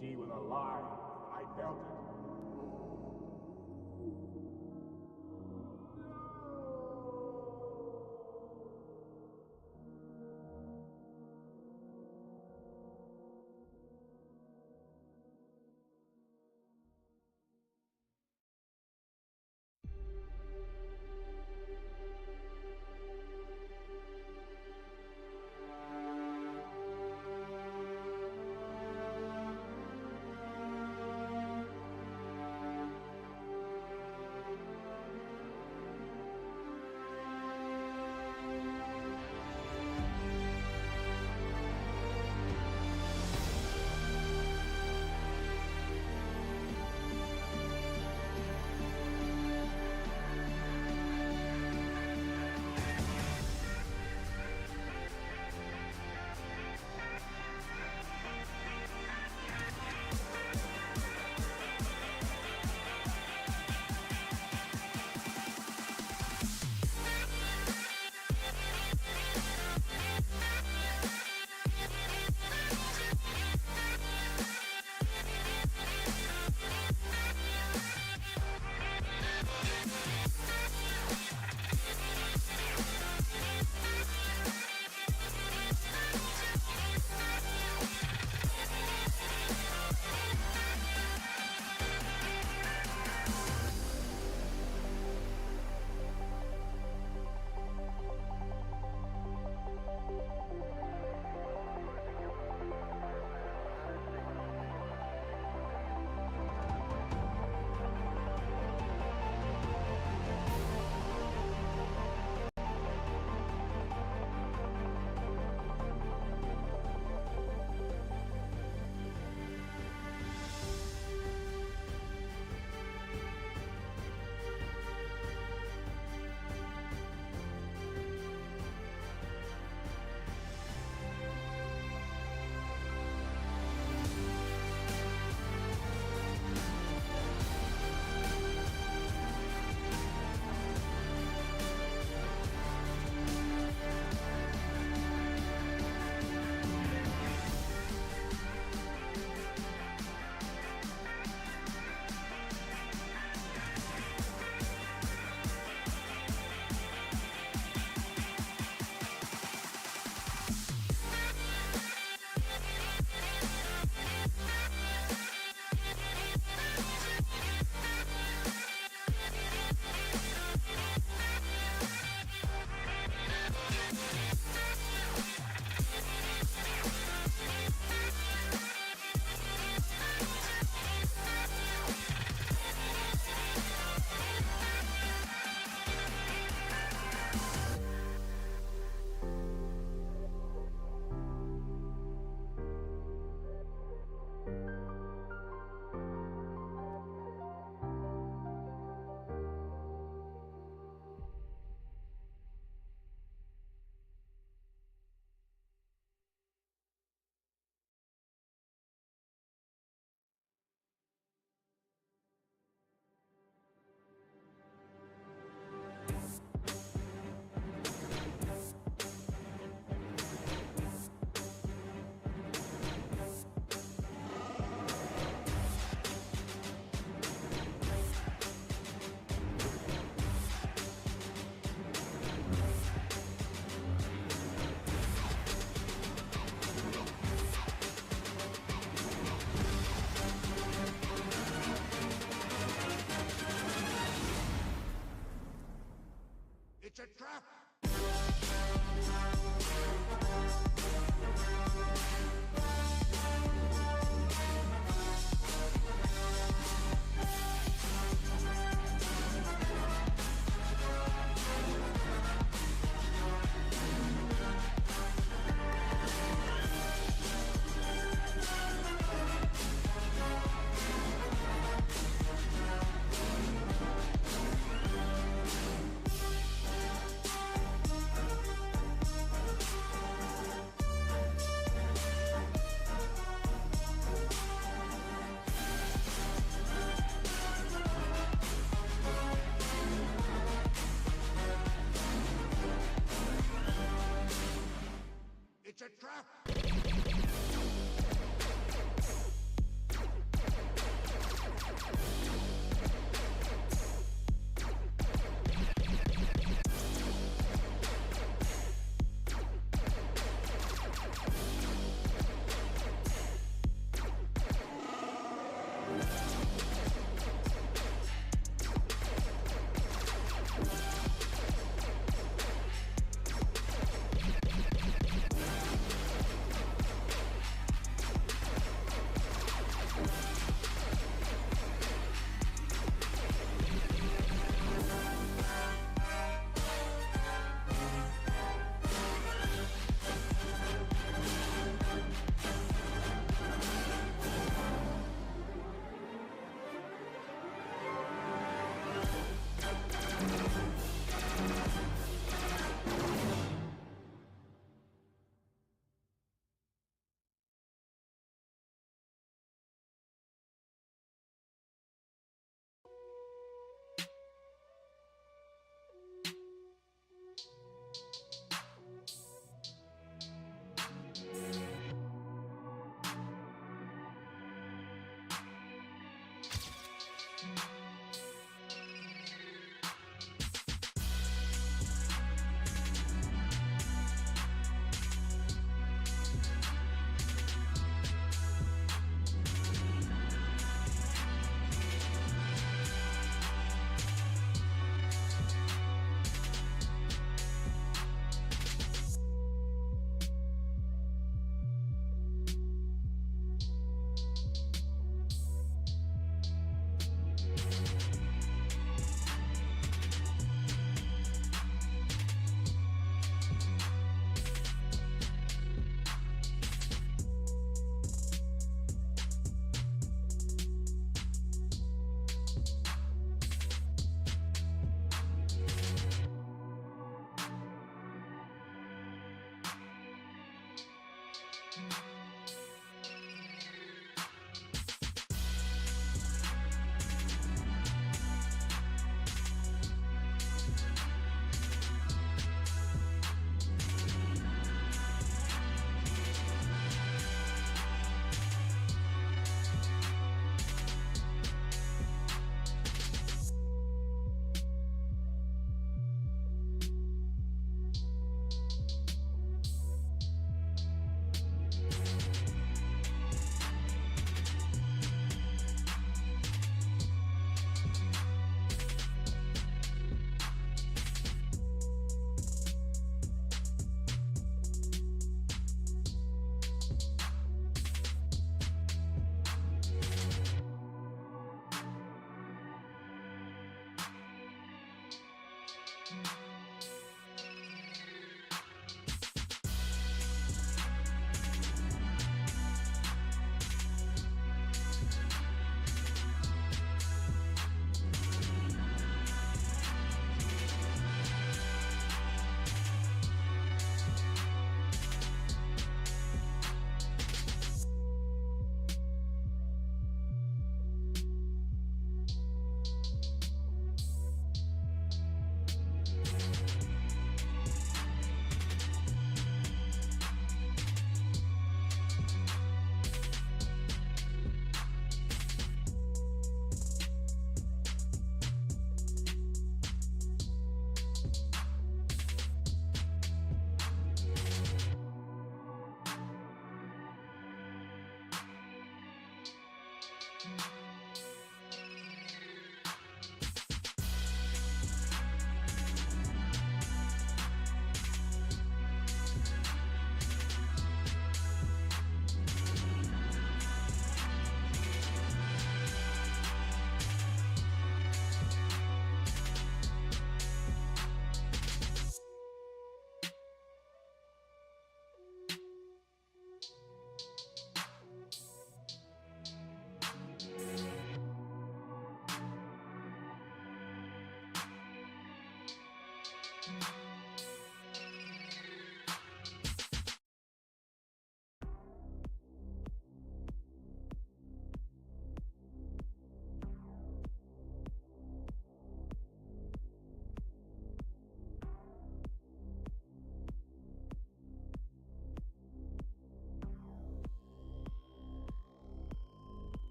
She was alive. I felt it. It's a trap! It's a trap!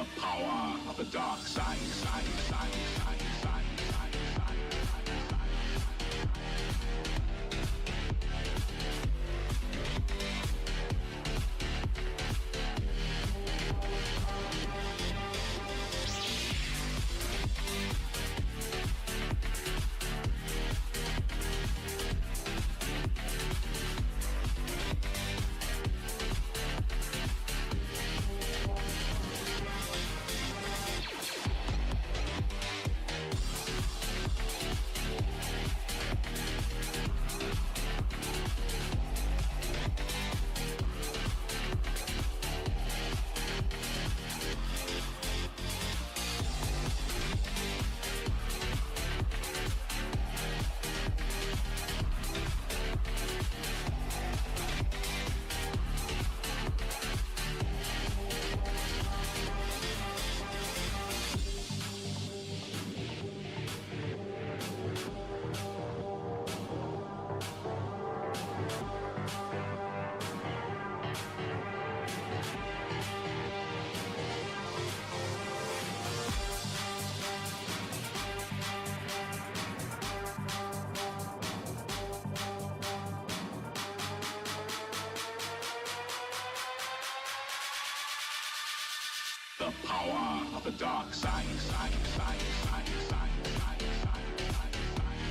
The power of the dark side, side, side, side, side, side, side, side, side. The power of the dark side, side, side, side, side, side, side, side, side,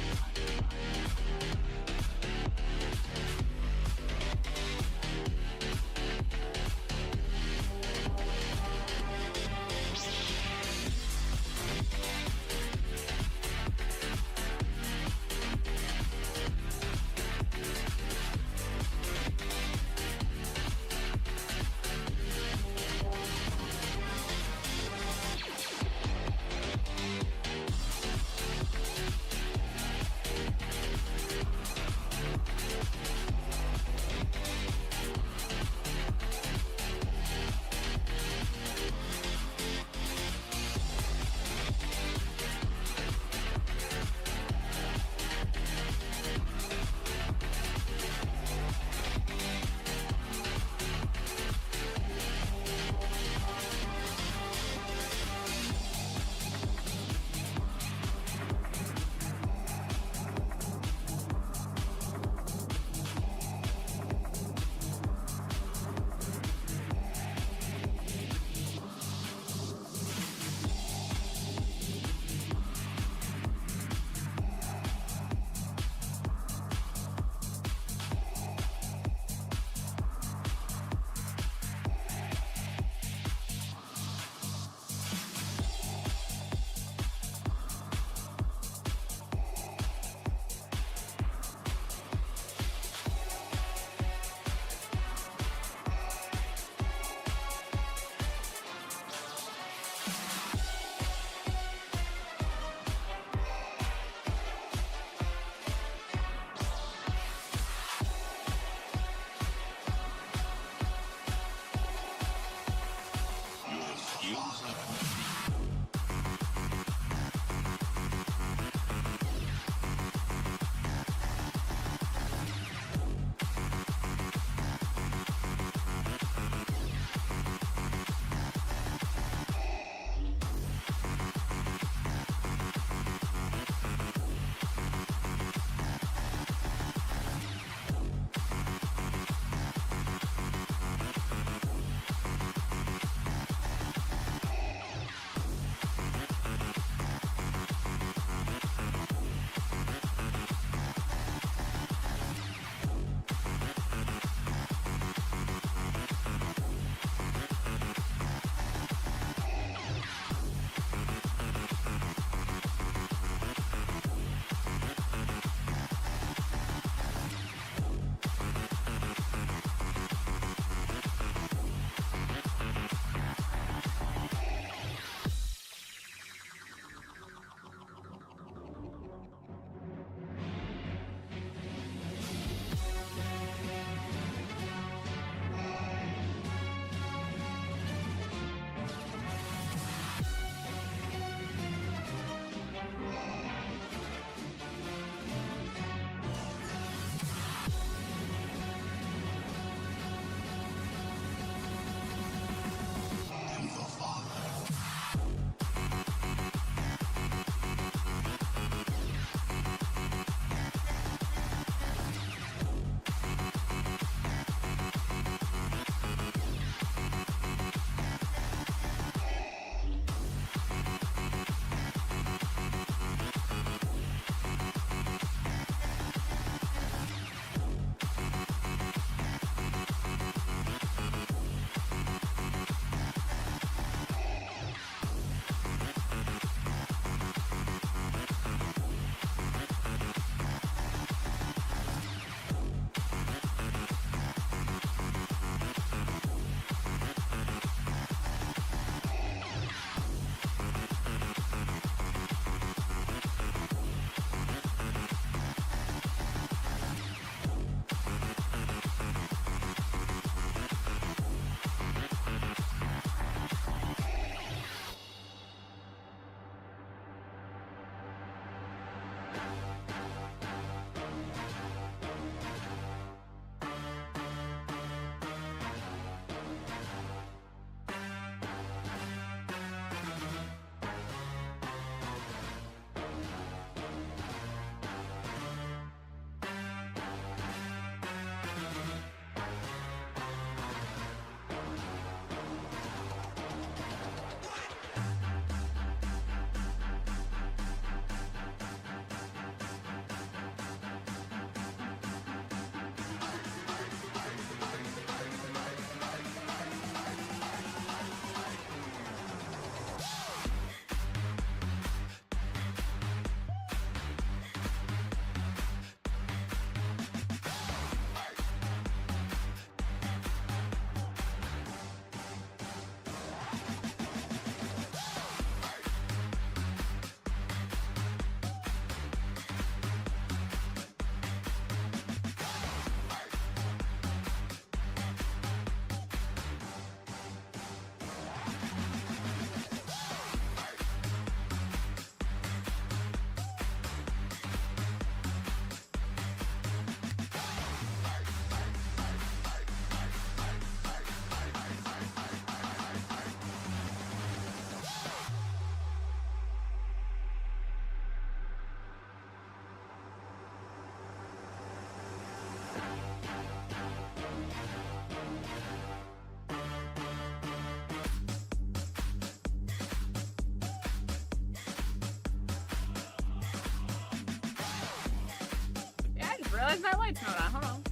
why is my lights not on? Hold on.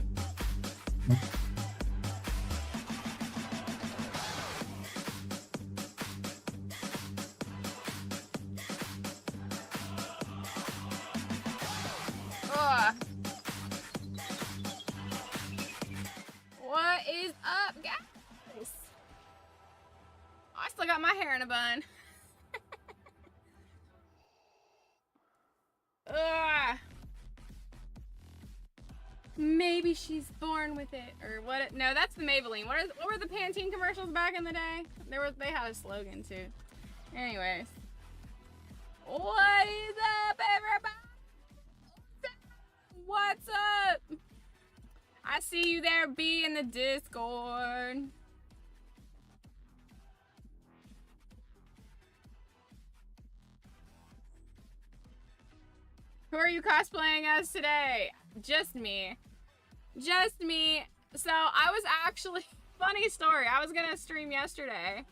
Ugh. What is up, guys? I still got my hair in a bun. Ugh. Maybe she's born with it, or what? No, that's the Maybelline. What were the Pantene commercials back in the day? They had a slogan too. Anyways, what is up, everybody? What's up? I see you there, B, in the Discord. Who are you cosplaying as today? Just me. Just me. So I was actually, funny story, I was gonna stream yesterday.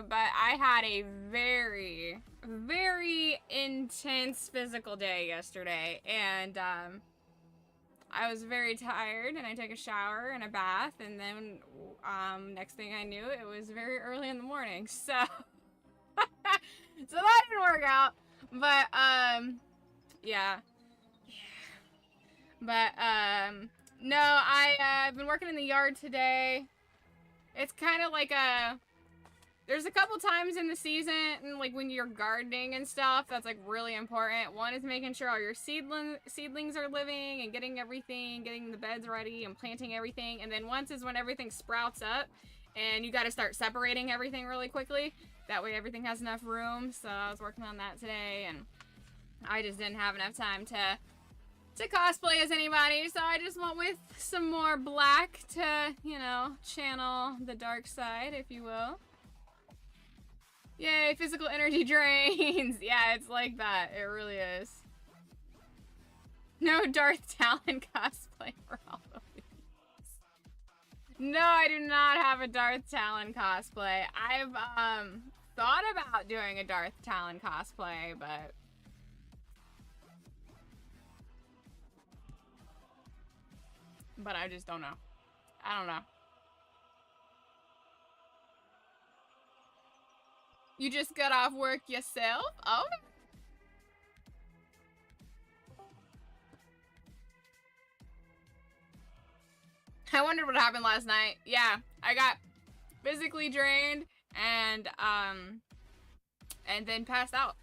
But I had a very, very intense physical day yesterday. And I was very tired, and I took a shower and a bath, and then next thing I knew, it was very early in the morning. So so that didn't work out, but yeah. But no, I've been working in the yard today. It's kind of like there's a couple times in the season, like when you're gardening and stuff, that's like really important. One is making sure all your seedlings are living and getting the beds ready and planting everything. And then once is when everything sprouts up and you got to start separating everything really quickly. That way everything has enough room. So I was working on that today, and I just didn't have enough time to cosplay as anybody. So I just went with some more black to, you know, channel the dark side, if you will. Yay, physical energy drains. Yeah, it's like that. It really is. No Darth Talon cosplay for Halloween. No, I do not have a Darth Talon cosplay. I've thought about doing a Darth Talon cosplay, but I just don't know. I don't know. You just got off work yourself? Oh. I wondered what happened last night. Yeah, I got physically drained and then passed out.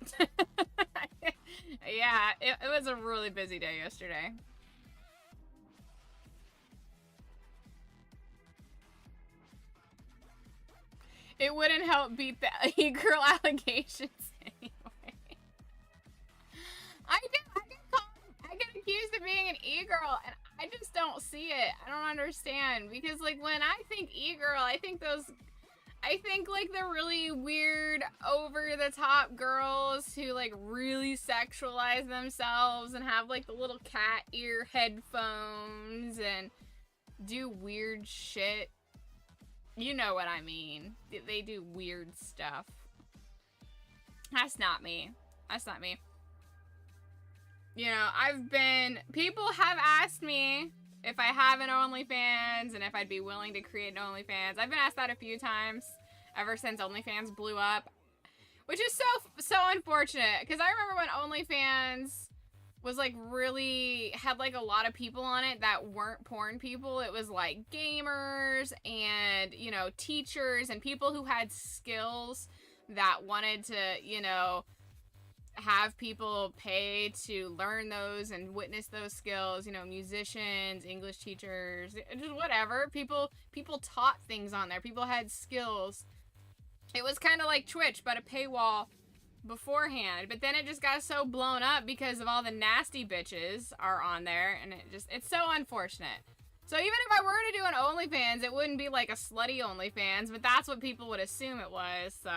Yeah, it was a really busy day yesterday. It wouldn't help beat the e-girl allegations anyway. I get accused of being an e-girl, and I just don't see it. I don't understand, because like when I think e-girl, I think like the really weird, over-the-top girls who like really sexualize themselves and have like the little cat ear headphones and do weird shit. You know what I mean. They do weird stuff. That's not me. That's not me. You know, people have asked me if I have an OnlyFans and if I'd be willing to create an OnlyFans. I've been asked that a few times ever since OnlyFans blew up, which is so unfortunate, because I remember when OnlyFans was like really had like a lot of people on it that weren't porn people. It was like gamers and, you know, teachers and people who had skills that wanted to, you know, have people pay to learn those and witness those skills. You know, musicians, English teachers, just whatever. People taught things on there. People had skills. It was kind of like Twitch, but a paywall beforehand. But then it just got so blown up because of all the nasty bitches are on there, and it's so unfortunate. So even if I were to do an OnlyFans, it wouldn't be like a slutty OnlyFans, but that's what people would assume it was, so.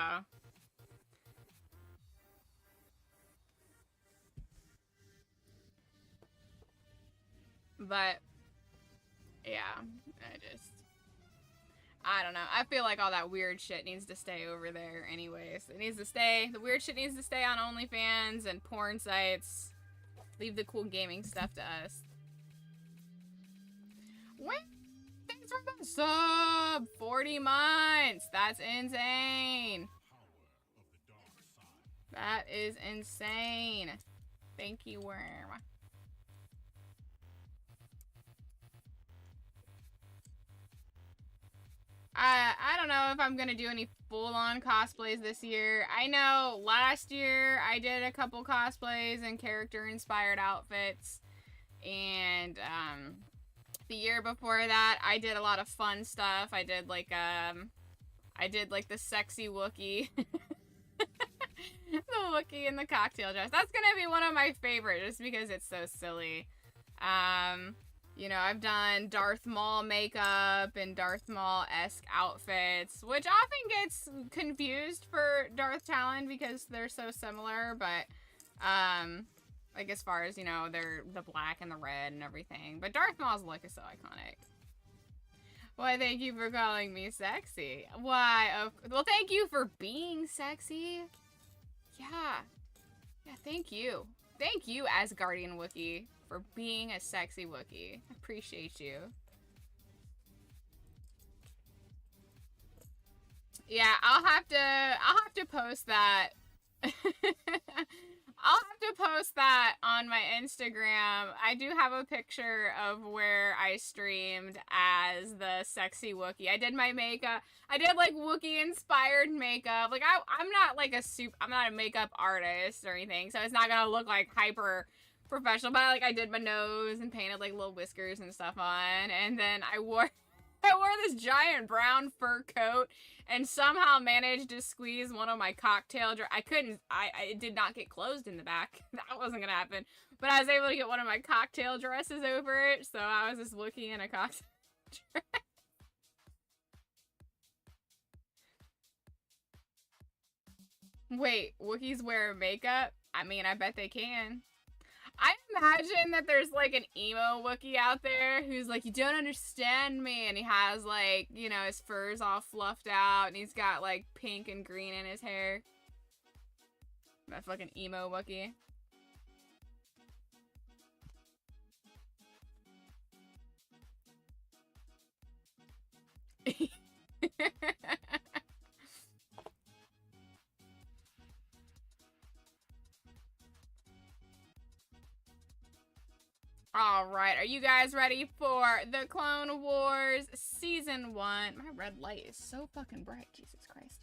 But, yeah, I don't know. I feel like all that weird shit needs to stay over there anyways. It needs to stay, the weird shit needs to stay on OnlyFans and porn sites. Leave the cool gaming stuff to us. What? Thanks for the sub! 40 months! That's insane! That is insane. Thank you, Worm. I don't know if I'm gonna do any full-on cosplays this year. I know last year I did a couple cosplays and character-inspired outfits. And, the year before that, I did a lot of fun stuff. I did, like, the sexy Wookiee. The Wookiee in the cocktail dress. That's gonna be one of my favorites, just because it's so silly. You know, I've done Darth Maul makeup and Darth Maul-esque outfits, which often gets confused for Darth Talon because they're so similar, but, like, as far as, you know, they're the black and the red and everything. But Darth Maul's look is so iconic. Why, thank you for calling me sexy. Why, well, thank you for being sexy. Yeah. Yeah, thank you. Thank you, Asgardian Wookiee, for being a sexy Wookiee. I appreciate you. Yeah, I'll have to post that. I'll have to post that on my Instagram. I do have a picture of where I streamed as the sexy Wookiee. I did my makeup. I did like Wookiee inspired makeup. Like I'm not like I'm not a makeup artist or anything, so it's not gonna look like hyper professional. But I did my nose and painted like little whiskers and stuff on, and then I wore this giant brown fur coat and somehow managed to squeeze one of my cocktail it did not get closed in the back. That wasn't gonna happen. But I was able to get one of my cocktail dresses over it, so I was just looking in a cocktail dress. Wait, Wookiees wear makeup? I mean, I bet they can. I imagine that there's like an emo Wookiee out there who's like, you don't understand me, and he has like, you know, his fur's all fluffed out and he's got like pink and green in his hair. That fucking emo Wookiee. Alright, are you guys ready for the Clone Wars Season 1? My red light is so fucking bright, Jesus Christ.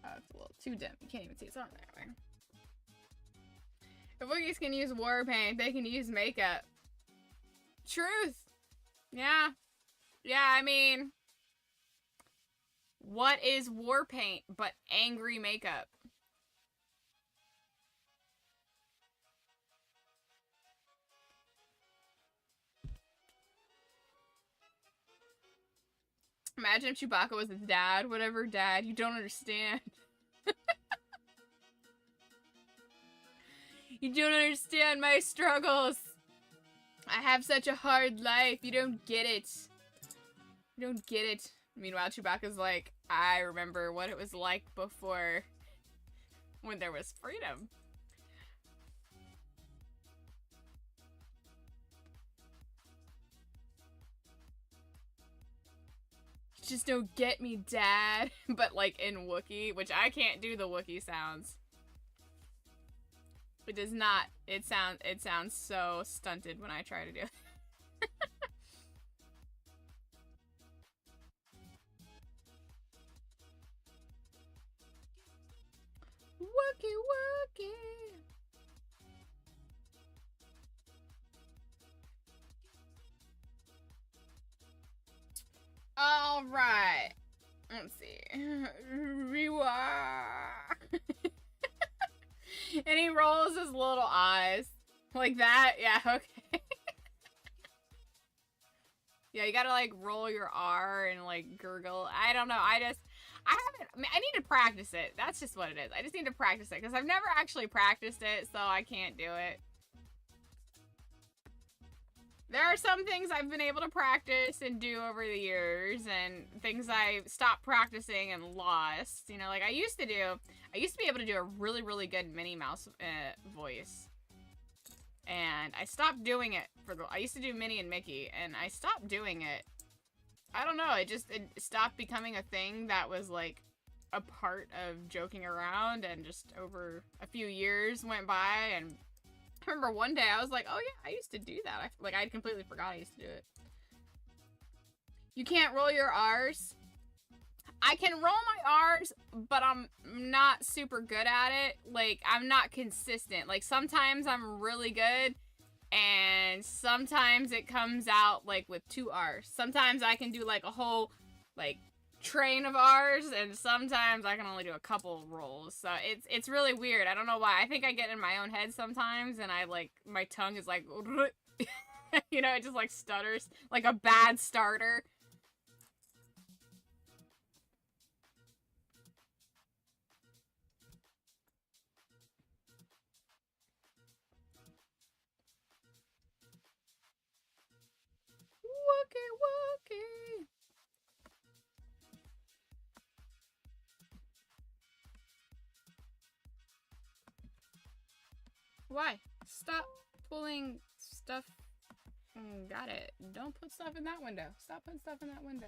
Oh, it's a little too dim. You can't even see it's on there. If Wookiees can use war paint, they can use makeup. Truth! Yeah. Yeah, I mean... what is war paint but angry makeup? Imagine if Chewbacca was his dad. Whatever, dad. You don't understand. You don't understand my struggles. I have such a hard life. You don't get it. You don't get it. Meanwhile, Chewbacca's like, I remember what it was like before when there was freedom. Just don't get me, Dad. But like in Wookiee, which I can't do the Wookiee sounds. It does not. It sounds so stunted when I try to do it. Wookiee, Wookiee. All right. Let's see. And he rolls his little eyes. Like that? Yeah, okay. Yeah, you gotta like roll your R and like gurgle. I don't know. I need to practice it. That's just what it is. I just need to practice it because I've never actually practiced it, so I can't do it. There are some things I've been able to practice and do over the years, and things I stopped practicing and lost. You know, like I used to be able to do a really, really good Minnie Mouse voice. And I stopped doing it I used to do Minnie and Mickey, and I stopped doing it. I don't know, it stopped becoming a thing that was like a part of joking around, and just over a few years went by, and I remember one day I was like, oh yeah, I used to do that. I'd completely forgot I used to do it. You can't roll your R's. I can roll my R's, but I'm not super good at it. Like, I'm not consistent. Like, sometimes I'm really good, and sometimes it comes out, like, with 2 R's. Sometimes I can do, like, a whole, like, train of R's, and sometimes I can only do a couple rolls. So it's really weird. I don't know why. I think I get in my own head sometimes, and my tongue is like, you know, it just like stutters like a bad starter. Wookie wookie. Why? Stop pulling stuff. Got it. Don't put stuff in that window. Stop putting stuff in that window.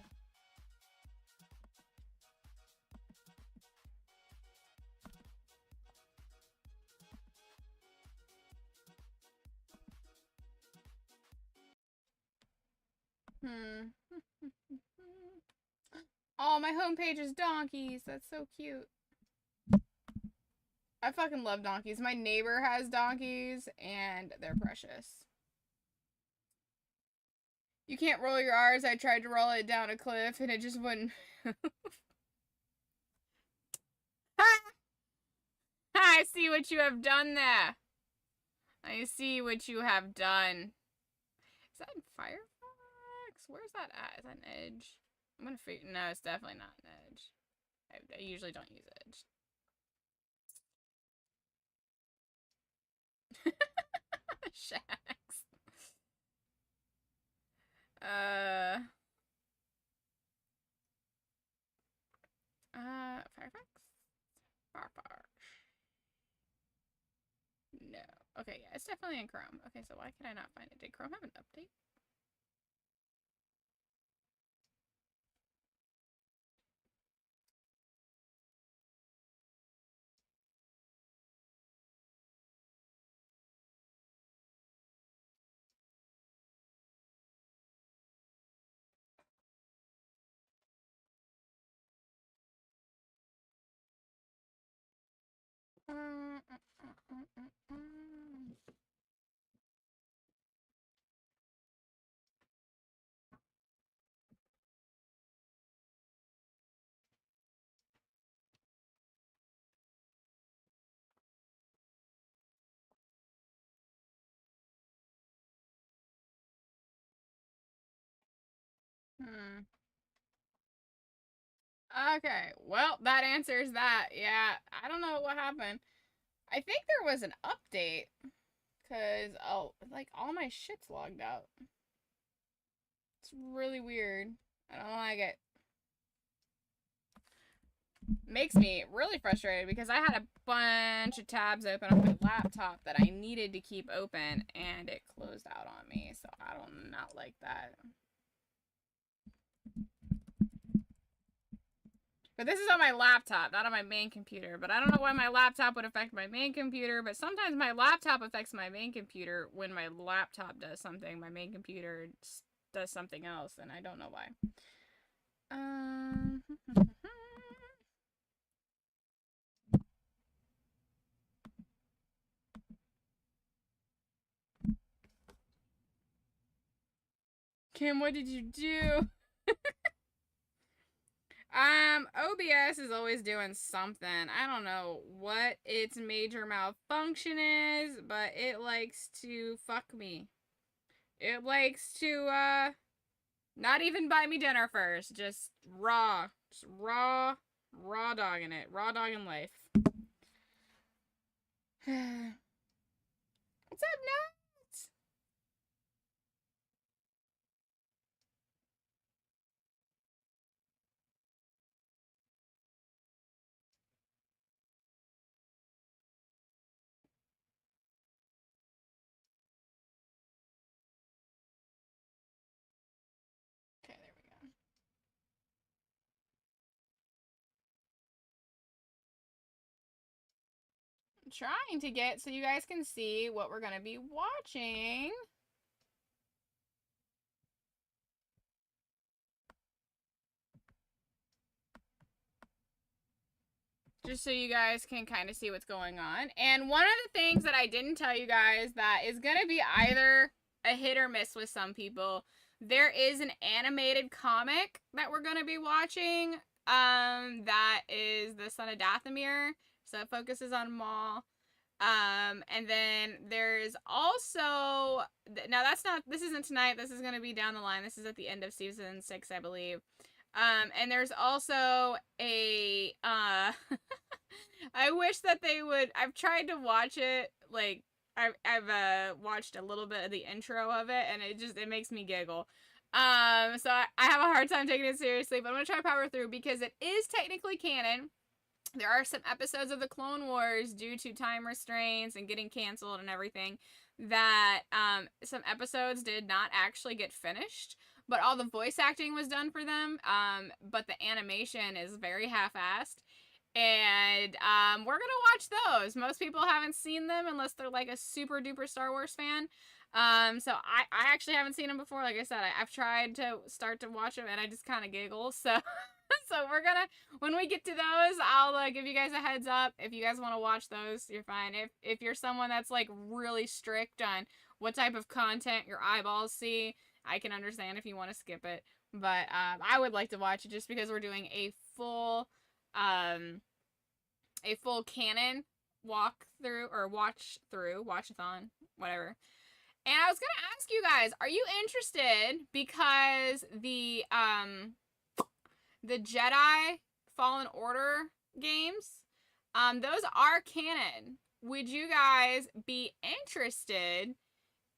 Oh, my homepage is donkeys. That's so cute. I fucking love donkeys. My neighbor has donkeys, and they're precious. You can't roll your R's. I tried to roll it down a cliff, and it just wouldn't. I see what you have done there. I see what you have done. Is that in Firefox? Where's that at? Is that an Edge? I'm gonna figure. No, it's definitely not an Edge. I usually don't use Edge. Shax. Firefox? Firefox. No. Okay, yeah, it's definitely in Chrome. Okay, so why can I not find it? Did Chrome have an update? Okay, well, that answers that. Yeah, I don't know what happened. I think there was an update, because, like, all my shit's logged out. It's really weird. I don't like it. Makes me really frustrated, because I had a bunch of tabs open on my laptop that I needed to keep open, and it closed out on me, so I do not like that. But this is on my laptop, not on my main computer. But I don't know why my laptop would affect my main computer. But sometimes my laptop affects my main computer when my laptop does something. My main computer does something else, and I don't know why. Kim, what did you do? OBS is always doing something. I don't know what its major malfunction is, but it likes to fuck me. It likes to, not even buy me dinner first. Just raw dogging it. Raw dogging life. What's up, Nuts? trying to get so you guys can see what we're going to be watching. Just so you guys can kind of see what's going on. And one of the things that I didn't tell you guys that is going to be either a hit or miss with some people, there is an animated comic that we're going to be watching. That is The Son of Dathomir. So it focuses on Maul. And then there's also, now that's not, this isn't tonight. This is going to be down the line. This is at the end of season 6, I believe. And there's also a, I wish that they would, I've tried to watch it, like, I've watched a little bit of the intro of it, and it makes me giggle. So I have a hard time taking it seriously, but I'm gonna try to power through, because it is technically canon. There are some episodes of the Clone Wars, due to time restraints and getting canceled and everything, that, some episodes did not actually get finished. But all the voice acting was done for them, but the animation is very half-assed. And we're gonna watch those. Most people haven't seen them unless they're like a super duper Star Wars fan. So I actually haven't seen them before. Like I said, I've tried to start to watch them, and I just kind of giggle. So so we're gonna, when we get to those, I'll give you guys a heads up. If you guys want to watch those, you're fine. If you're someone that's like really strict on what type of content your eyeballs see, I can understand if you want to skip it. But I would like to watch it just because we're doing a full canon walkthrough, or watch-a-thon, whatever. And I was gonna ask you guys, are you interested? Because the Jedi Fallen Order games, those are canon. Would you guys be interested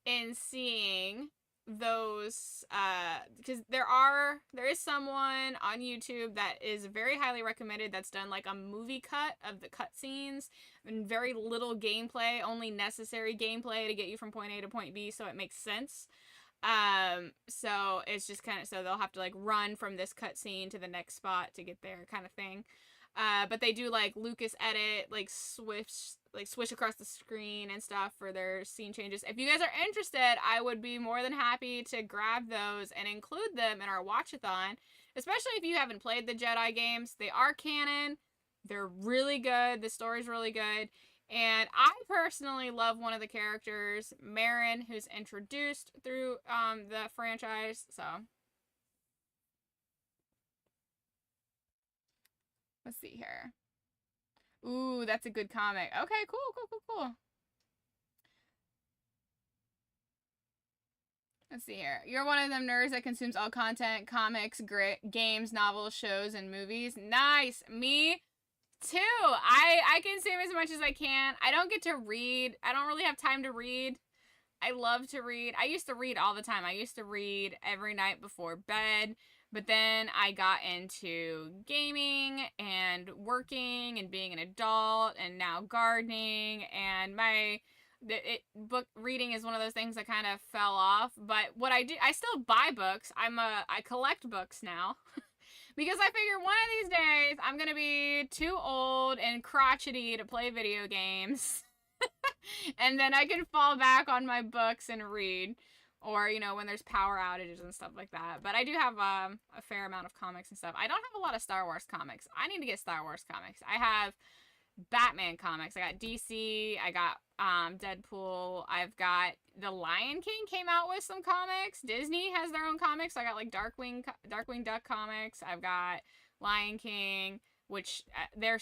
in seeing those? Because there is someone on YouTube that is very highly recommended that's done like a movie cut of the cutscenes and very little gameplay, only necessary gameplay to get you from point A to point B, so it makes sense. So it's just kind of, so they'll have to like run from this cutscene to the next spot to get there, kind of thing. But they do like Lucas edit, like swish across the screen and stuff for their scene changes. If you guys are interested, I would be more than happy to grab those and include them in our watch-a-thon, especially if you haven't played the Jedi games. They are canon. They're really good. The story's really good. And I personally love one of the characters, Marin, who's introduced through the franchise. So let's see here. Ooh, that's a good comic. Okay, cool. Let's see here. You're one of them nerds that consumes all content, comics, games, novels, shows, and movies. Nice. Me too. I consume as much as I can. I don't get to read. I don't really have time to read. I love to read. I used to read all the time. I used to read every night before bed. But then I got into gaming and working and being an adult and now gardening, and book reading is one of those things that kind of fell off. But what I do, I still buy books. I collect books now. Because I figure one of these days I'm gonna be too old and crotchety to play video games. And then I can fall back on my books and read. Or, when there's power outages and stuff like that. But I do have a fair amount of comics and stuff. I don't have a lot of Star Wars comics. I need to get Star Wars comics. I have Batman comics. I got DC. I got Deadpool. I've got The Lion King came out with some comics. Disney has their own comics. I got like Darkwing Duck comics. I've got Lion King, which the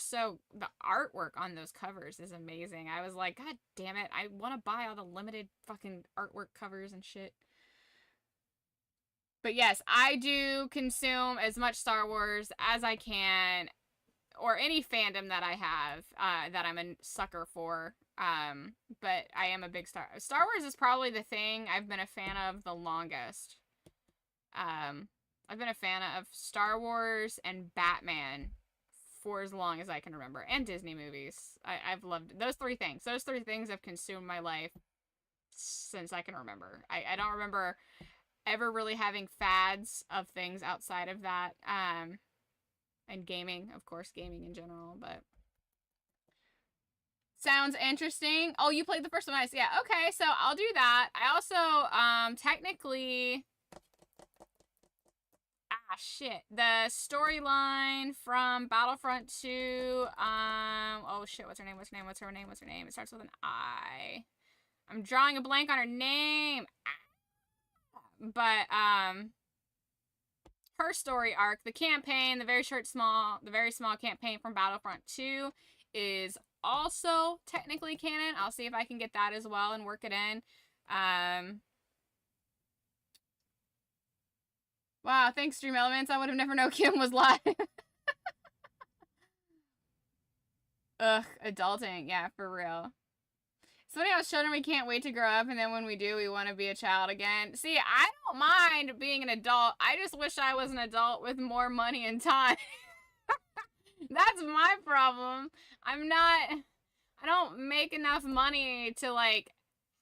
artwork on those covers is amazing. I was like, God damn it, I want to buy all the limited fucking artwork covers and shit. But yes, I do consume as much Star Wars as I can, or any fandom that I have, that I'm a sucker for. But I am a big Star Wars is probably the thing I've been a fan of the longest. I've been a fan of Star Wars and Batman for as long as I can remember, and Disney movies. I've loved those three things. Those three things have consumed my life since I can remember. I don't remember ever really having fads of things outside of that. And gaming, of course, gaming in general. But Sounds interesting. Oh, you played the first one. Nice. Yeah, okay, so I'll do that. I also, technically... Ah, shit. The storyline from Battlefront 2, oh shit, what's her name? It starts with an I. I'm drawing a blank on her name. But, her story arc, the campaign, the very small campaign from Battlefront 2 is also technically canon. I'll see if I can get that as well and work it in. Wow, thanks, Stream Elements. I would have never known Kim was live. Ugh, adulting. Yeah, for real. Somebody else showed him we can't wait to grow up, and then when we do, we want to be a child again. See, I don't mind being an adult. I just wish I was an adult with more money and time. That's my problem. I don't make enough money to, like,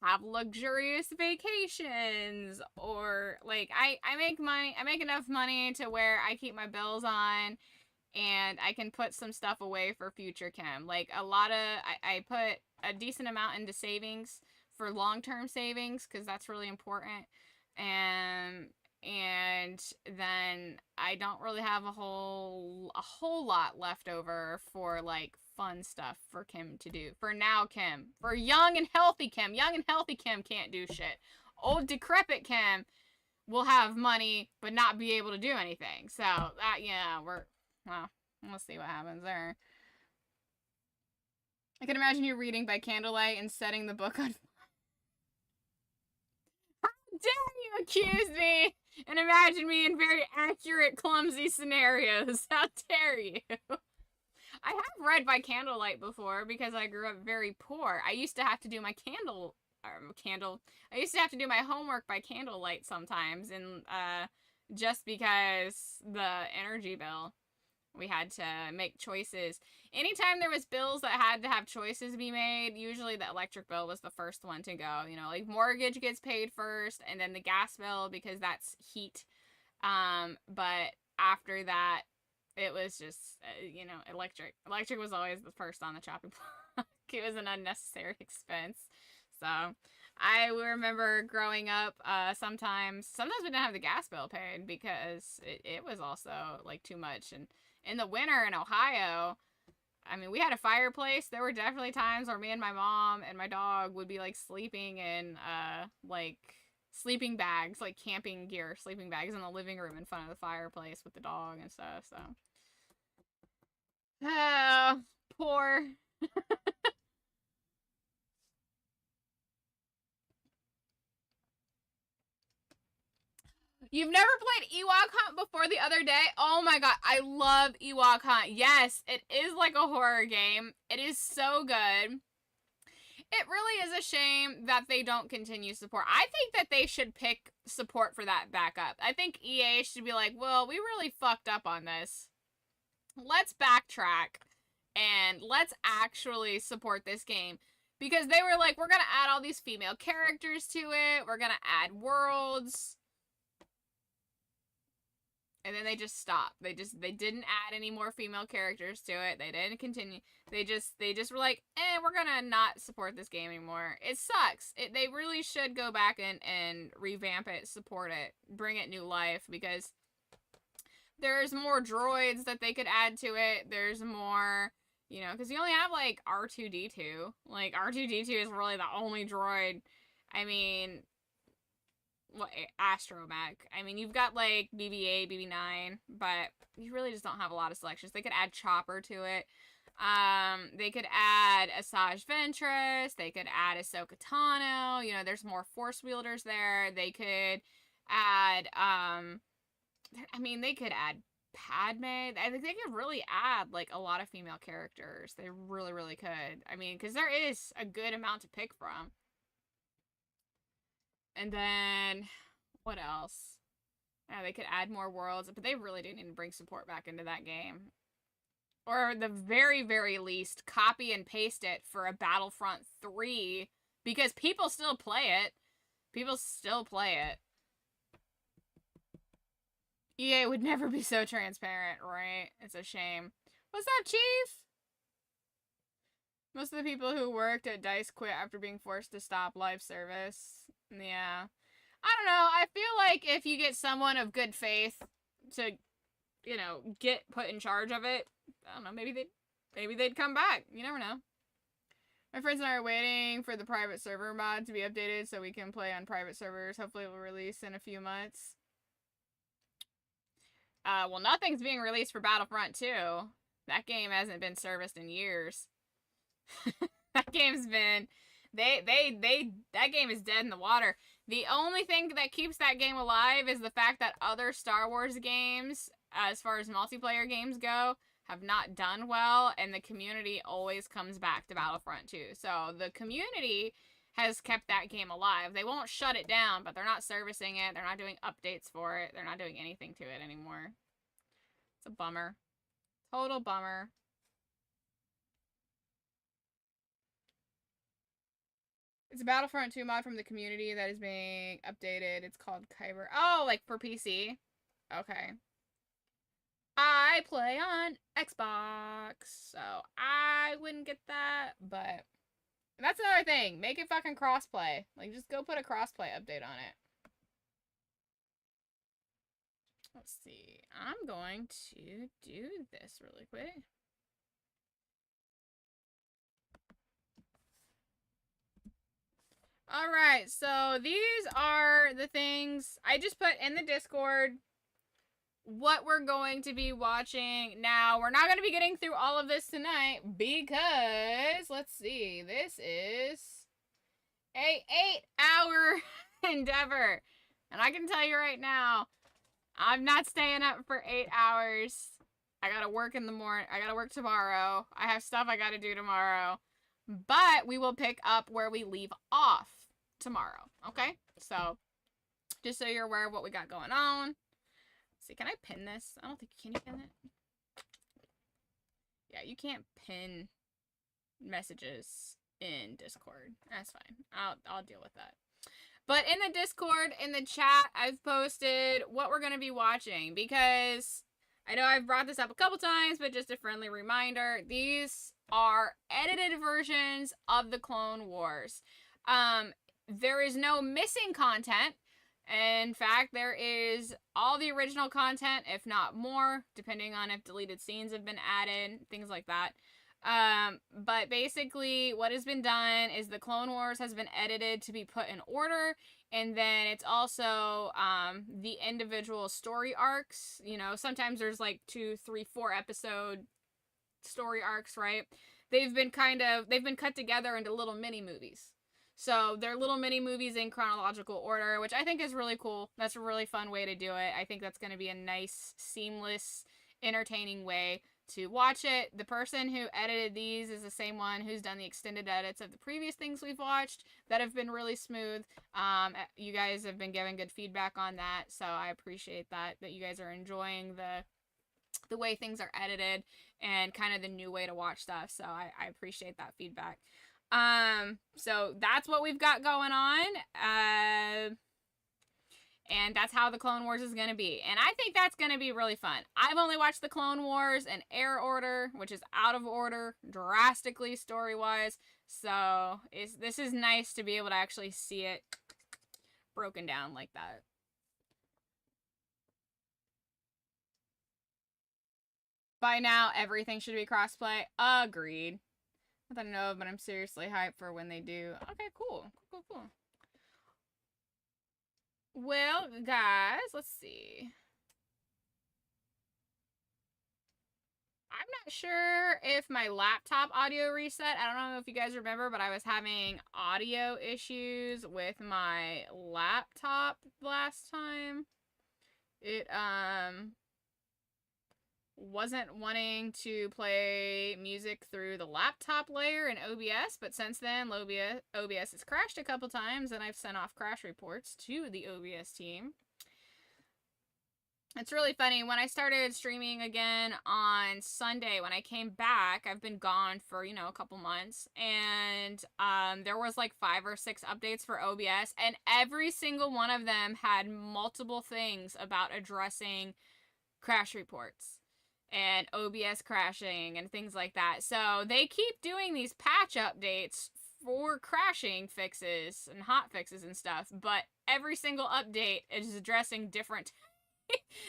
have luxurious vacations, or, like, I make enough money to where I keep my bills on, and I can put some stuff away for future Kim. Like, I put a decent amount into savings for long-term savings, because that's really important, and then I don't really have a whole lot left over for, like, fun stuff for Kim to do. For now Kim. For young and healthy Kim. Young and healthy Kim can't do shit. Old decrepit Kim will have money but not be able to do anything. So, that, yeah, we'll see what happens there. I can imagine you reading by candlelight and setting the book on fire. How dare you accuse me and imagine me in very accurate, clumsy scenarios? How dare you? I have read by candlelight before because I grew up very poor. I used to have to do my I used to have to do my homework by candlelight sometimes, and just because the energy bill, we had to make choices. Anytime there was bills that had to have choices be made, usually the electric bill was the first one to go. You know, like, mortgage gets paid first, and then the gas bill, because that's heat. But after that, it was just, you know, electric. Electric was always the first on the chopping block. It was an unnecessary expense. So, I remember growing up, sometimes we didn't have the gas bill paid because it was also, like, too much. And in the winter in Ohio, I mean, we had a fireplace. There were definitely times where me and my mom and my dog would be, like, sleeping in, like, sleeping bags, like camping gear, sleeping bags in the living room in front of the fireplace with the dog and stuff, so. Oh, poor. You've never played Ewok Hunt before the other day? Oh my god, I love Ewok Hunt. Yes, it is like a horror game. It is so good. It really is a shame that they don't continue support. I think that they should pick support for that back up. I think EA should be like, well, we really fucked up on this. Let's backtrack and let's actually support this game. Because they were like, we're going to add all these female characters to it. We're going to add worlds. And then they just stopped. They didn't add any more female characters to it. They didn't continue. They just were like, we're gonna not support this game anymore. It sucks. They really should go back and revamp it, support it, bring it new life, because there's more droids that they could add to it. There's more, you know, because you only have, like, R2-D2. Like, R2-D2 is really the only droid. I mean, what, astromech. I mean, you've got, like, BB-8, BB-9, but you really just don't have a lot of selections. They could add Chopper to it. They could add Asajj Ventress. They could add Ahsoka Tano. You know, there's more Force wielders there. They could add, I mean, they could add Padme. I think they could really add, like, a lot of female characters. They really, really could. I mean, because there is a good amount to pick from. And then, what else? Yeah, they could add more worlds, but they really do need to bring support back into that game. Or the very, very least, copy and paste it for a Battlefront 3, because people still play it. People still play it. EA would never be so transparent, right? It's a shame. What's up, Chief? Most of the people who worked at DICE quit after being forced to stop live service. Yeah. I don't know. I feel like if you get someone of good faith to, you know, get put in charge of it, I don't know, maybe they'd come back. You never know. My friends and I are waiting for the private server mod to be updated so we can play on private servers. Hopefully it will release in a few months. Well, nothing's being released for Battlefront 2. That game hasn't been serviced in years. That game's been... that game is dead in the water. The only thing that keeps that game alive is the fact that other Star Wars games, as far as multiplayer games go, have not done well, and the community always comes back to Battlefront 2. So the community has kept that game alive. They won't shut it down, but they're not servicing it. They're not doing updates for it. They're not doing anything to it anymore. It's a bummer. Total bummer. It's a Battlefront 2 mod from the community that is being updated. It's called Kyber. Oh, like for PC? Okay. I play on Xbox, so I wouldn't get that, but that's another thing. Make it fucking crossplay. Like, just go put a crossplay update on it. Let's see. I'm going to do this really quick. Alright, so these are the things I just put in the Discord. What we're going to be watching. Now, we're not going to be getting through all of this tonight because, let's see, this is a 8-hour endeavor. And I can tell you right now, I'm not staying up for 8 hours. I gotta work in the morning. I gotta work tomorrow. I have stuff I gotta do tomorrow. But we will pick up where we leave off tomorrow. Okay? So, just so you're aware of what we got going on. Let's see, can I pin this? I don't think, can you pin it? Yeah, you can't pin messages in Discord. That's fine. I'll deal with that. But in the Discord, in the chat, I've posted what we're going to be watching because I know I've brought this up a couple times, but just a friendly reminder, these are edited versions of the Clone Wars. There is no missing content. In fact, there is all the original content, if not more, depending on if deleted scenes have been added, things like that. But basically what has been done is the Clone Wars has been edited to be put in order, and then it's also the individual story arcs. You know, sometimes there's like 2, 3, 4 episode story arcs, right? They've been cut together into little mini movies. So they're little mini movies in chronological order, which I think is really cool. That's a really fun way to do it. I think that's going to be a nice, seamless, entertaining way to watch it. The person who edited these is the same one who's done the extended edits of the previous things we've watched that have been really smooth. You guys have been giving good feedback on that, so I appreciate that you guys are enjoying the way things are edited and kind of the new way to watch stuff. So I appreciate that feedback. So that's what we've got going on. And that's how the Clone Wars is going to be. And I think that's going to be really fun. I've only watched the Clone Wars in air order, which is out of order drastically story-wise. So this is nice to be able to actually see it broken down like that. By now, everything should be crossplay. Agreed. I don't know, but I'm seriously hyped for when they do. Okay, cool. Cool. Well, guys, let's see. I'm not sure if my laptop audio reset. I don't know if you guys remember, but I was having audio issues with my laptop last time. It, wasn't wanting to play music through the laptop layer in OBS, but since then OBS has crashed a couple times and I've sent off crash reports to the OBS team. It's really funny. When I started streaming again on Sunday, when I came back, I've been gone for, you know, a couple months, and there was like 5 or 6 updates for OBS, and every single one of them had multiple things about addressing crash reports. and OBS crashing and things like that. So they keep doing these patch updates for crashing fixes and hot fixes and stuff, but every single update is addressing different.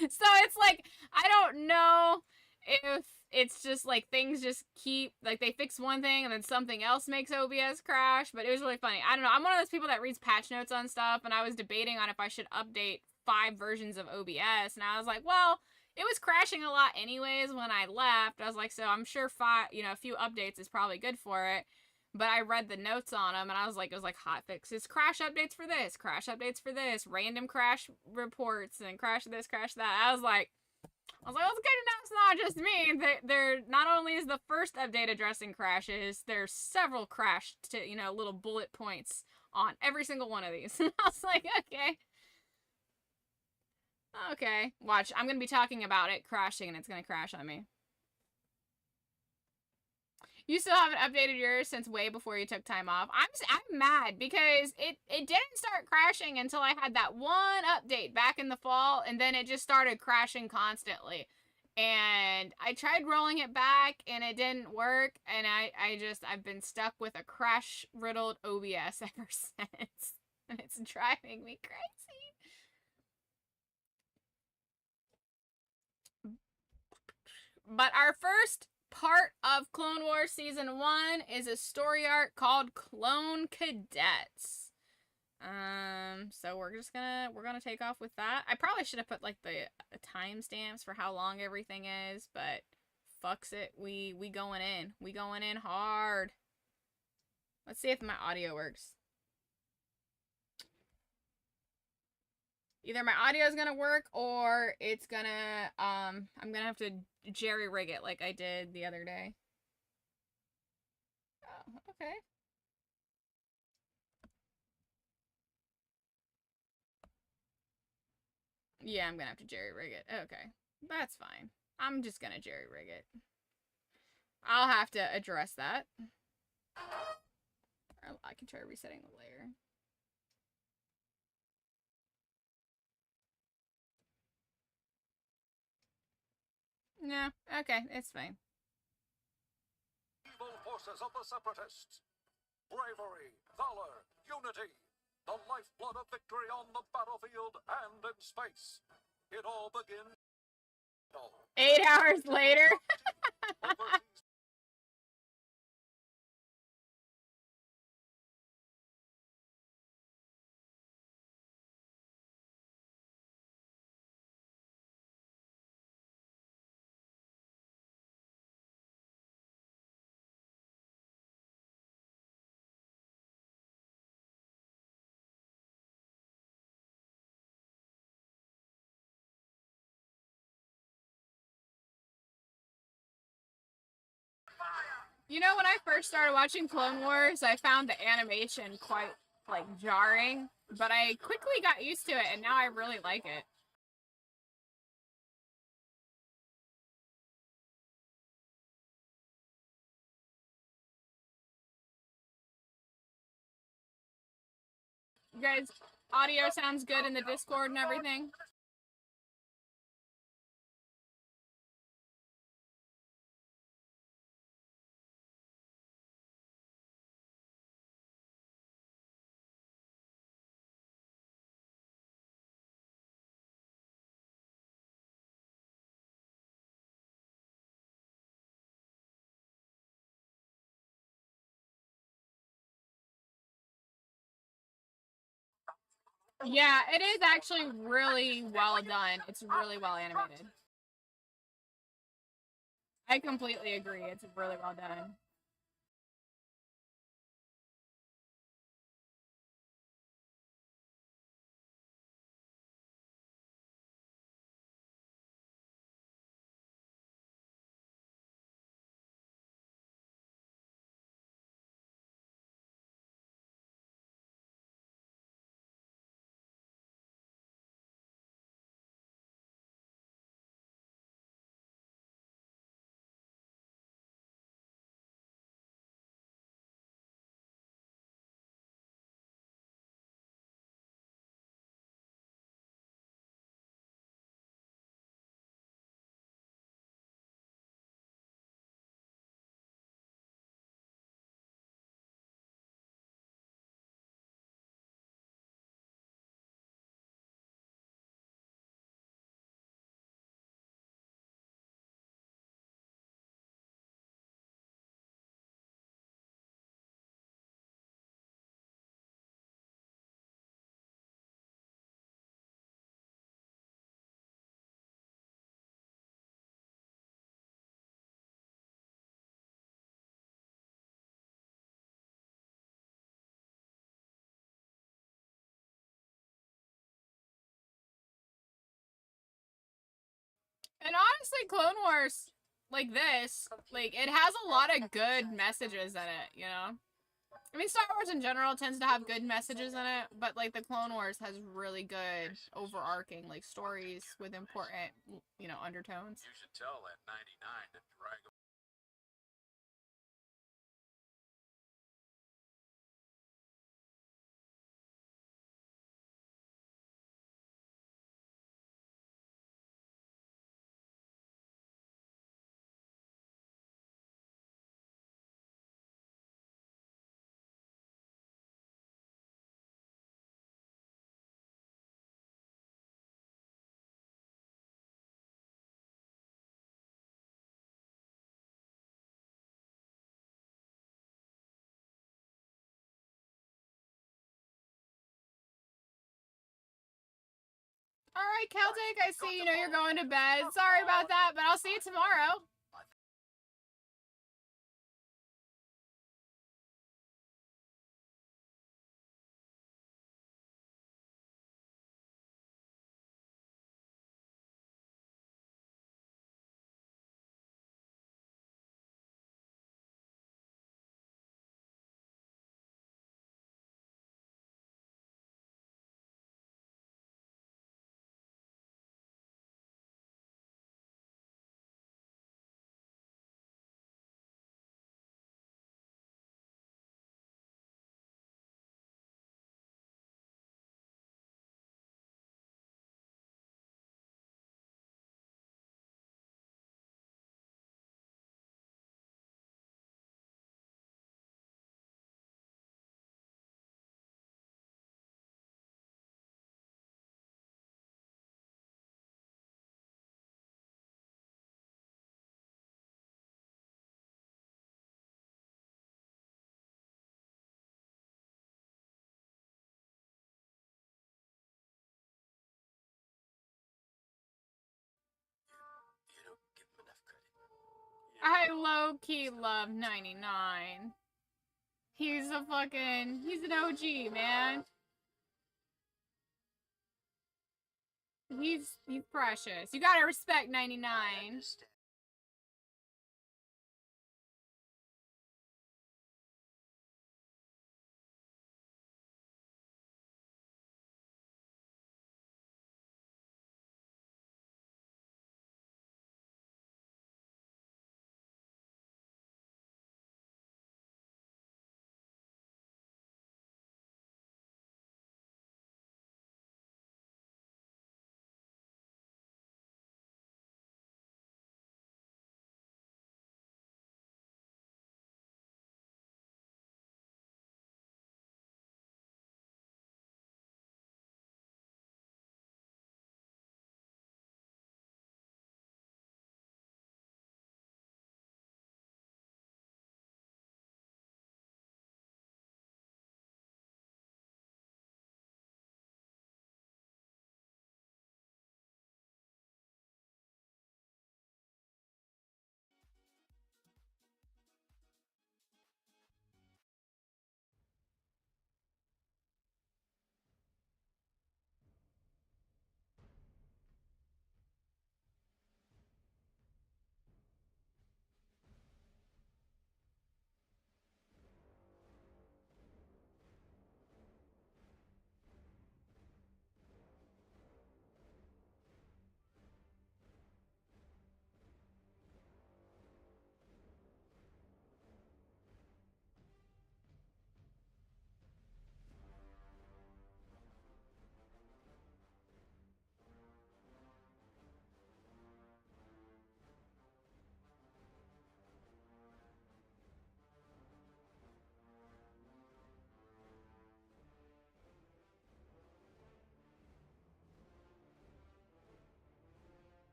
So it's like, I don't know if it's just like things just keep, like they fix one thing and then something else makes OBS crash, but it was really funny. I don't know. I'm one of those people that reads patch notes on stuff, and I was debating on if I should update 5 versions of OBS, and I was like, well, it was crashing a lot anyways when I left. I was like, so I'm sure a few updates is probably good for it. But I read the notes on them, and I was like, it was like hot fixes, crash updates for this, random crash reports, and crash this, crash that. I was like, it's good enough. It's not just me. They're not only is the first update addressing crashes, there's several crash little bullet points on every single one of these. And I was like, okay. Watch, I'm gonna be talking about it crashing, and it's gonna crash on me. You still haven't updated yours since way before you took time off. I'm mad because it didn't start crashing until I had that one update back in the fall, and then it just started crashing constantly. And I tried rolling it back and it didn't work, and I've been stuck with a crash riddled OBS ever since. And it's driving me crazy. But our first part of Clone Wars Season 1 is a story arc called Clone Cadets. So we're gonna take off with that. I probably should have put like the timestamps for how long everything is, but fucks it. We going in. We going in hard. Let's see if my audio works. Either my audio is gonna work or it's gonna I'm gonna have to jerry rig it like I did the other day. Oh, okay. Yeah, I'm gonna have to jerry rig it. Okay. That's fine. I'm just gonna jerry rig it. I'll have to address that. Or I can try resetting the layer. No, okay, it's fine. Evil forces of the Separatists. Bravery, valor, unity. The lifeblood of victory on the battlefield and in space. It all begins. 8 hours later. You know, when I first started watching Clone Wars, I found the animation quite, like, jarring, but I quickly got used to it, and now I really like it. You guys, audio sounds good in the Discord and everything? Yeah, it is actually really well done. It's really well animated. I completely agree. It's really well done. And honestly, Clone Wars, like this, like, it has a lot of good messages in it, you know? I mean, Star Wars in general tends to have good messages in it, but, like, the Clone Wars has really good, overarching, like, stories with important, you know, undertones. You should tell that 99 to drag him. Alright, Celtic, I see, you know, you're going to bed. Sorry about that, but I'll see you tomorrow. You don't give him enough credit. I low-key love 99. He's an OG, man. He's precious. You gotta respect 99.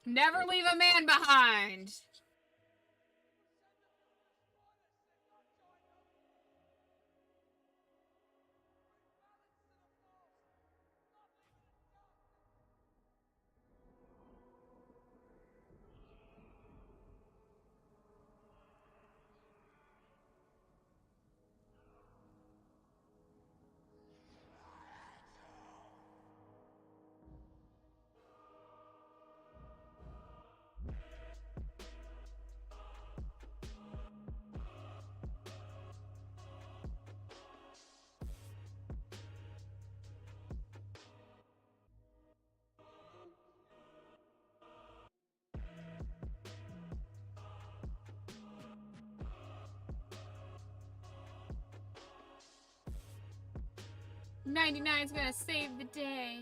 Never leave a man behind. '99's gonna save the day.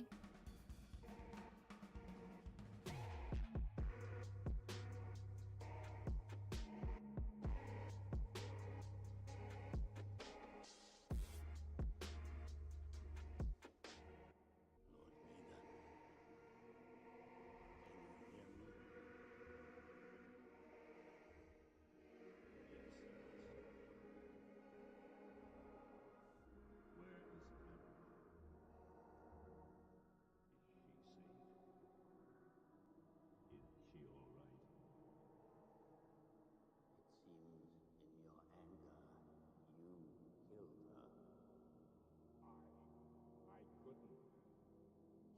I couldn't.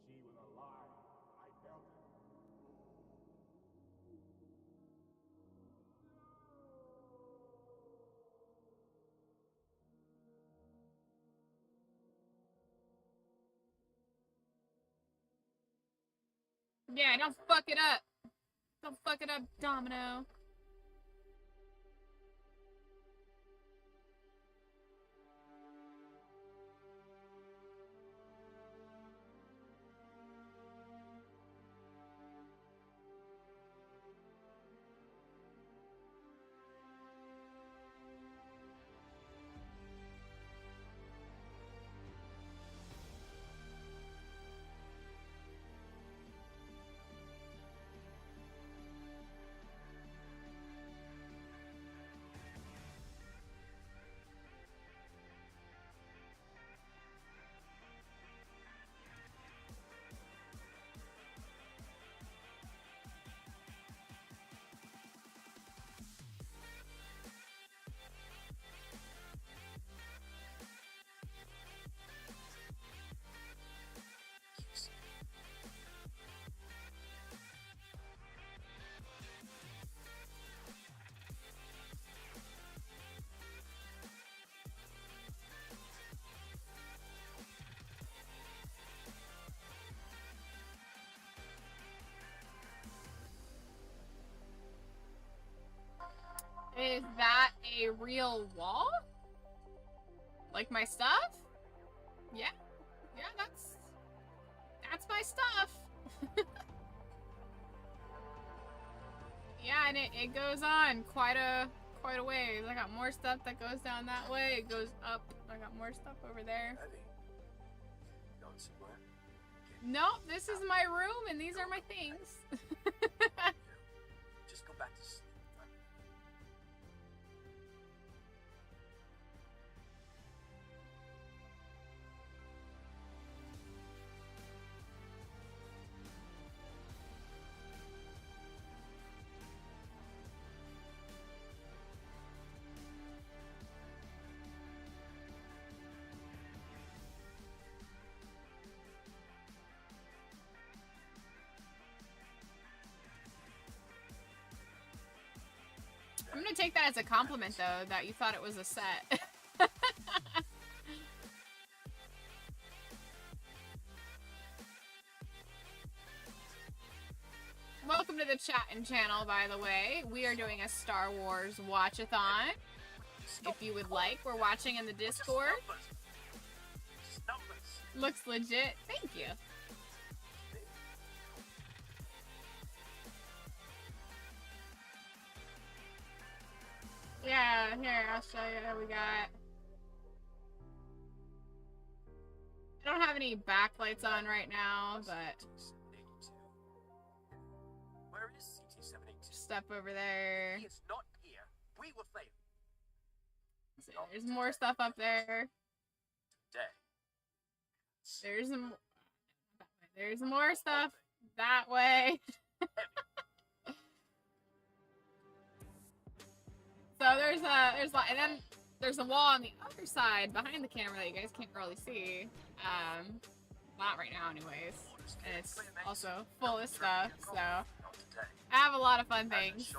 She was alive. I felt it. Yeah, don't fuck it up. Don't fuck it up, Domino. Is that a real wall? Like my stuff? Yeah. Yeah, that's my stuff. Yeah, and it goes on quite a ways. I got more stuff that goes down that way. It goes up. I got more stuff over there. Going somewhere? Nope, this is my room and these are my things. Just go back to sleep. I'm gonna take that as a compliment, though, that you thought it was a set. Welcome to the chat-in channel, by the way. We are doing a Star Wars watch-a-thon. If you would like, we're watching in the Discord. Just numbers. Looks legit. Thank you. Yeah, here, I'll show you what we got. I don't have any backlights on right now, but... 1972. Stuff over there. He is not here. We will fail. So there's more stuff up there. Today. There's more stuff that way. So there's and then there's a wall on the other side behind the camera that you guys can't really see. Not right now anyways. And it's also full of stuff, so I have a lot of fun things.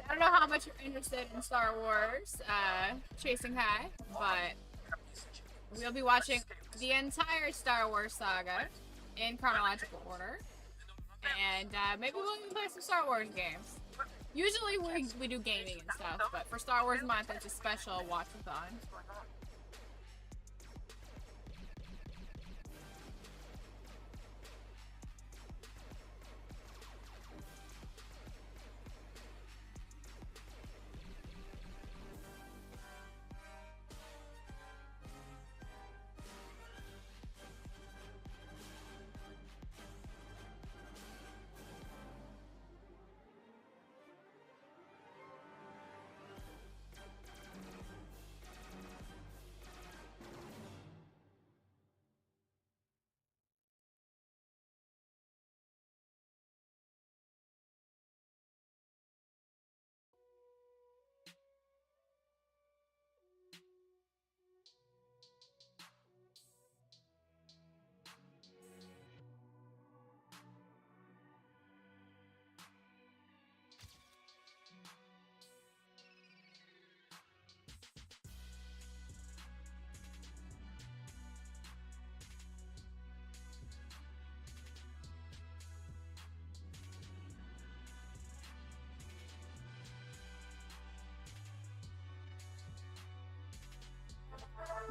I don't know how much you're interested in Star Wars, Chasing High, but we'll be watching the entire Star Wars saga in chronological order, and maybe we'll even play some Star Wars games. Usually we do gaming and stuff, but for Star Wars month it's a special watch-a-thon.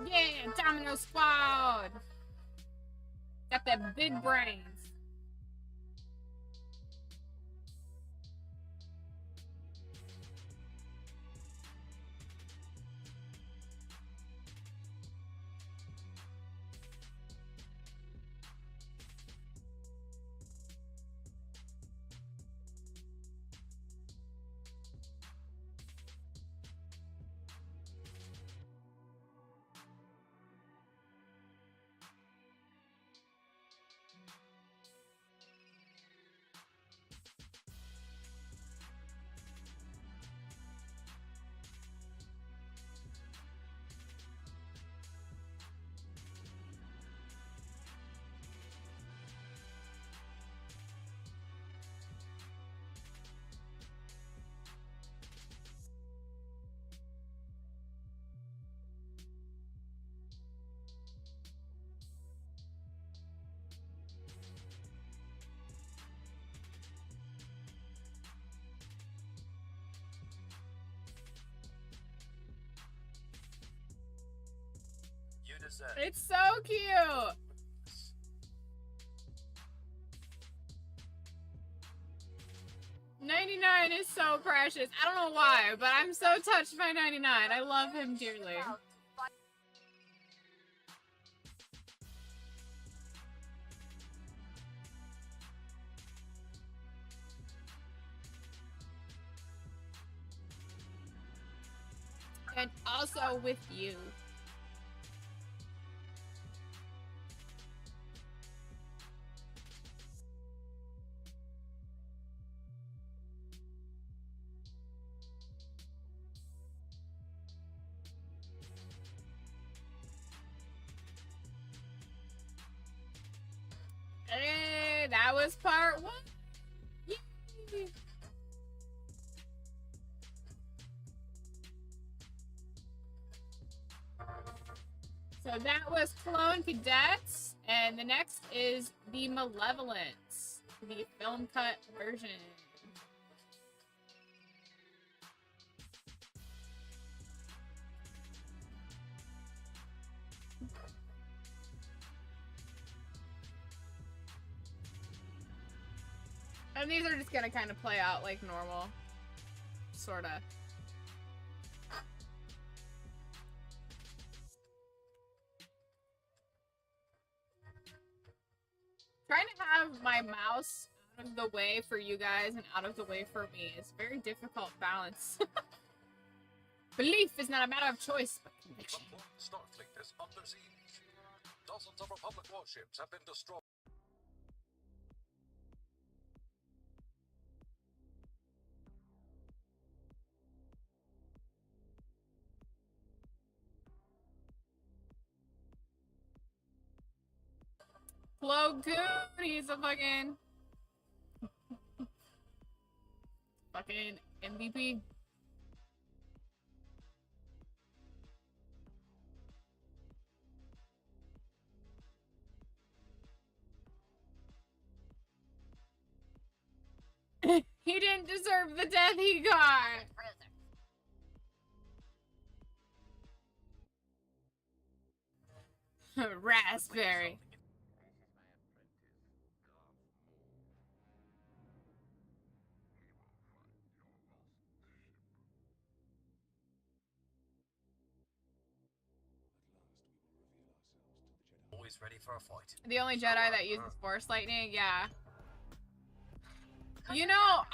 Yeah, Domino Squad! Got that big brains. It's so cute! $99 is so precious. I don't know why, but I'm so touched by 99. I love him dearly. And also with you. Hey, that was part 1. Yay. So that was Clone Cadets, and the next is the Malevolence, the film cut version. And these are just gonna kind of play out like normal. Sorta. Trying to have my mouse out of the way for you guys and out of the way for me is a very difficult balance. Belief is not a matter of choice, but conviction. The Starfleet is under siege. Dozens of Republic warships have been destroyed. Plo Koon, he's a fucking MVP. He didn't deserve the death he got. Raspberry. Always ready for a fight. The only Jedi that uses Force Lightning, yeah. You know,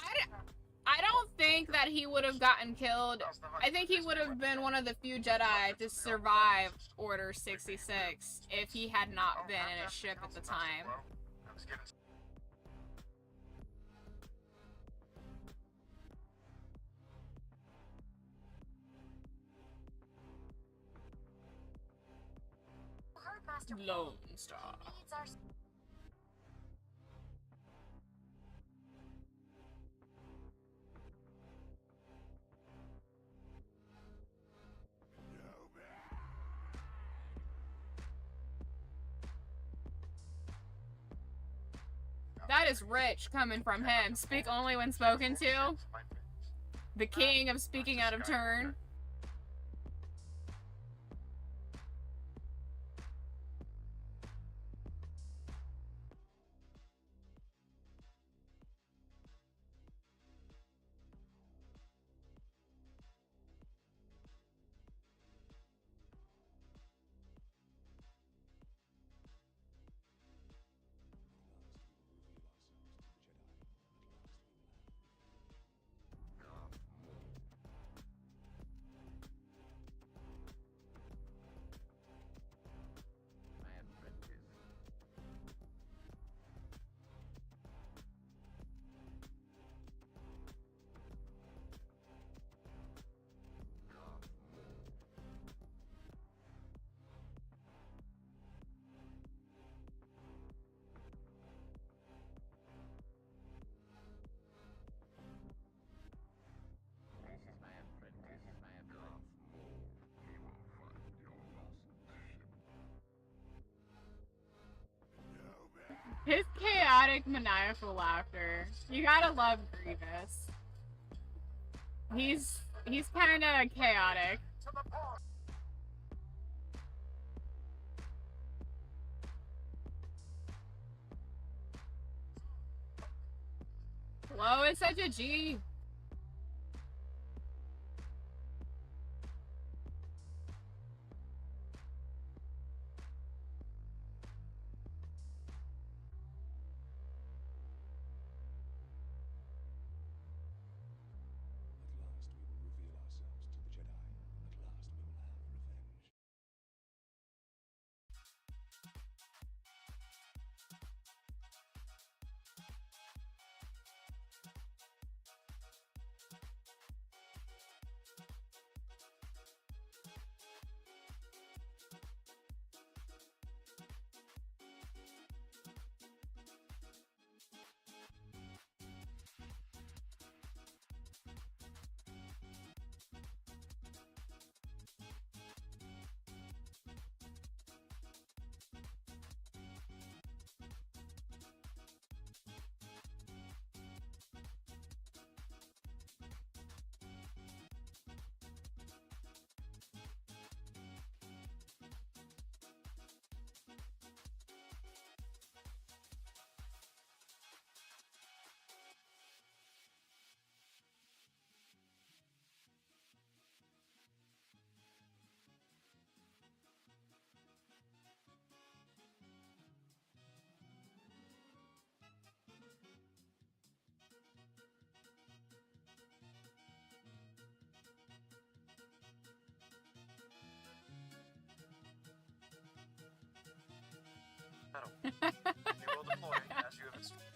I don't think that he would have gotten killed. I think he would have been one of the few Jedi to survive Order 66 if he had not been in a ship at the time. Lone Star. That is rich coming from him. Speak only when spoken to. The king of speaking out of turn. His chaotic, maniacal laughter. You gotta love Grievous. He's kinda chaotic. Flo is such a G. Pedal. You will deploy as you have instructed.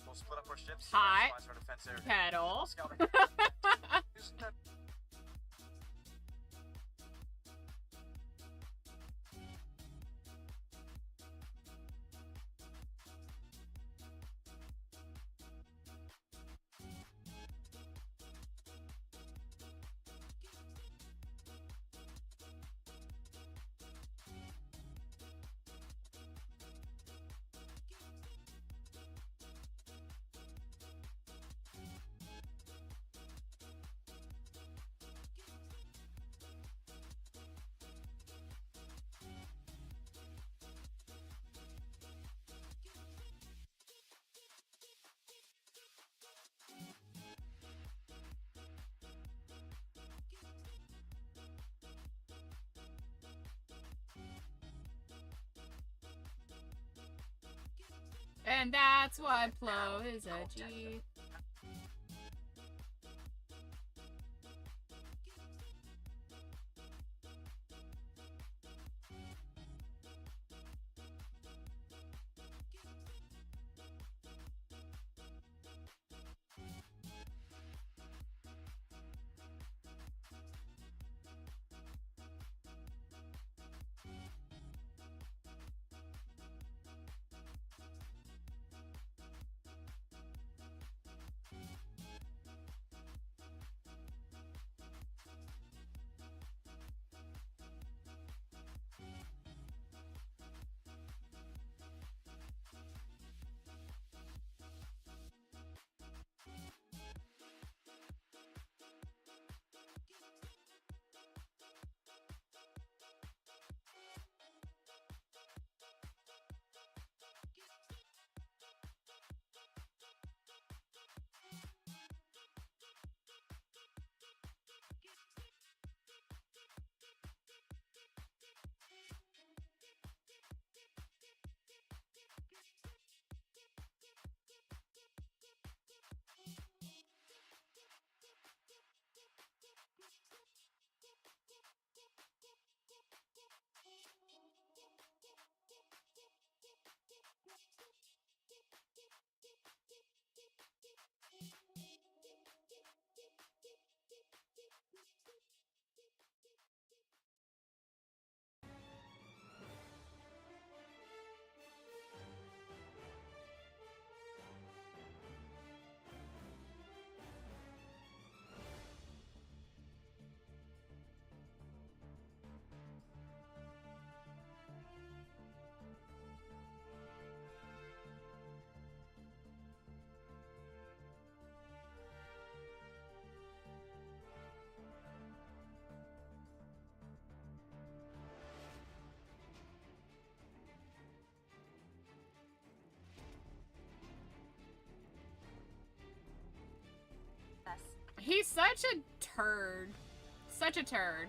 We'll split up our ships. Hot. Maximize our defense area. Pedal. Scouting. Isn't that And that's why Plo is a G. He's such a turd. Such a turd.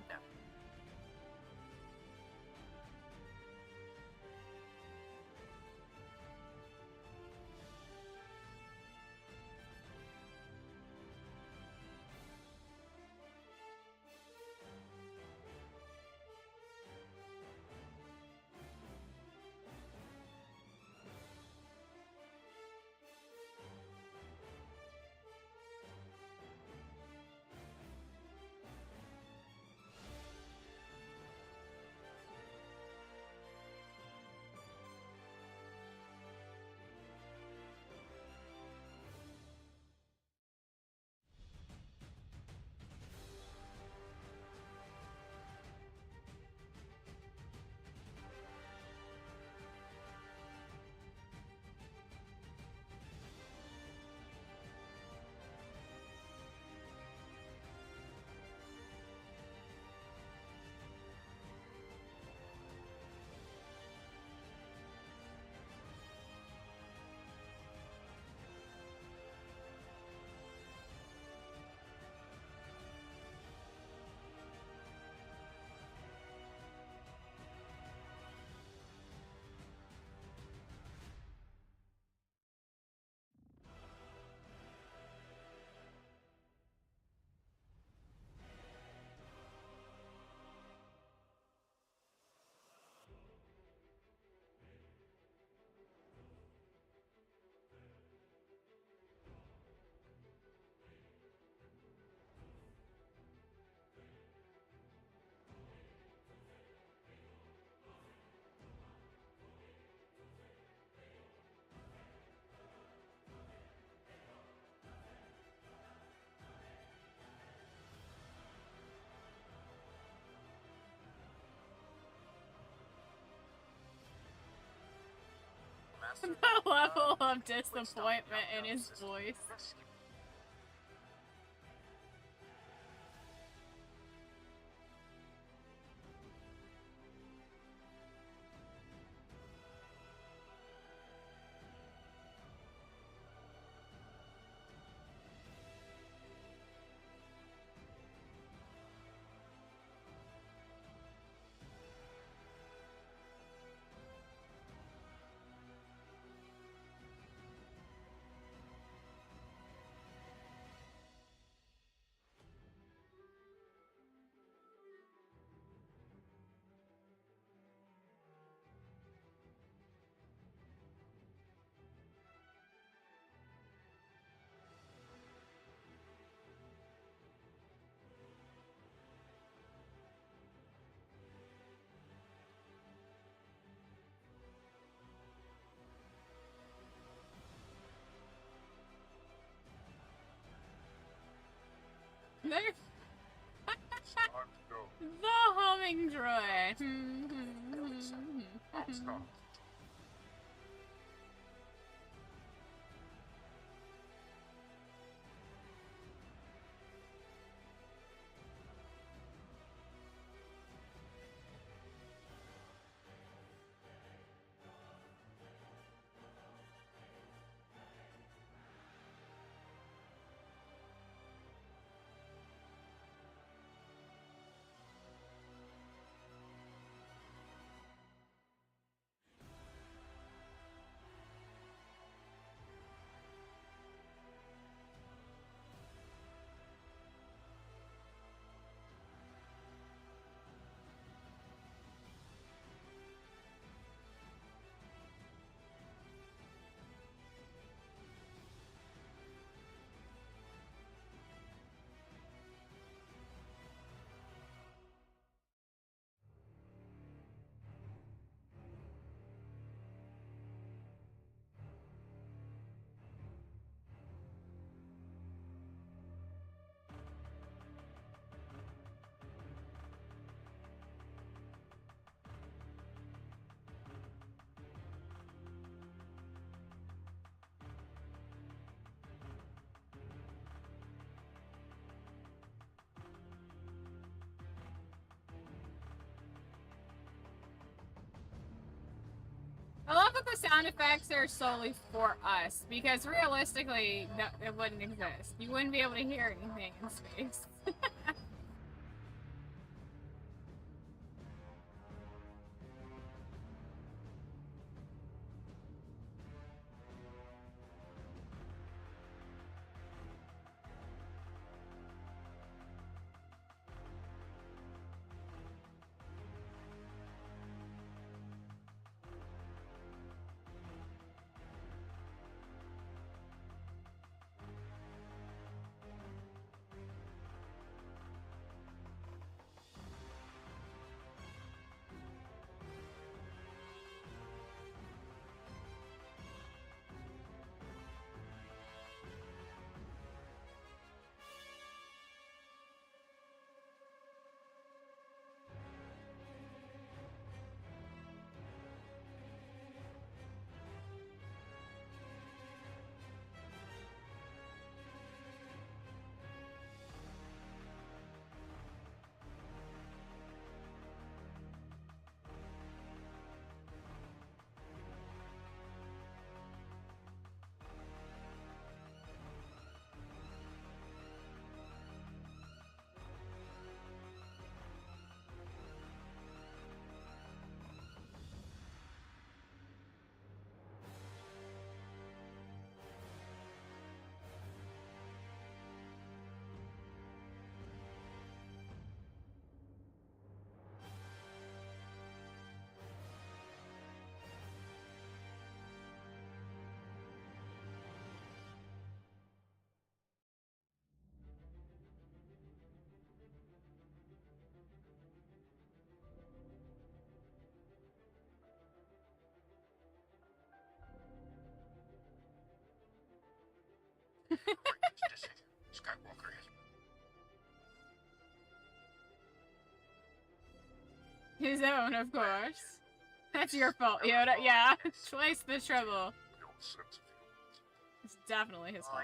master. The level of disappointment in his voice. Rescue. There. It's time to go. The humming droid. I'll stop. I love that the sound effects are solely for us, because realistically, no, it wouldn't exist. You wouldn't be able to hear anything in space. Skywalker has His own, of course. That's your fault, Yoda. Yeah, twice the trouble. Your sense of humor. It's definitely his fault.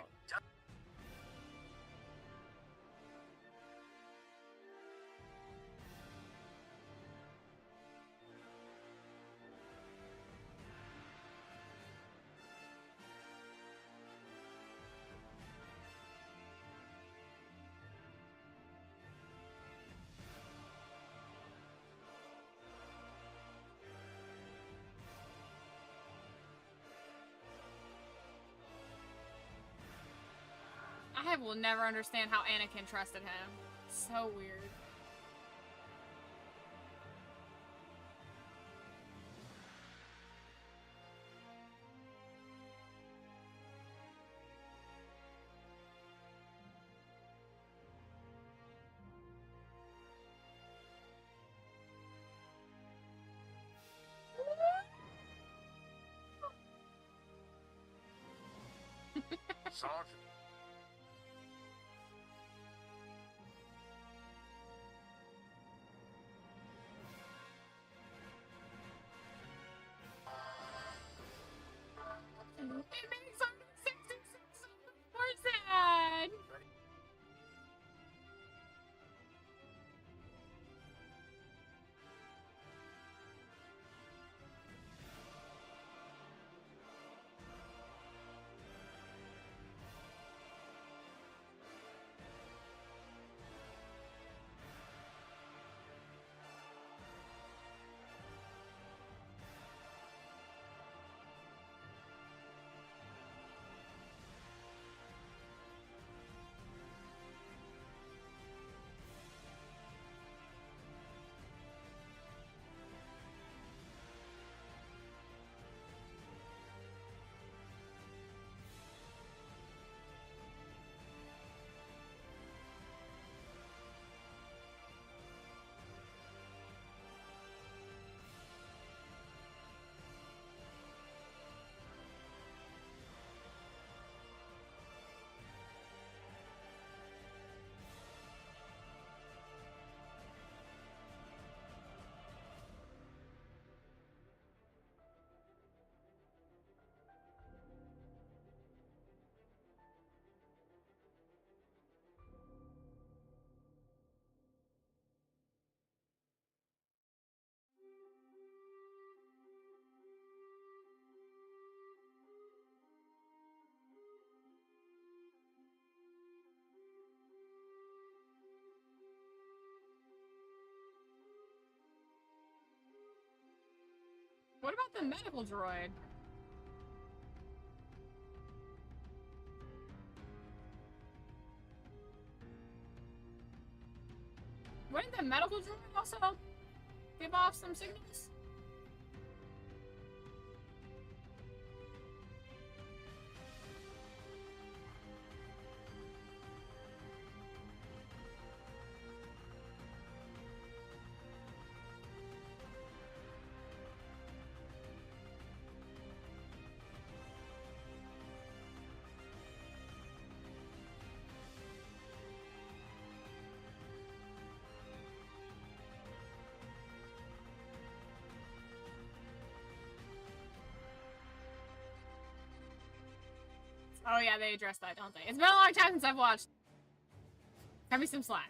I will never understand how Anakin trusted him. So weird. Sergeant. It makes 166 more sad. What about the medical droid? Wouldn't the medical droid also give off some signals? Oh yeah, they address that, don't they? It's been a long time since I've watched. Cut me some slack.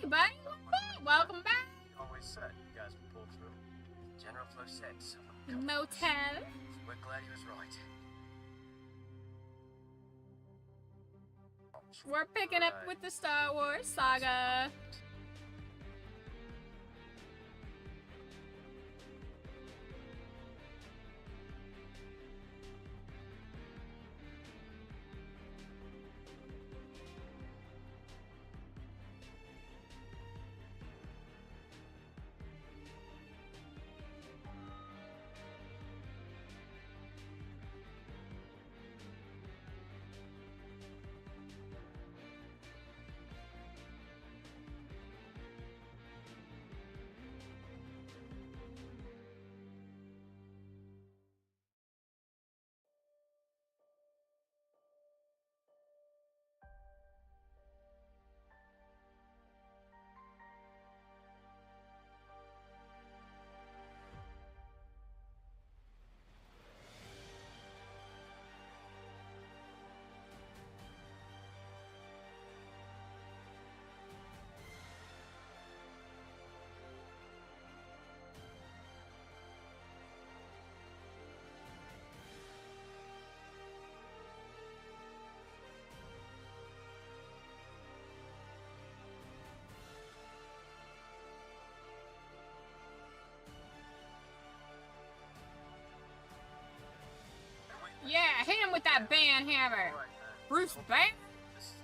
Hey, buddy. Welcome back. You always said you guys would pull through. General Flo said someone would come. Motel. We're glad he was right. We're picking up with the Star Wars saga. Yeah, hit him with that band hammer. All right, man. Bruce Banner. This is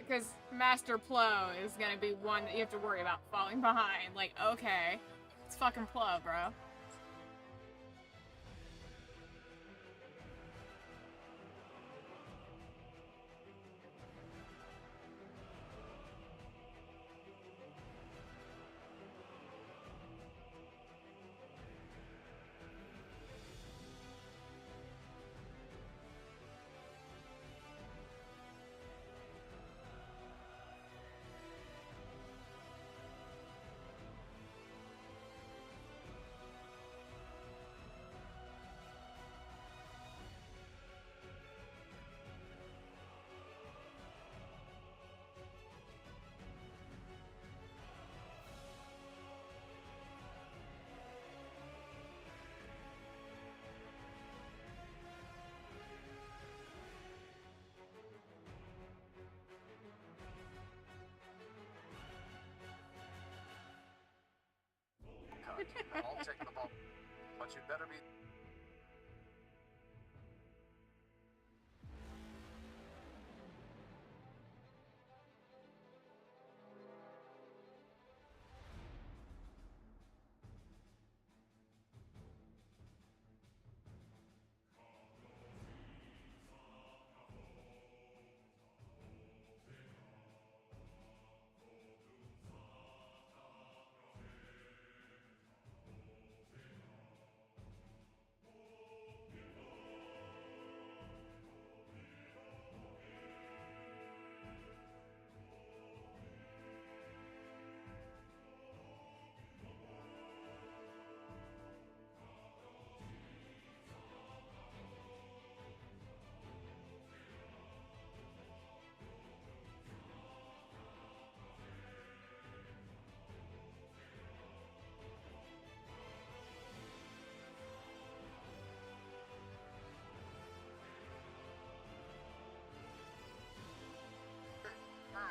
because Master Plo is gonna be one that you have to worry about falling behind. Like, okay. It's fucking Plo, bro. I'll take the ball. But you'd better be...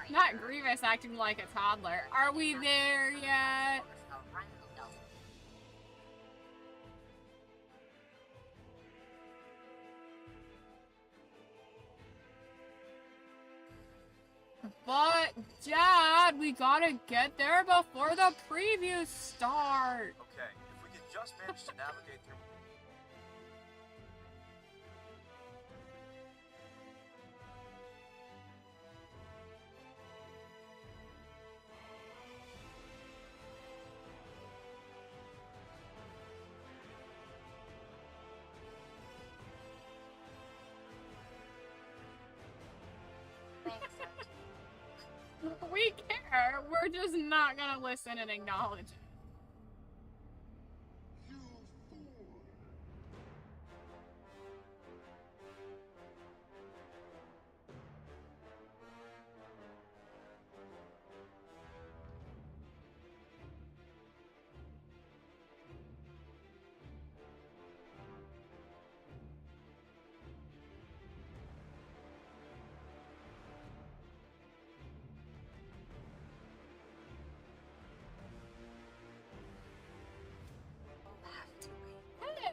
Not Grievous acting like a toddler. Are we there yet? But, Dad, we gotta get there before the previews start. Okay, if we could just manage to navigate through... We care. We're just not gonna listen and acknowledge it.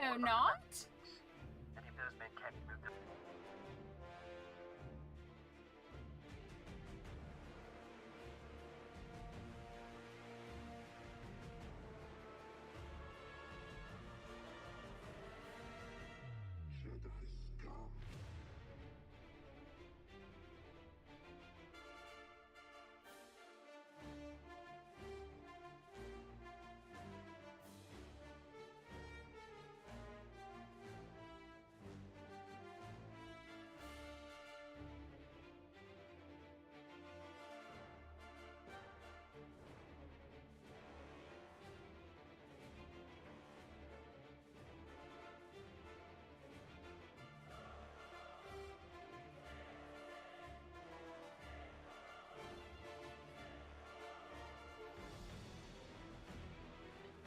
Hello, not. Any of those men can't be moved up.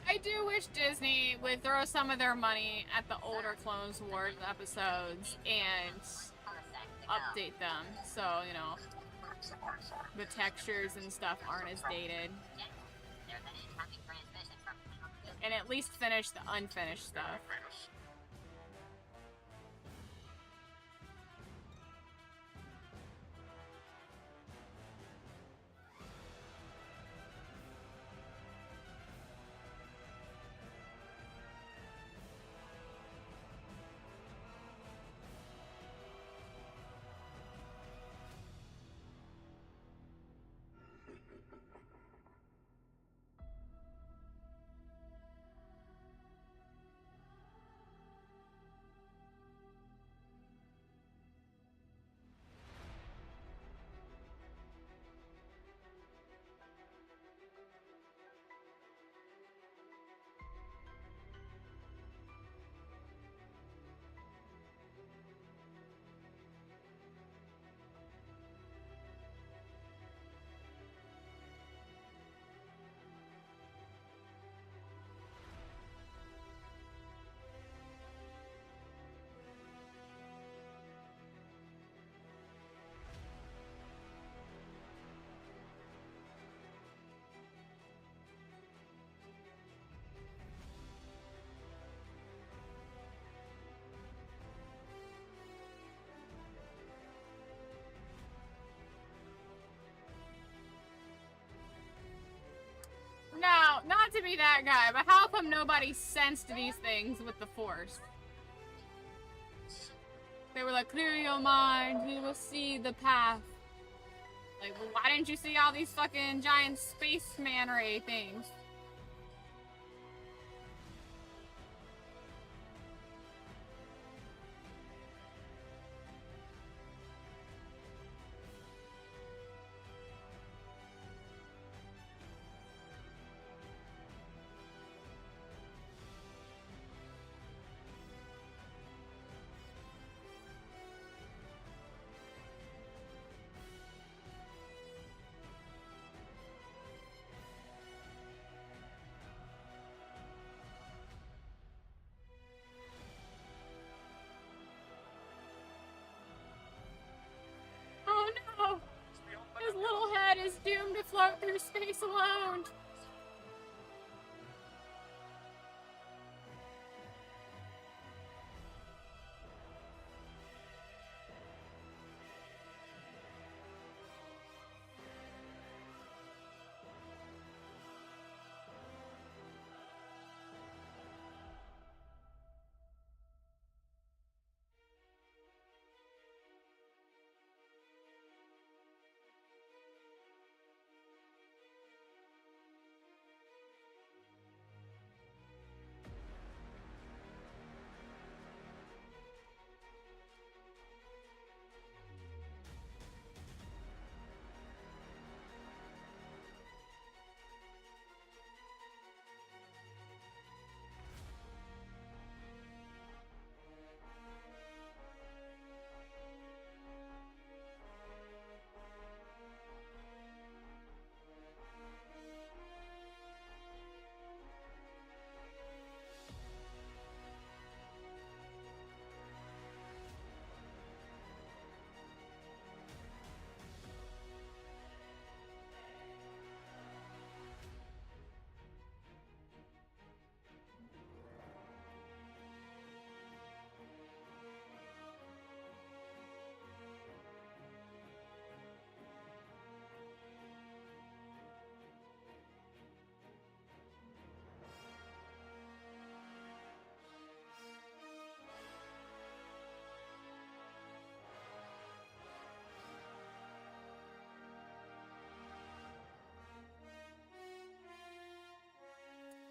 I do wish Disney would throw some of their money at the older Clone Wars episodes and update them so, you know, the textures and stuff aren't as dated. And at least finish the unfinished stuff. be that guy, but how come nobody sensed these things with the Force? They were like, clear your mind, you will see the path. Like, well, why didn't you see all these fucking giant spaceman ray things? Oh no! His little head is doomed to float through space alone!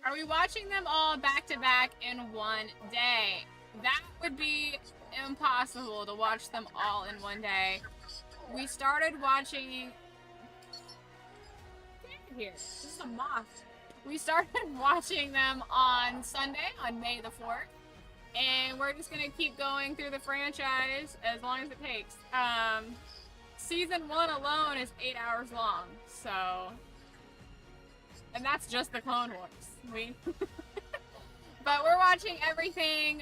Are we watching them all back to back in one day? That would be impossible to watch them all in one day. We started watching... Here, this is a moth. We started watching them on Sunday, on May the 4th. And we're just gonna keep going through the franchise as long as it takes. Season 1 alone is 8 hours long, so... And that's just the Clone Wars. But we're watching everything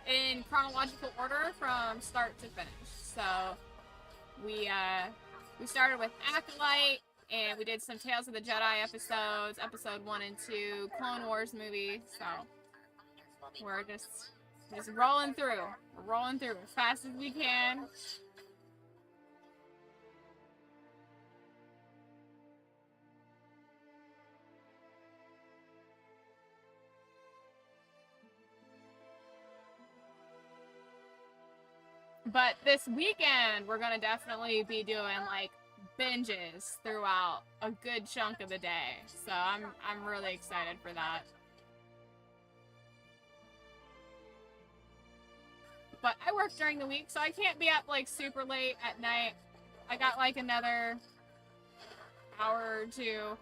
in chronological order from start to finish. So we started with Acolyte, and we did some Tales of the Jedi episodes, episode 1 and 2, Clone Wars movie. So we're just rolling through. We're rolling through as fast as we can. But this weekend, we're gonna definitely be doing like binges throughout a good chunk of the day. So I'm really excited for that. But I work during the week, so I can't be up like super late at night. I got like another hour or two,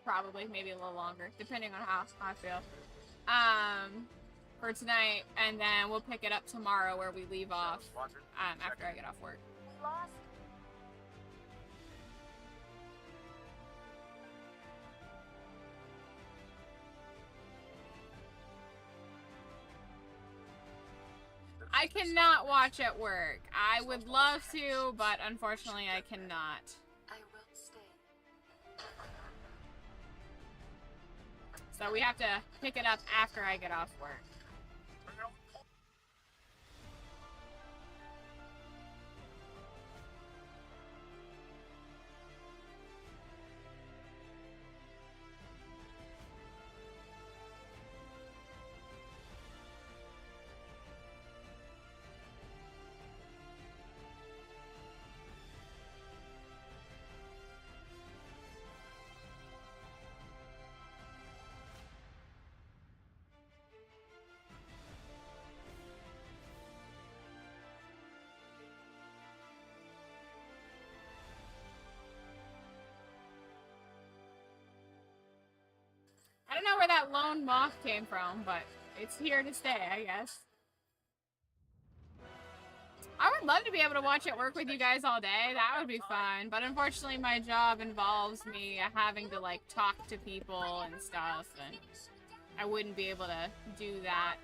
probably maybe a little longer, depending on how I feel. For tonight, and then we'll pick it up tomorrow where we leave off after I get off work. I cannot watch at work. I would love to, but unfortunately I cannot. I will stay. So we have to pick it up after I get off work. don't know where that lone moth came from, but it's here to stay, I guess. I would love to be able to watch it work with you guys all day. That would be fun. But unfortunately, my job involves me having to, like, talk to people and stuff, and I wouldn't be able to do that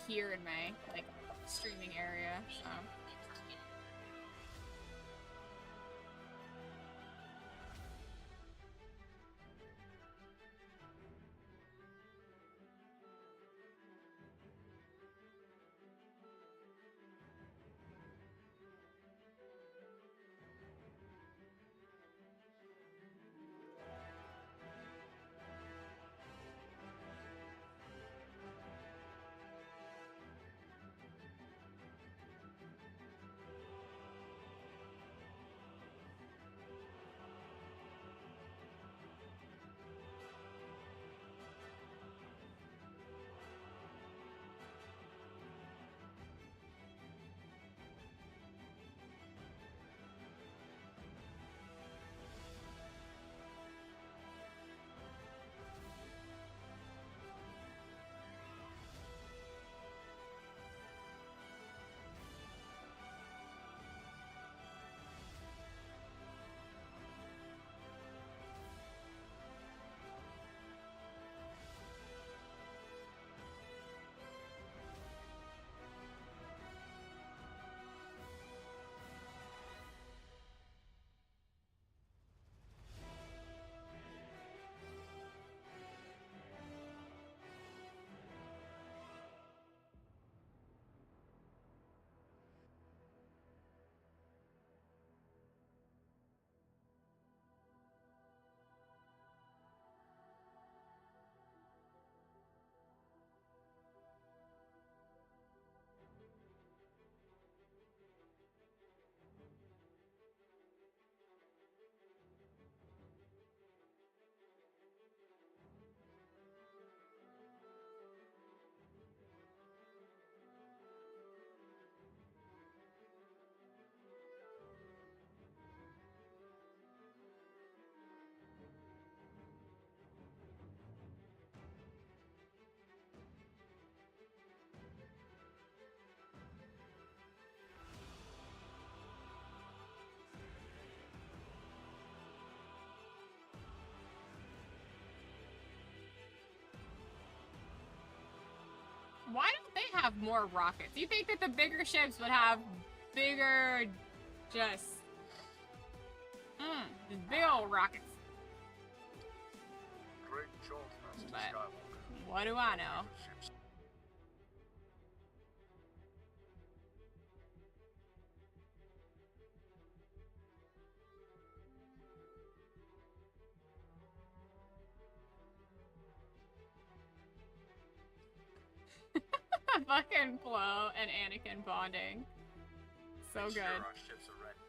here in my, like, streaming area, so... Why don't they have more rockets? You think that the bigger ships would have bigger, just, just big old rockets. Great job, Master But Skywalker. what do I know? Ships. Fucking Flo and Anakin bonding. So Make good. sure our ships are ready.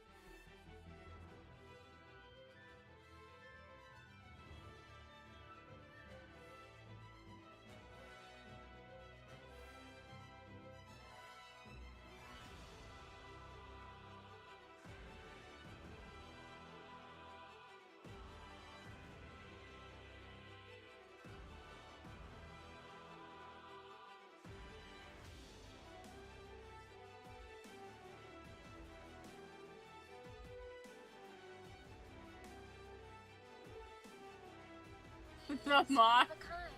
The moth. Of a kind.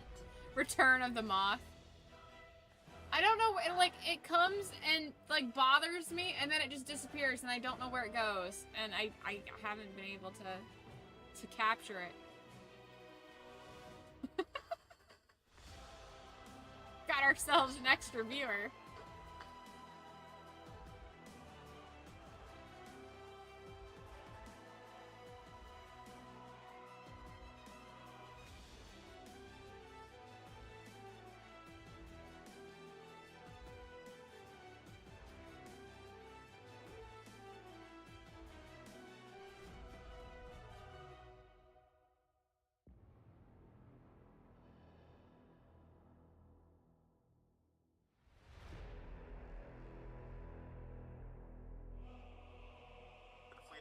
Return of the moth. I don't know, it comes and, like, bothers me, and then it just disappears, and I don't know where it goes. And I haven't been able to capture it. Got ourselves an extra viewer.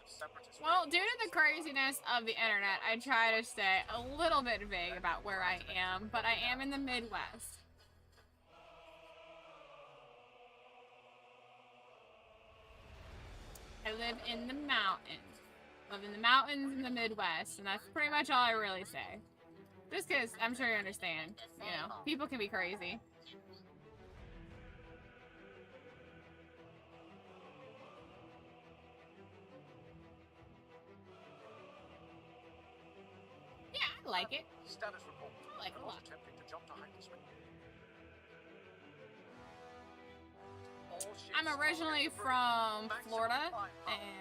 separatist. Well, due to the craziness of the internet, I try to stay a little bit vague about where I am, but I am in the Midwest. I live in the mountains. Live in the mountains in the Midwest, and that's pretty much all I really say. Just because I'm sure you understand, you know, people can be crazy. Yeah, I like it. Status report. I like it a lot. Attempting to jump to hyperspace. I'm originally from Florida,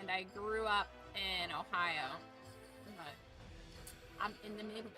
and I grew up in Ohio, but I'm in the Midwest.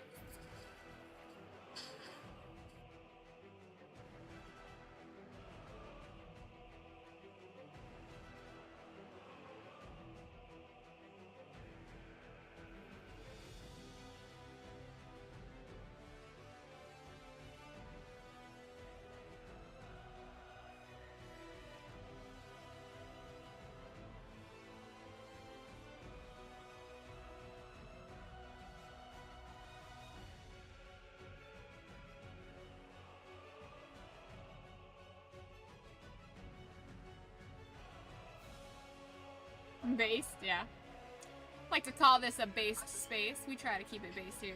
Based, yeah. I like to call this a based space. We try to keep it based here.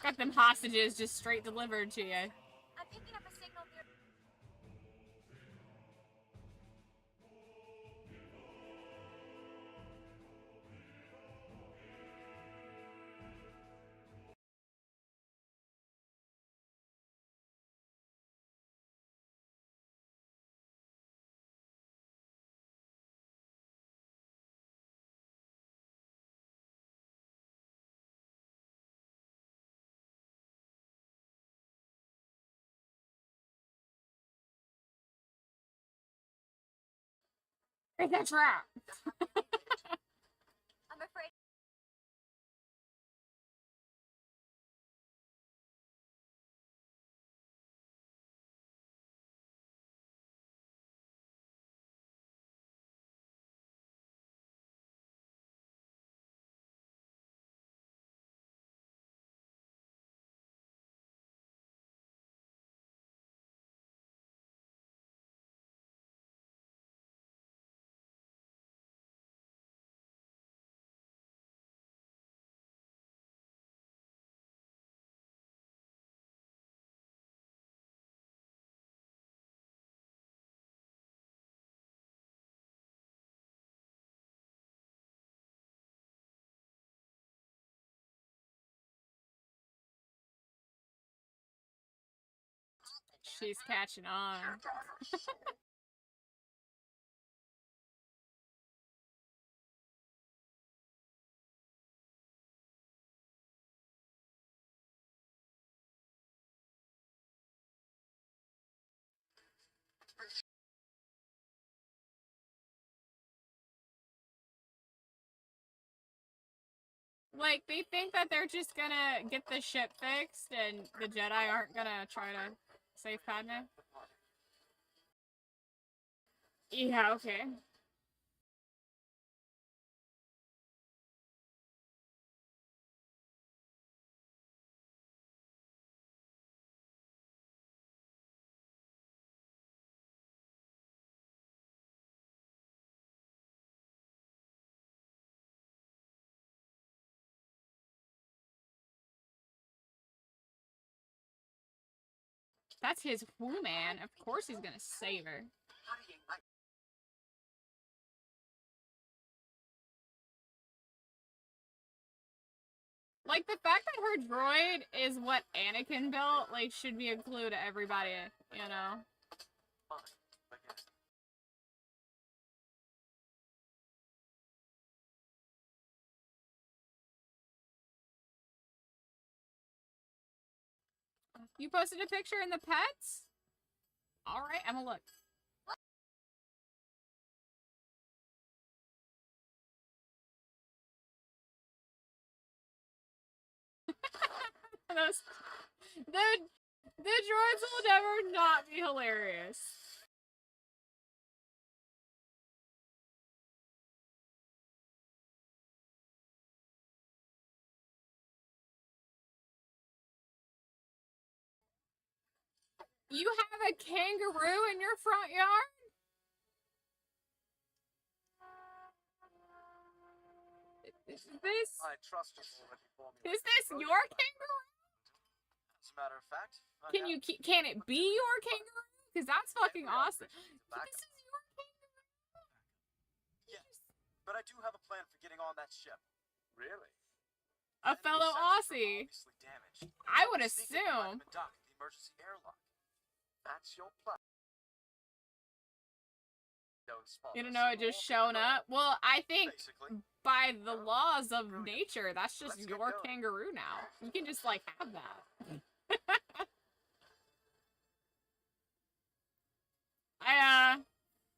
Got them hostages just straight delivered to you. I'm picking up a signal near. That's right. I'm afraid. She's catching on. Like, they think that they're just gonna get the ship fixed and the Jedi aren't gonna try to save Padme? Yeah, okay. That's his woman. Of course he's gonna save her. Like, the fact that her droid is what Anakin built, like, should be a clue to everybody, you know? fine. But yes. You posted a picture in the pets? Alright, I'm gonna look. The droids will never not be hilarious. You have a kangaroo in your front yard? Is this I trust you already for me. is this your kangaroo? As a matter of fact, Can you can it be your kangaroo? Because that's fucking awesome. This is your kangaroo. Yes, but I do have a plan for getting on that ship. Really? A fellow Aussie. Obviously damaged. I would Sneak in behind assume. him and dock at the emergency airlock. That's your plan. Don't spot You don't us know and it just walk in shown the door. up? Well, I think Basically. by the laws of nature, that's just Let's get your going. kangaroo now. You can just like have that.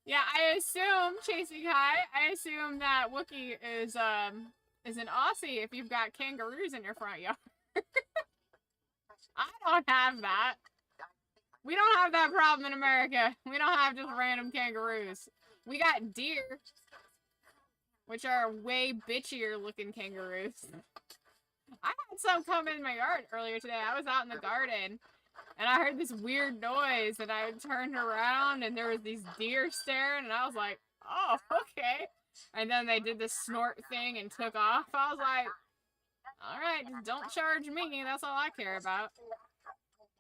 Yeah, I assume, Chasing High, I assume that Wookiee is an Aussie if you've got kangaroos in your front yard. I don't have that. We don't have that problem in America. We don't have just random kangaroos. We got deer, which are way bitchier looking kangaroos. I had some come in my yard earlier today. I was out in the garden, and I heard this weird noise, and I turned around, and there was these deer staring, and I was like, oh, okay. And then they did this snort thing and took off. I was like, alright, just don't charge me. That's all I care about.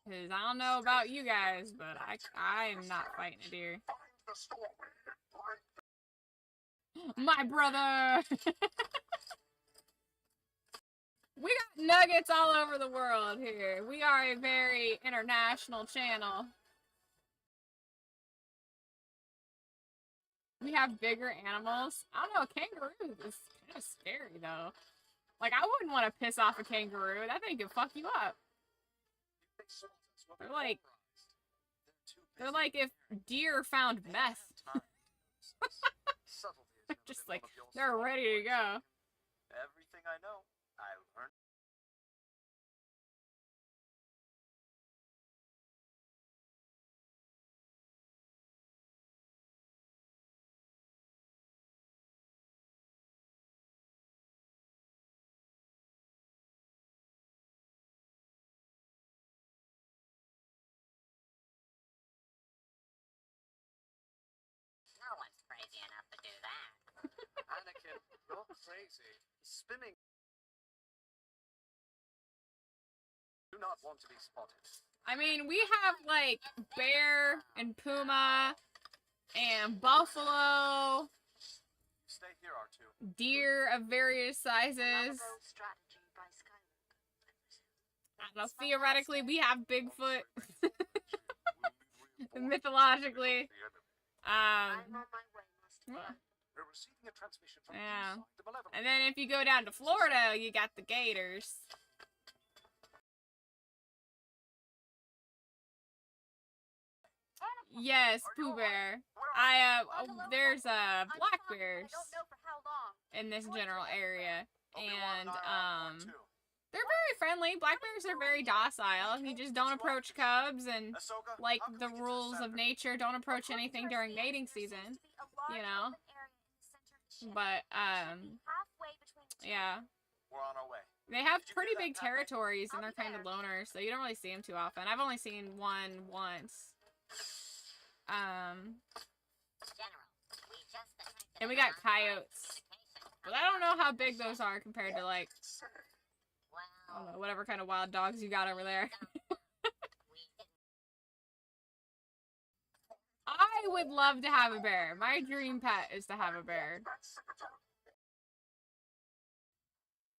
Because I don't know about you guys, but I am not fighting a deer. My brother! We got nuggets all over the world here. We are a very international channel. We have bigger animals. I don't know, a kangaroo is kind of scary though. Like, I wouldn't want to piss off a kangaroo. That thing could fuck you up. They're like if deer found meth. Just like, they're ready to go. Everything I know, I learned. No one's crazy enough to do that. Anakin, you're crazy. Spinning. Do not want to be spotted. I mean, we have like bear and puma and buffalo, Stay here, R2. deer of various sizes. Strategy by Skywalker. I don't know, theoretically, we have Bigfoot. Mythologically. I'm on my way, Master. We're receiving a transmission from Yeah. inside the Malevolent. And then if you go down to Florida, you got the gators. Yes, Pooh Bear. There's black bears I don't know for how long. in this general area, Obi-Wan and I are on board, too. they're very friendly. Black bears are very docile. You just don't approach cubs, and Ahsoka, like how can the we get to the rules of center? nature, don't approach anything during mating season. You know. But Halfway between the two. yeah, We're on our way. they have Did you pretty hear big that, Padme? territories, and I'll they're be kind of there. loners, so you don't really see them too often. I've only seen one once. General, we just detected And we got an coyotes. communication But I don't know how big those are compared to like, I don't Well, know, whatever kind of wild dogs you got over there. we didn't. I would love to have a bear. My dream pet is to have a bear.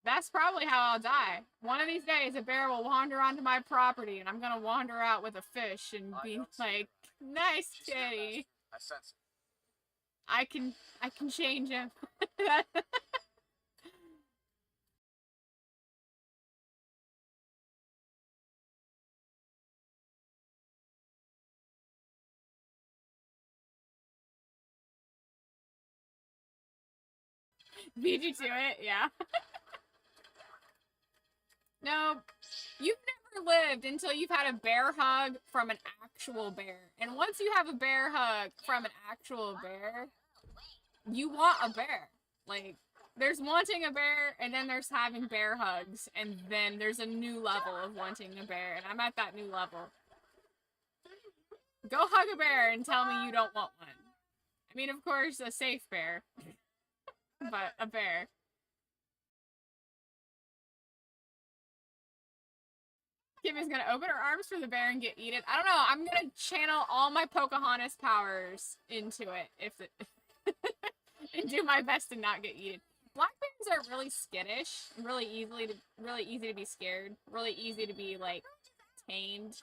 That's probably how I'll die. One of these days, a bear will wander onto my property, and I'm gonna wander out with a fish and be like, Nice She's your kitty. master. I sense it. I can change him. Beat you to it, yeah. No, you've never lived until you've had a bear hug from an actual bear. And once you have a bear hug from an actual bear, you want a bear. Like, there's wanting a bear, and then there's having bear hugs, and then there's a new level of wanting a bear, and I'm at that new level. Go hug a bear and tell me you don't want one. I mean, of course, a safe bear. But a bear. Kimmy's gonna open her arms for the bear and get eaten. I don't know. I'm gonna channel all my Pocahontas powers into it, and do my best to not get eaten. Black bears are really skittish, really easy to be scared, really easy to be like tamed.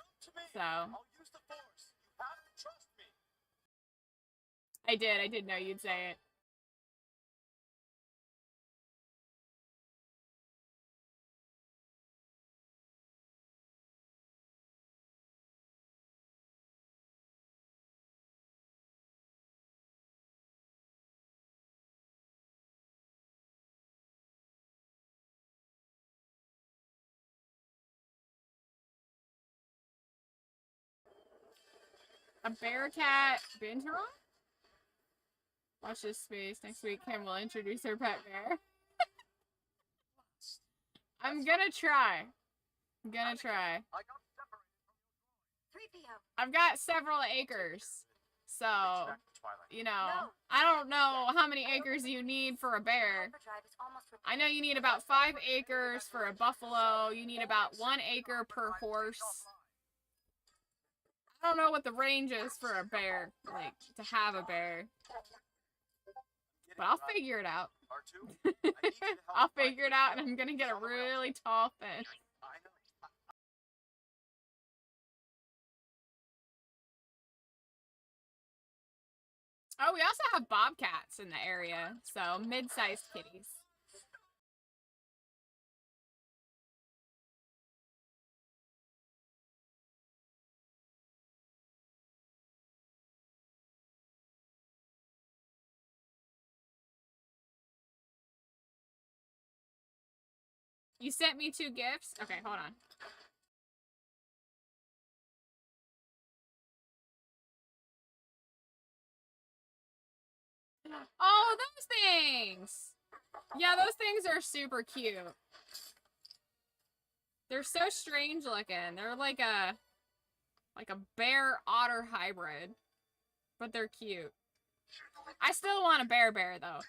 So I'll use the force. You have to trust me. I did know you'd say it. A bear cat binturong? Watch this space. Next week, Kim will introduce her pet bear. I'm gonna try. I got separated from 3PO. I've got several acres. So, Back to Twilight. you know, I don't know how many acres you need for a bear. Hyperdrive is almost I know you need about 5 acres for a buffalo. You need about 1 acre per horse. I don't know what the range is for a bear, like, to have a bear. But I'll figure it out. R2, I need you to help I'll find figure it out, and I'm gonna get a really tall fence. I know. Oh, we also have bobcats in the area, so mid-sized kitties. You sent me 2 gifts? Okay, hold on. Oh, those things! Yeah, those things are super cute. They're so strange looking. They're like a bear otter hybrid. But they're cute. I still want a bear though.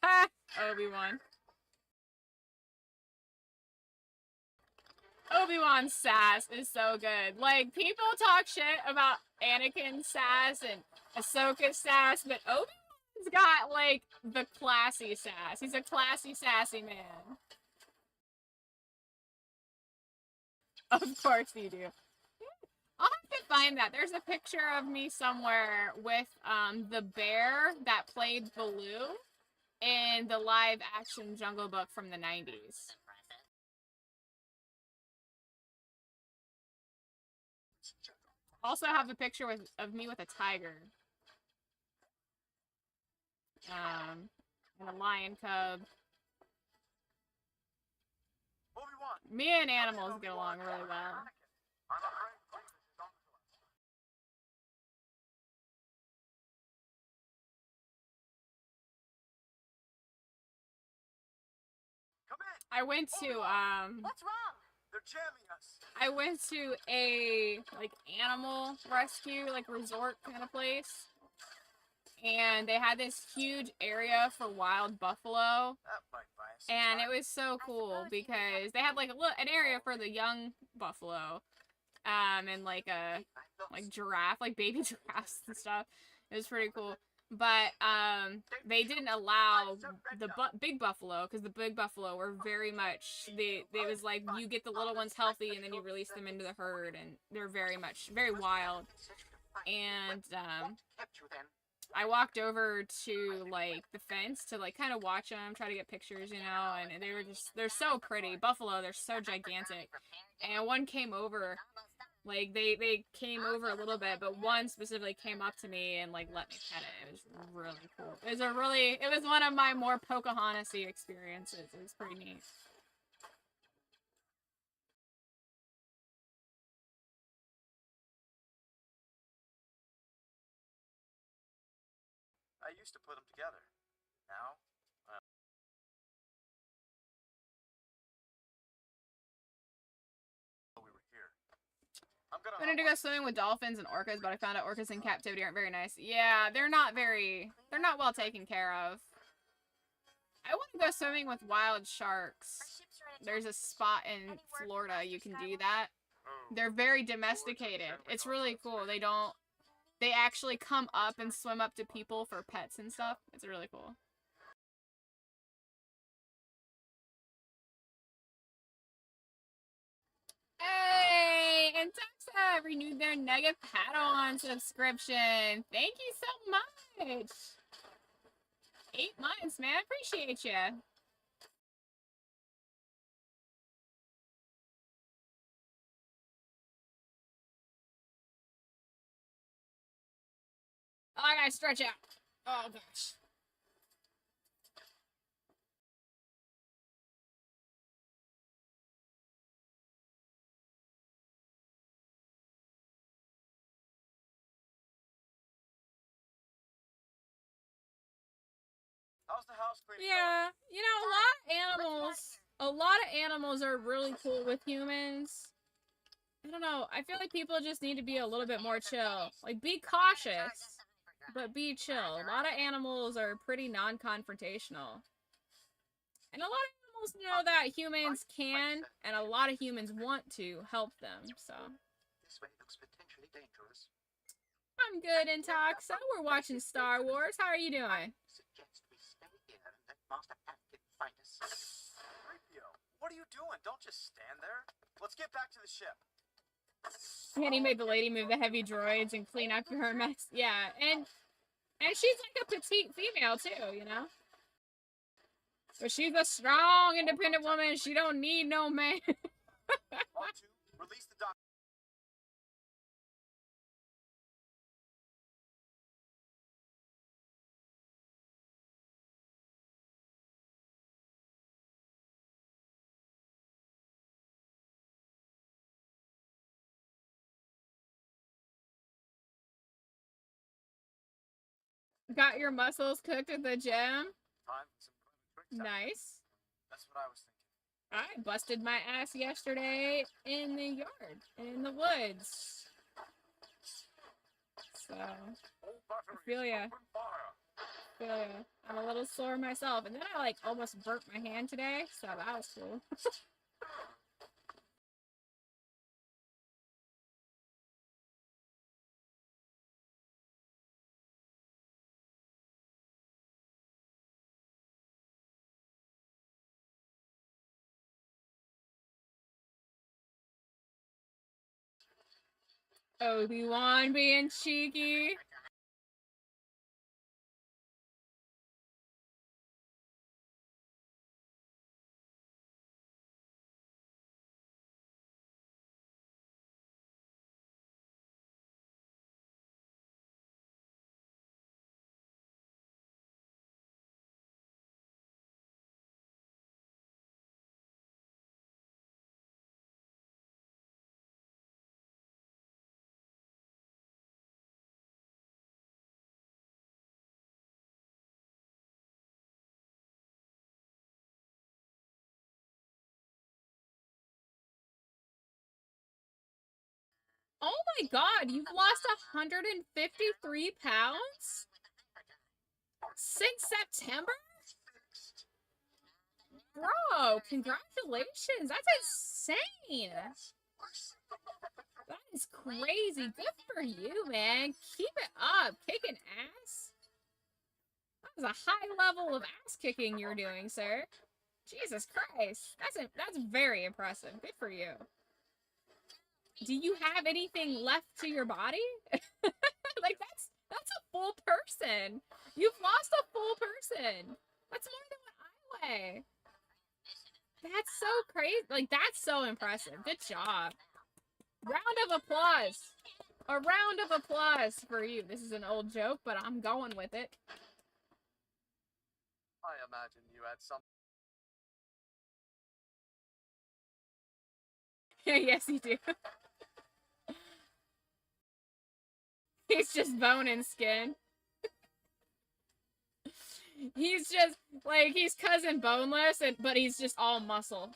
Ha! Obi-Wan. Obi-Wan's sass is so good. Like, people talk shit about Anakin's sass and Ahsoka's sass, but Obi-Wan's got, like, the classy sass. He's a classy, sassy man. Of course you do. I'll have to find that. There's a picture of me somewhere with, the bear that played Baloo in the live-action Jungle Book from the 90s. Also have a picture of me with a tiger. And a lion cub. Obi-Wan, Me and animals get along really well. I'm afraid Grievous is on to us. Come in. I went to, What's wrong? They're jamming us. I went to a, like, animal rescue, like, resort kind of place. And they had this huge area for wild buffalo. That might buy us some And it time. was so cool because they had, like, an area for the young buffalo. And, like, a, like, giraffe, like, baby giraffes and stuff. It was pretty cool. but they didn't allow the big buffalo, because the big buffalo were very much, they was like, you get the little ones healthy and then you release them into the herd, and they're very wild. And I walked over to like the fence to like kind of watch them, try to get pictures, you know, and they're so pretty. Buffalo, they're so gigantic. And one came over, like they came over a little bit, but one specifically came up to me and like let me pet it. It was really cool. It was one of my more Pocahontas-y experiences. It was pretty neat. I used to put them together. Now, We were here. I'm I wanted to go swimming with dolphins and orcas, but I found out orcas in captivity aren't very nice. Yeah, they're not well taken care of. I want to go swimming with wild sharks. There's a spot in Florida you can do that. They're very domesticated. It's really cool. They actually come up and swim up to people for pets and stuff. It's really cool. Hey, and Taxa renewed their Nugget Padawan subscription. Thank you so much. 8 months, man. Appreciate you. Oh, I gotta stretch out. Oh, gosh. how's the house cleaning? Yeah, you know, a lot of animals are really cool with humans. I don't know. I feel like people just need to be a little bit more chill. Like, be cautious, but be chill. A lot of animals are pretty non-confrontational. And a lot of animals know that humans can, and a lot of humans want to help them, so. This way looks potentially dangerous. I'm good, Intox. We're watching Star Wars. How are you doing? Suggest we stay here and let Master Anakin find us. 3PO, what are you doing? Don't just stand there. Let's get back to the ship. And he made the lady move the heavy droids and clean up her mess. Yeah, and she's like a petite female too, you know? But she's a strong, independent woman. She don't need no man. R2, release the doc. Got your muscles cooked at the gym? Time for some clever tricks out. Nice. That's what I was thinking. I busted my ass yesterday in the yard, in the woods. So, I feel ya. I'm a little sore myself. And then I, like, almost burnt my hand today, so that was cool. Obi-Wan being cheeky. Oh my god, you've lost 153 pounds? Since September? Bro, congratulations. That's insane. That is crazy. Good for you, man. Keep it up. Kicking ass. That was a high level of ass kicking you're doing, sir. Jesus Christ. That's very impressive. Good for you. Do you have anything left to your body? Like, that's a full person. You've lost a full person. That's more than what I weigh. That's so crazy. Like, that's so impressive. Good job. Round of applause. A round of applause for you. This is an old joke, but I'm going with it. I imagine you had some. Yes, you do. He's just bone and skin. He's just, like, he's cousin boneless, but he's just all muscle.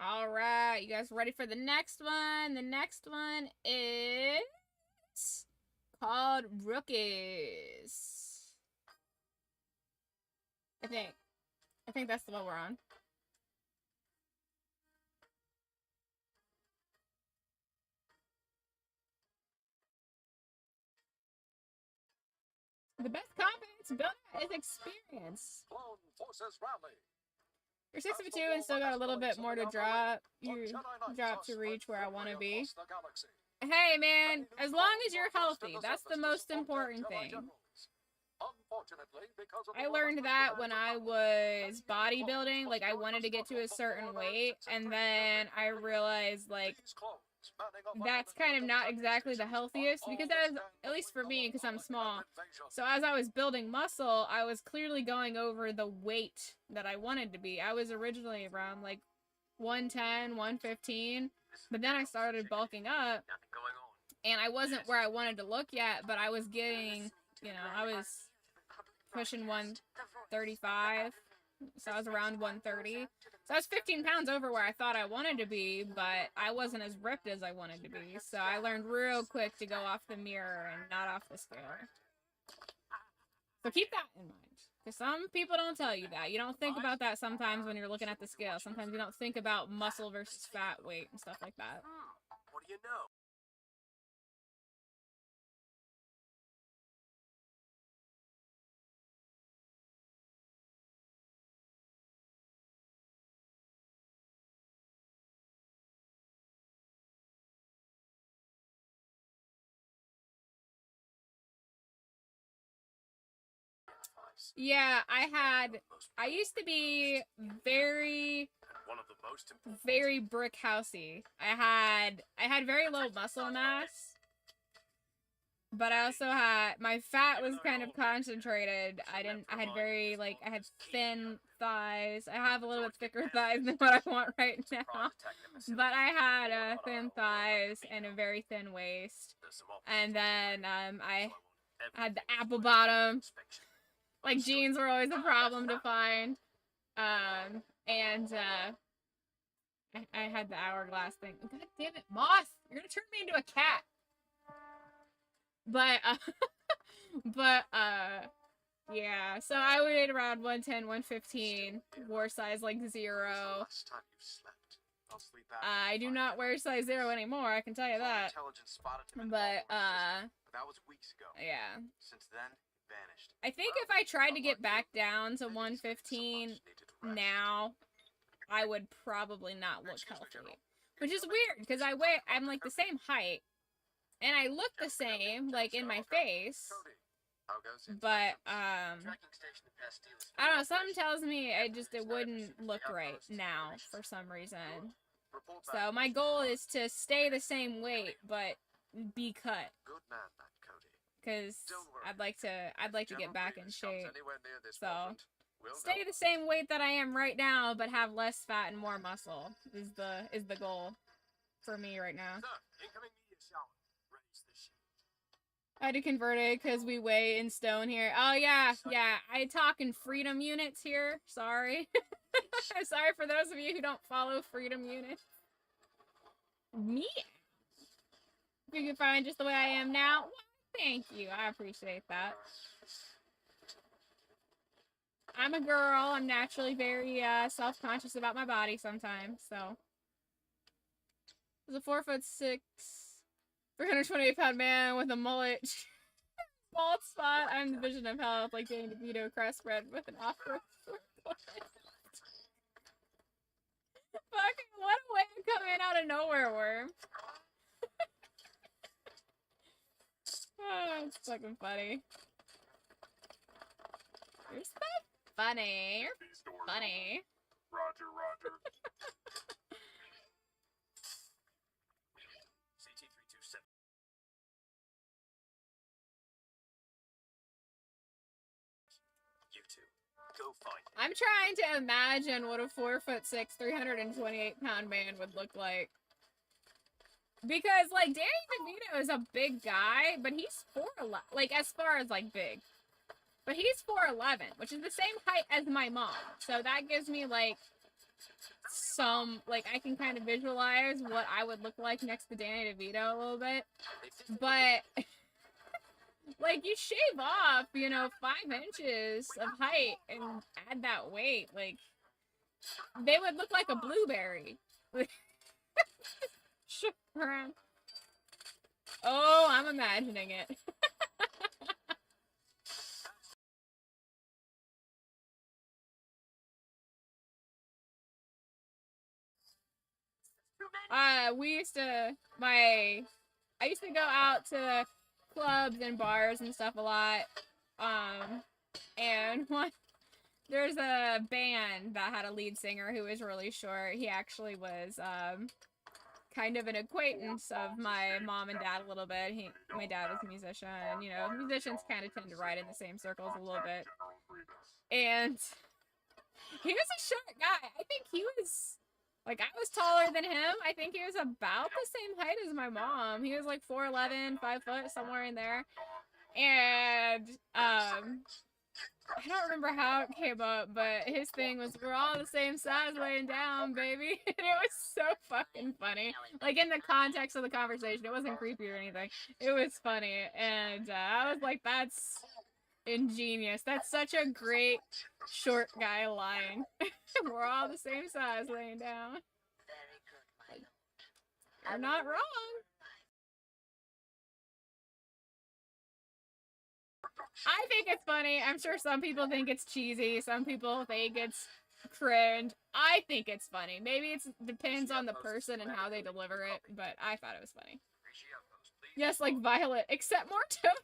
All right, you guys ready for the next one? The next one is called Rookies. I think that's the one we're on. The best confidence built is experience. Clone forces rally. You're 6'2" and still got a little bit more to drop. You drop to reach where I want to be. Hey man, as long as you're healthy, that's the most important thing. I learned that when I was bodybuilding, like I wanted to get to a certain weight, and then I realized like that's kind of not exactly the healthiest, because that is, at least for me, because I'm small. So as I was building muscle, I was clearly going over the weight that I wanted to be. I was originally around like 110, 115, but then I started bulking up, and I wasn't where I wanted to look yet, but I was getting, you know, I was pushing 135, so I was around 130. So I was 15 pounds over where I thought I wanted to be, but I wasn't as ripped as I wanted to be. So I learned real quick to go off the mirror and not off the scale. So keep that in mind, because some people don't tell you that. You don't think about that sometimes when you're looking at the scale. Sometimes you don't think about muscle versus fat weight and stuff like that. What do you know? Yeah, I used to be very One of the most important. very brick housey. I had very low muscle mass, but I also had, my fat was kind of concentrated. I had very, like, I had thin thighs. I have a little bit thicker thighs than what I want right now, but I had thin thighs and a very thin waist, and then I had the apple bottom. Like, jeans were always a problem to find. And I had the hourglass thing. God damn it, Moss! You're gonna turn me into a cat. But, yeah. So I weighed around 110, 115. Wore size, like, 0. Last time you slept. I'll sleep I do not wear size 0 anymore, I can tell you that. Intelligence spotted him in But, that was weeks ago. yeah. Since then, he vanished. I think if I tried to get back down to 115 now, I would probably not look healthy. Which is weird, because I'm like the same height, and I look the same, like, in my face, but, I don't know, something tells me it wouldn't look right now, for some reason. So, my goal is to stay the same weight, but be cut. Good man, that Cody. Because I'd like to get back in shape. So, We'll stay know. the same weight that I am right now, but have less fat and more muscle is the goal for me right now. Sir, incoming media shower. Raise the sheet. I had to convert it because we weigh in stone here. Oh yeah, I talk in freedom units here. Sorry. Sorry for those of you who don't follow Freedom Unit. Me? You can find just the way I am now. Well, thank you. I appreciate that. I'm a girl. I'm naturally very self-conscious about my body sometimes, so. As a 4'6", 328-pound man with a mullet, bald spot, I'm the vision of health, like Danny DeVito crossbred with an off-road sword. Fucking what a way to come in out of nowhere, Worm. Oh, it's fucking funny. You're so funny. You're funny. Roger, roger. CT-327. You two, go find it. I'm trying to imagine what a 4'6", 328-pound man would look like. Because, like, Danny DeVito is a big guy, but he's 4'11", like, as far as, like, big. But he's 4'11", which is the same height as my mom. So that gives me, like, some, like, I can kind of visualize what I would look like next to Danny DeVito a little bit. But, like, you shave off, you know, 5 inches of height and add that weight, like, they would look like a blueberry. Around. Oh, I'm imagining it. I used to go out to clubs and bars and stuff a lot. And there's a band that had a lead singer who was really short. He actually was, kind of an acquaintance of my mom and dad a little bit. My dad was a musician. You know, musicians kind of tend to ride in the same circles a little bit. And he was a short guy. I think he was, like, I was taller than him. I think he was about the same height as my mom. He was like 4'11", 5 foot, somewhere in there. And, I don't remember how it came up, but his thing was, we're all the same size laying down, baby. And it was so fucking funny. Like, in the context of the conversation, it wasn't creepy or anything. It was funny. And I was like, that's ingenious. That's such a great short guy line. We're all the same size laying down. You're not wrong. I think it's funny. I'm sure some people think it's cheesy. Some people think it's cringe. I think it's funny. Maybe it depends on the person and how they deliver it, but I thought it was funny. Yes, like Violet, except more toenails.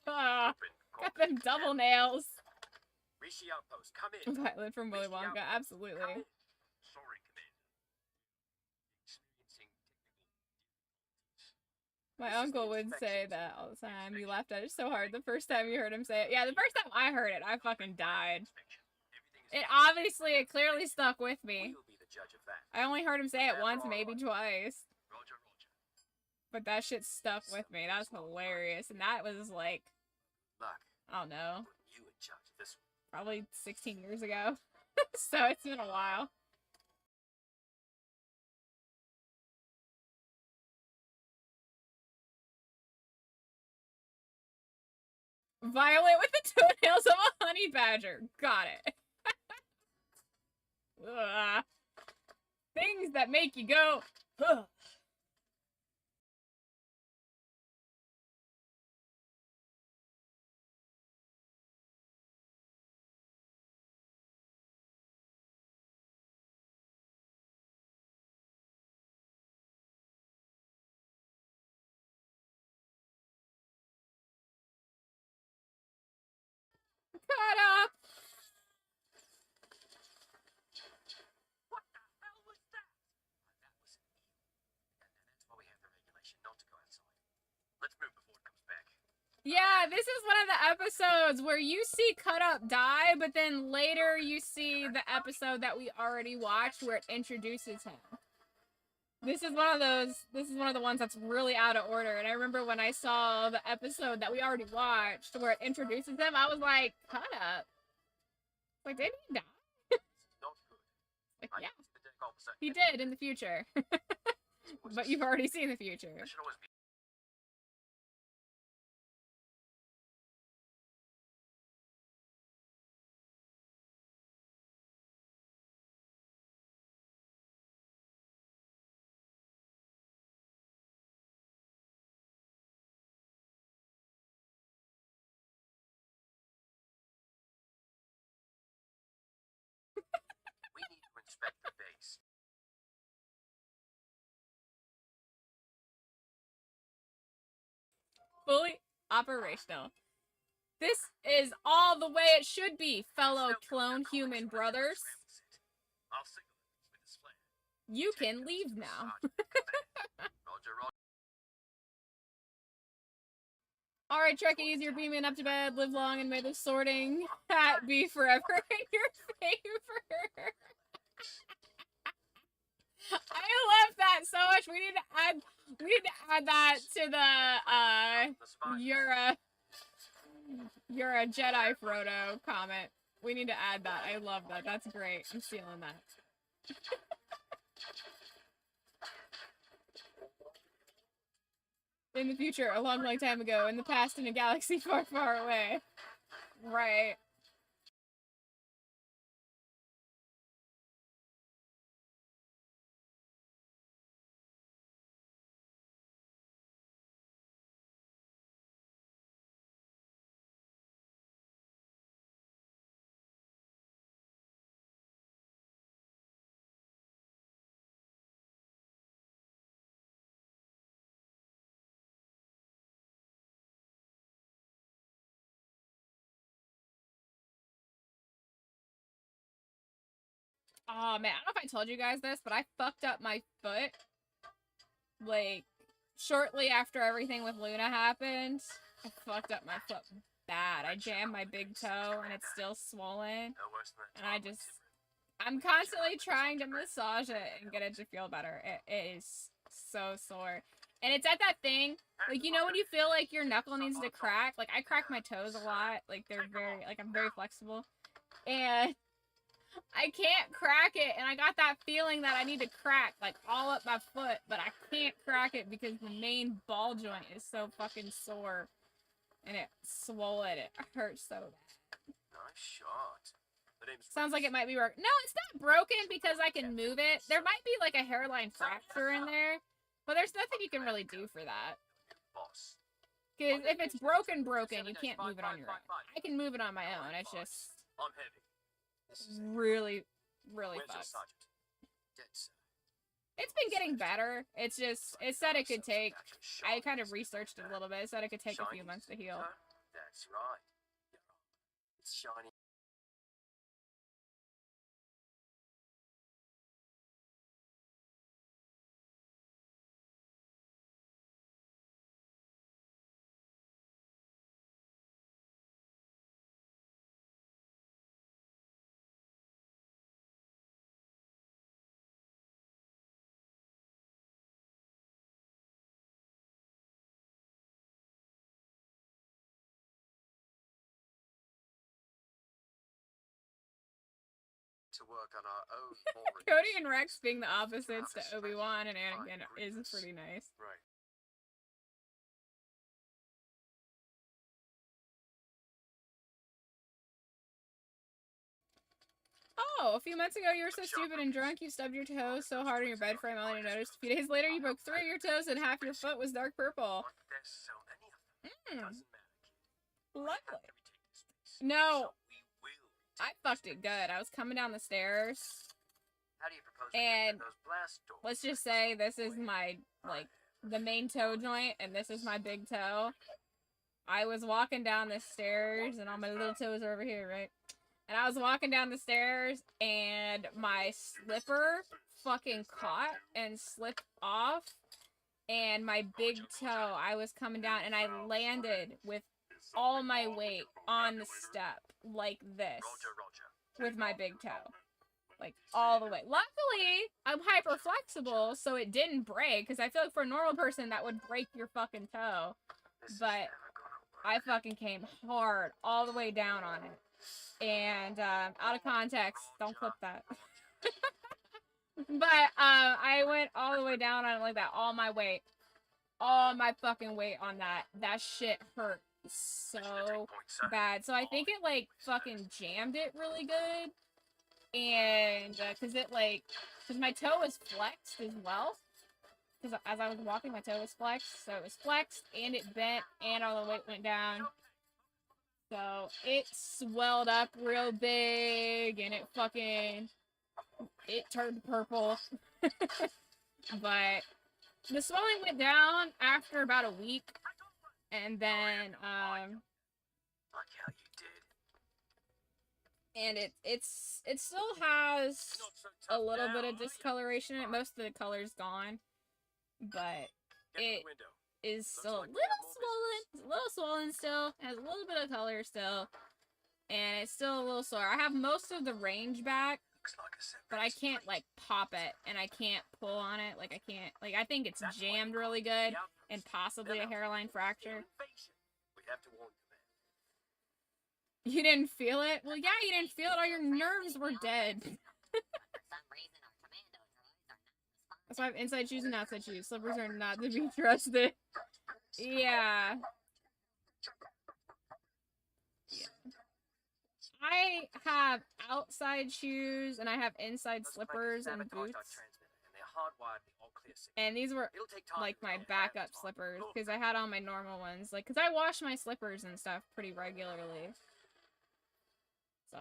Got them double nails. Rishi outpost, come in. Violet from Willy Wonka, absolutely. Sorry, Commander. Experiencing My uncle would say that all the time. You laughed at it so hard the first time you heard him say it. Yeah, the first time I heard it, I fucking died. It clearly stuck with me. I only heard him say it once, maybe twice. Roger, roger. But that shit stuck with me. That was hilarious. And that was like, Look, I don't know, you in charge of this one. probably 16 years ago. So it's been a while. Violet with the toenails of a honey badger. Got it. Ugh. Things that make you go, ugh. Cut up. What the hell was that? That was an eel. And that's why we have the regulation not to go outside. Let's move before it comes back. Yeah, this is one of the episodes where you see Cut Up die, but then later you see the episode that we already watched where it introduces him. This is one of the ones that's really out of order. And I remember when I saw the episode that we already watched where it introduces him, I was like, Cut Up? Like, didn't he die? I Yeah. can see the dick all of a sudden. He did in the future. But you've already seen the future. There should always be. We need to inspect the base. Fully operational. This is all the way it should be, fellow clone human brothers. I'll signal it with this flare. You can leave now. Roger, Roger. Alright, Trekkies, you're beaming up to bed. Live long and may the sorting hat be forever in your favor. I love that so much. We need to add that to the you're a Jedi Frodo comment. We need to add that. I love that. That's great. I'm stealing that. In the future, a long, long time ago. In the past, in a galaxy far, far away. Right. Oh man, I don't know if I told you guys this, but I fucked up my foot. Like, shortly after everything with Luna happened, I fucked up my foot bad. I jammed my big toe and it's still swollen. No worse than And I'm constantly trying to massage it and get it to feel better. It is so sore. And it's at that thing, like, you know when you feel like your knuckle needs to crack? Like, I crack my toes a lot. Like, I'm very flexible. And I can't crack it, and I got that feeling that I need to crack, like, all up my foot, but I can't crack it because the main ball joint is so fucking sore. And it's swollen. It hurts so bad. Nice shot. Sounds like it might be broken. No, it's not broken because I can move it. There might be, like, a hairline fracture in there, but there's nothing you can really do for that. Because if it's broken, you can't move it on your own. I can move it on my own. It's just I'm heavy. really, really fucked. It's been getting better. It's just, it said it could take, I kind of researched it a little bit. It said it could take a few months to heal. That's right. It's shiny. To work on our own boring. Cody and Rex being the opposites to Obi-Wan and Anakin is pretty nice. Right. Oh, a few months ago you were so stupid and drunk you stubbed your toe so hard on your bed frame only to notice. A few days later you broke 3 of your toes and half your foot was dark purple. There's so many of them. Doesn't matter. Lovely. We take this space. No, So we will. I fucked it good. I was coming down the stairs. How do you propose we And get rid of those blast doors? let's just say this is my, like, the main toe joint and this is my big toe. I was walking down the stairs and all my little toes are over here, right? And I was walking down the stairs and my slipper fucking caught and slipped off. And my big toe, I was coming down and I landed with all my weight on the step like this with my big toe. Like, all the way. Luckily, I'm hyper flexible, so it didn't break, because I feel like for a normal person, that would break your fucking toe. But I fucking came hard all the way down on it. And, out of context, don't clip that. But I went all the way down on it like that, all my weight. All my fucking weight on that. That shit hurt so bad. So I think it like fucking jammed it really good. And cause my toe was flexed as well. Cause as I was walking, my toe was flexed. So it was flexed and it bent and all the weight went down. So it swelled up real big and it turned purple. But the swelling went down after about a week, and then Like how you did. and it still has a little bit of discoloration in it. Most of the color's gone, but it is still a little swollen still. Has a little bit of color still, and it's still a little sore. I have most of the range back. But I can't, like, pop it, and I can't pull on it. Like, I think it's jammed really good, and possibly a hairline fracture. We have to warn you, man. You didn't feel it? Well, yeah, you didn't feel it. All your nerves were dead. For some reason, our commando droids are not That's why I have inside shoes and outside shoes. Slippers are not to be trusted. Yeah. I have outside shoes, and I have inside slippers and boots. And these were, like, my backup slippers, because I had on my normal ones. Like, because I wash my slippers and stuff pretty regularly. So.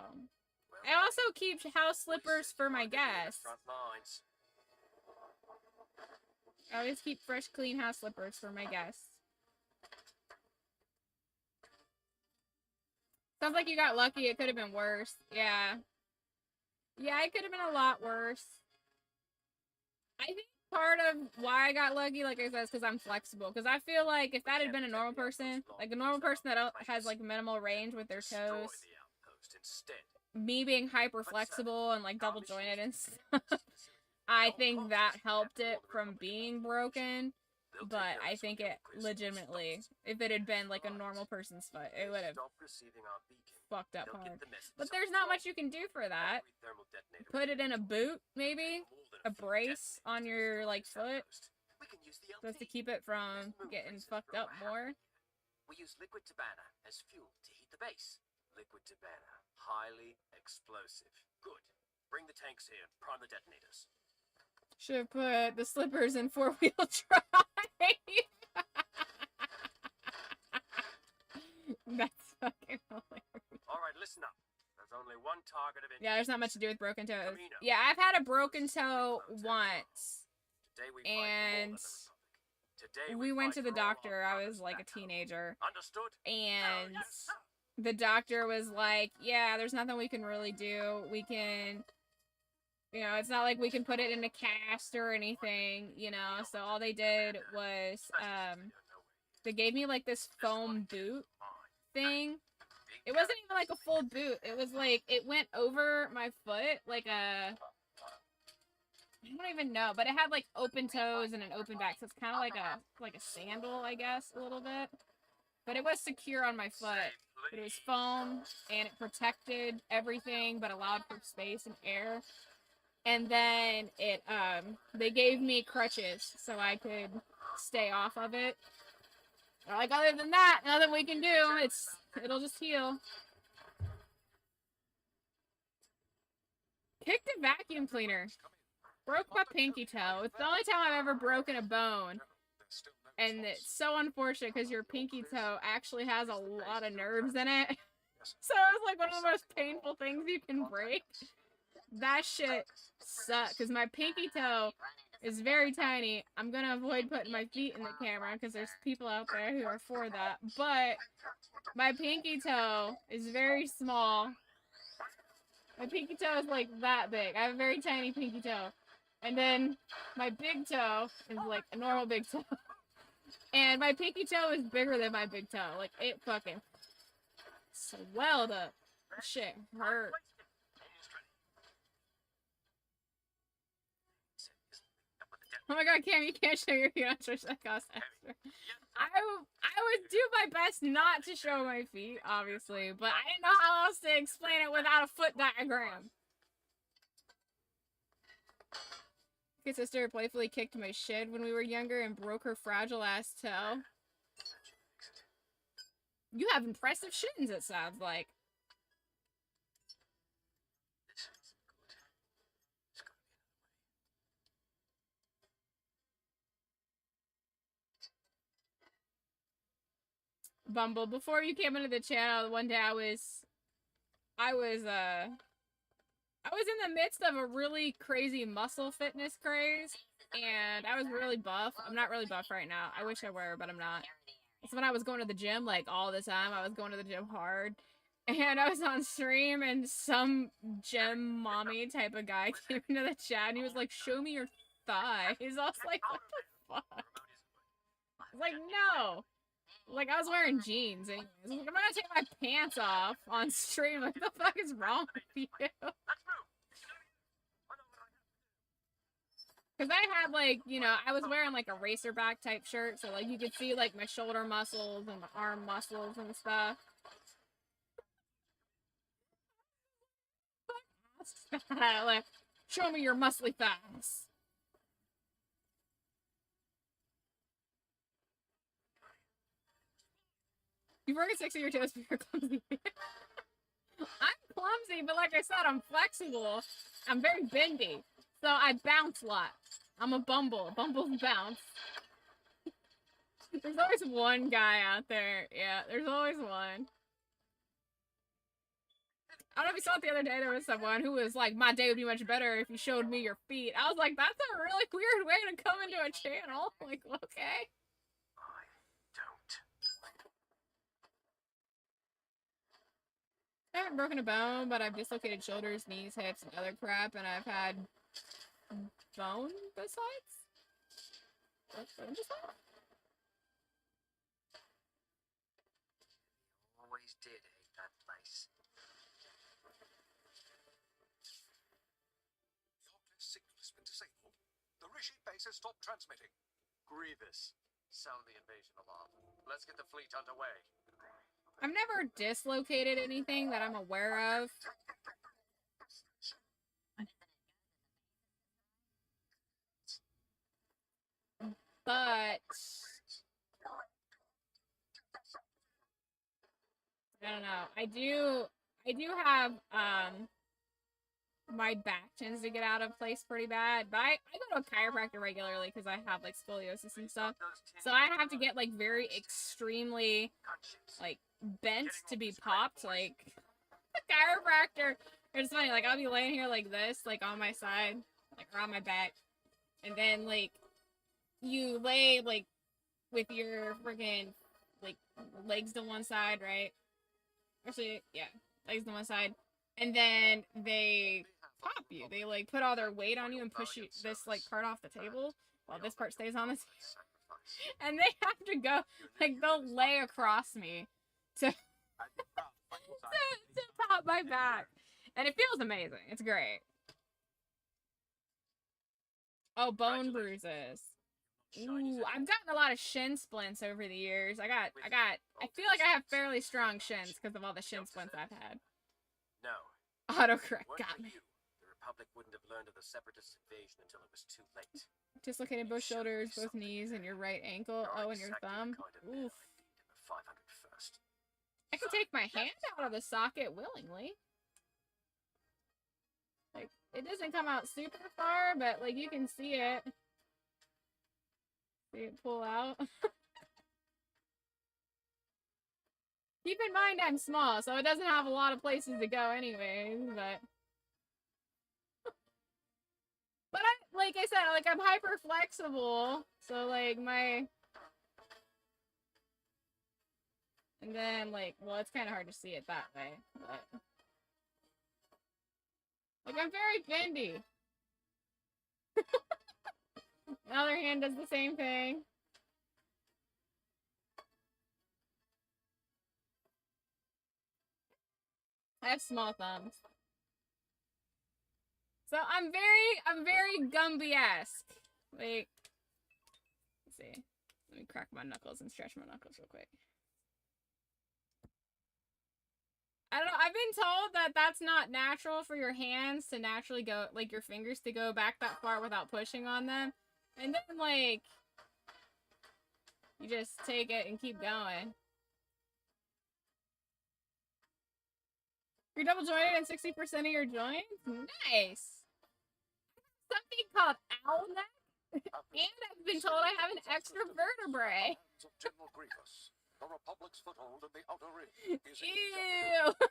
I also keep house slippers for my guests. I always keep fresh, clean house slippers for my guests. Sounds like you got lucky. It could have been worse. Yeah. Yeah, it could have been a lot worse. I think part of why I got lucky, like I said, is because I'm flexible. Because I feel like if that had been a normal person, like a normal person that has like minimal range with their toes, me being hyper flexible and like double jointed and stuff, I think that helped it from being broken. But I think it legitimately, if it had been like a normal person's foot, it would have fucked up hard. But there's not much you can do for that. Put it in a boot, maybe? A brace on your like foot, just to keep it from getting fucked up more. We use liquid tabana as fuel to heat the base. Liquid tabana, highly explosive. Good. Bring the tanks here and prime the detonators. Should have put the slippers in four-wheel drive. That's fucking hilarious. Alright, listen up. There's only one target of interest. Yeah, there's not much to do with broken toes. Yeah, I've had a broken toe once. And we went to the doctor. I was like a teenager. Understood? And the doctor was like, yeah, there's nothing we can really do. We can, you know, it's not like we can put it in a cast or anything, you know. So all they did was, they gave me like this foam boot thing. It wasn't even like a full boot. It was like, it went over my foot like a, I don't even know, but it had like open toes and an open back, so it's kind of like a sandal, I guess, a little bit. But it was secure on my foot. But it was foam, and it protected everything, but allowed for space and air. And then it, they gave me crutches so I could stay off of it. They're like, other than that, nothing we can do. It'll just heal. Picked a vacuum cleaner. Broke my pinky toe. It's the only time I've ever broken a bone. And it's so unfortunate because your pinky toe actually has a lot of nerves in it. So it's like one of the most painful things you can break. That shit sucks because my pinky toe is very tiny. I'm gonna avoid putting my feet in the camera because there's people out there who are for that. But my pinky toe is very small. My pinky toe is like that big. I have a very tiny pinky toe. And then my big toe is like a normal big toe. And my pinky toe is bigger than my big toe. Like, it fucking swelled up. Shit hurt. Oh my god, Cam, you can't show your feet on Twitch. That costs extra. I would do my best not to show my feet, obviously, but I didn't know how else to explain it without a foot diagram. Rocket sister playfully kicked my shin when we were younger and broke her fragile ass toe. You have impressive shins, it sounds like. Bumble, before you came into the channel, one day I was in the midst of a really crazy muscle fitness craze, and I was really buff. I'm not really buff right now. I wish I were, but I'm not. It's when I was going to the gym, like, all the time. I was going to the gym hard. And I was on stream, and some gym mommy type of guy came into the chat, and he was like, show me your thighs. I was like, what the fuck? I was like, no. Like, I was wearing jeans. Anyways. I was like, I'm gonna take my pants off on stream. Like, what the fuck is wrong with you? Because I had, like, you know, I was wearing, like, a racerback type shirt. So, like, you could see, like, my shoulder muscles and my arm muscles and stuff. Like, show me your muscly thighs. You've worked 6 of your toes, but you're clumsy. I'm clumsy, but like I said, I'm flexible. I'm very bendy. So I bounce a lot. I'm a bumble. Bumbles bounce. There's always one guy out there. Yeah, there's always one. I don't know if you saw it the other day, there was someone who was like, my day would be much better if you showed me your feet. I was like, that's a really weird way to come into a channel. Like, okay. I haven't broken a bone, but I've dislocated shoulders, knees, hips, and other crap, and I've had bone besides? What bone besides? Always did hate that place. Your signal's been disabled. The Rishi base has stopped transmitting. Grievous. Sound the invasion alarm. Let's get the fleet underway. I've never dislocated anything that I'm aware of. But I don't know. I do have my back tends to get out of place pretty bad. But I go to a chiropractor regularly because I have like scoliosis and stuff. So I have to get like very extremely like bent to be popped. Like a chiropractor. It's funny, like I'll be laying here like this, like on my side, like around my back. And then like you lay like with your freaking like legs to one side, right? Actually, yeah, legs to one side. And then they pop you. They like put all their weight on you and push you this like part off the table while this part stays on the table. And they have to go like they'll lay across me to to pop my back. And it feels amazing. It's great. Oh, bone bruises. Ooh, I've gotten a lot of shin splints over the years. I feel like I have fairly strong shins because of all the shin splints I've had. No. Autocorrect got me. The Republic wouldn't have learned of the Separatist invasion until it was too late. Dislocated both shoulders, both knees, and your right ankle. Oh, and your thumb. Oof. I can take my hand out of the socket willingly. Like, it doesn't come out super far, but, like, you can see it. See it pull out. Keep in mind I'm small, so it doesn't have a lot of places to go anyways, but... But like I said, like, I'm hyper flexible, so, like, my... And then, like, well, it's kind of hard to see it that way, but... Like, I'm very bendy. The other hand does the same thing. I have small thumbs. So I'm very Gumby-esque. Like, let's see. Let me crack my knuckles and stretch my knuckles real quick. I don't know. I've been told that that's not natural for your hands to naturally go, like your fingers to go back that far without pushing on them. And then, like, you just take it and keep going. You're double jointed in 60% of your joints? Nice! Something called owl neck? And I've been told I have an extra vertebrae. Of General Grievous, the Republic's foothold in the Outer Rim is in Ew! mission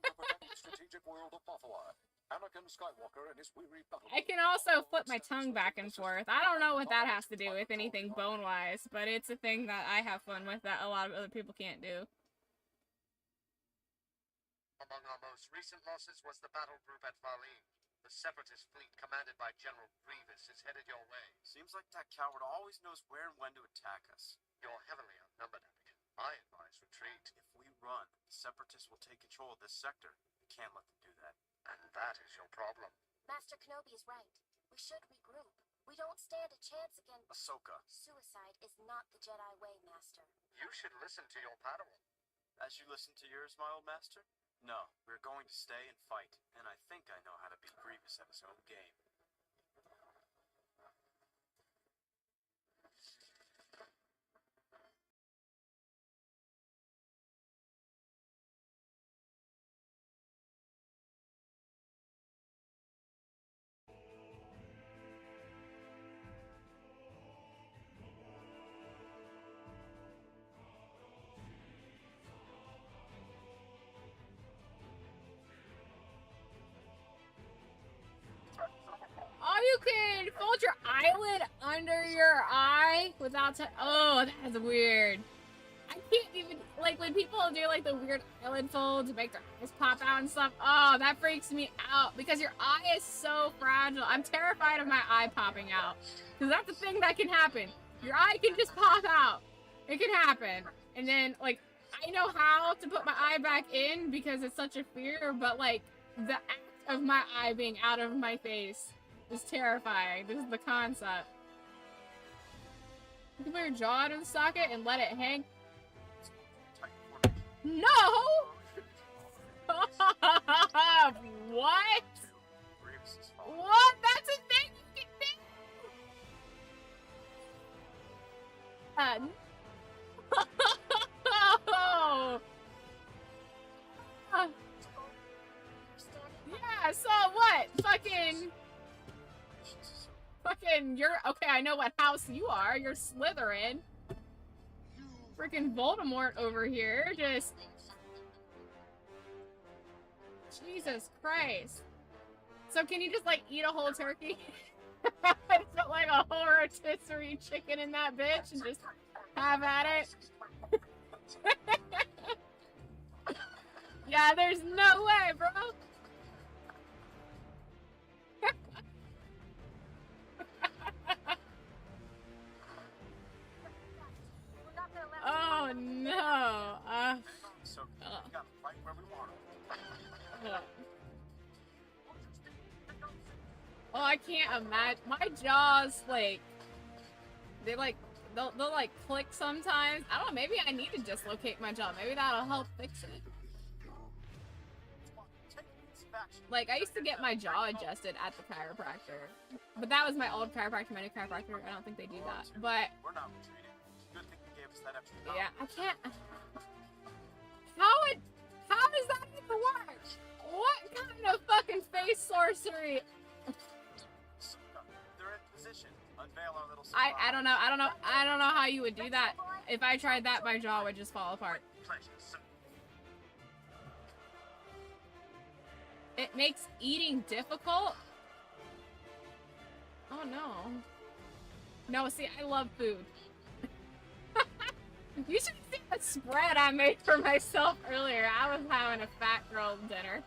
to protect the strategic world of Bothawai. Anakin Skywalker and his weary battle. I can also flip my tongue back and forth. I don't know what that has to do with anything bone-wise, but it's a thing that I have fun with that a lot of other people can't do. Among our most recent losses was the battle group at Valine. The Separatist fleet commanded by General Grievous is headed your way. Seems like that coward always knows where and when to attack us. You're heavily outnumbered, Anakin. I advise retreat. If we run, the Separatists will take control of this sector. We can't let them do that. And that is your problem. Master Kenobi is right. We should regroup. We don't stand a chance against... Ahsoka, Suicide is not the Jedi way, Master. You should listen to your Padawan. as you listen to yours, my old master? No, we're going to stay and fight, and I think I know how to beat Grievous at his own game. Oh, you can fold your eyelid under your eye without oh, that's weird. I can't even, like, when people do, like, the weird eyelid fold to make their eyes pop out and stuff, oh, that freaks me out, because your eye is so fragile. I'm terrified of my eye popping out, because that's the thing that can happen. Your eye can just pop out. It can happen. And then, like, I know how to put my eye back in, because it's such a fear, but, like, the act of my eye being out of my face is terrifying. This is the concept. You can put your jaw out of the socket and let it hang. No! What? What? That's a thing you can do? Yeah, so what? Fucking, you're, okay, I know what house you are. You're Slytherin. Freaking Voldemort over here, just... Jesus Christ. So can you just, like, eat a whole turkey? Just put, like, a whole rotisserie chicken in that bitch and just have at it? Yeah, there's no way, bro. Oh no! So we gotta fight where we want to. Oh, I can't imagine. My jaws, like, they'll like click sometimes. I don't know. Maybe I need to dislocate my jaw. Maybe that'll help fix it. Like, I used to get my jaw adjusted at the chiropractor, but that was my old chiropractor. My new chiropractor, I don't think they do that. But We're not retreating. Good thing you gave us that extra power. yeah, I can't. How does that even work? What kind of fucking face sorcery? They're in position. Unveil our little I don't know. I don't know how you would do that. If I tried that, my jaw would just fall apart. It makes eating difficult? Oh no. No, see, I love food. You should see the spread I made for myself earlier. I was having a fat girl dinner.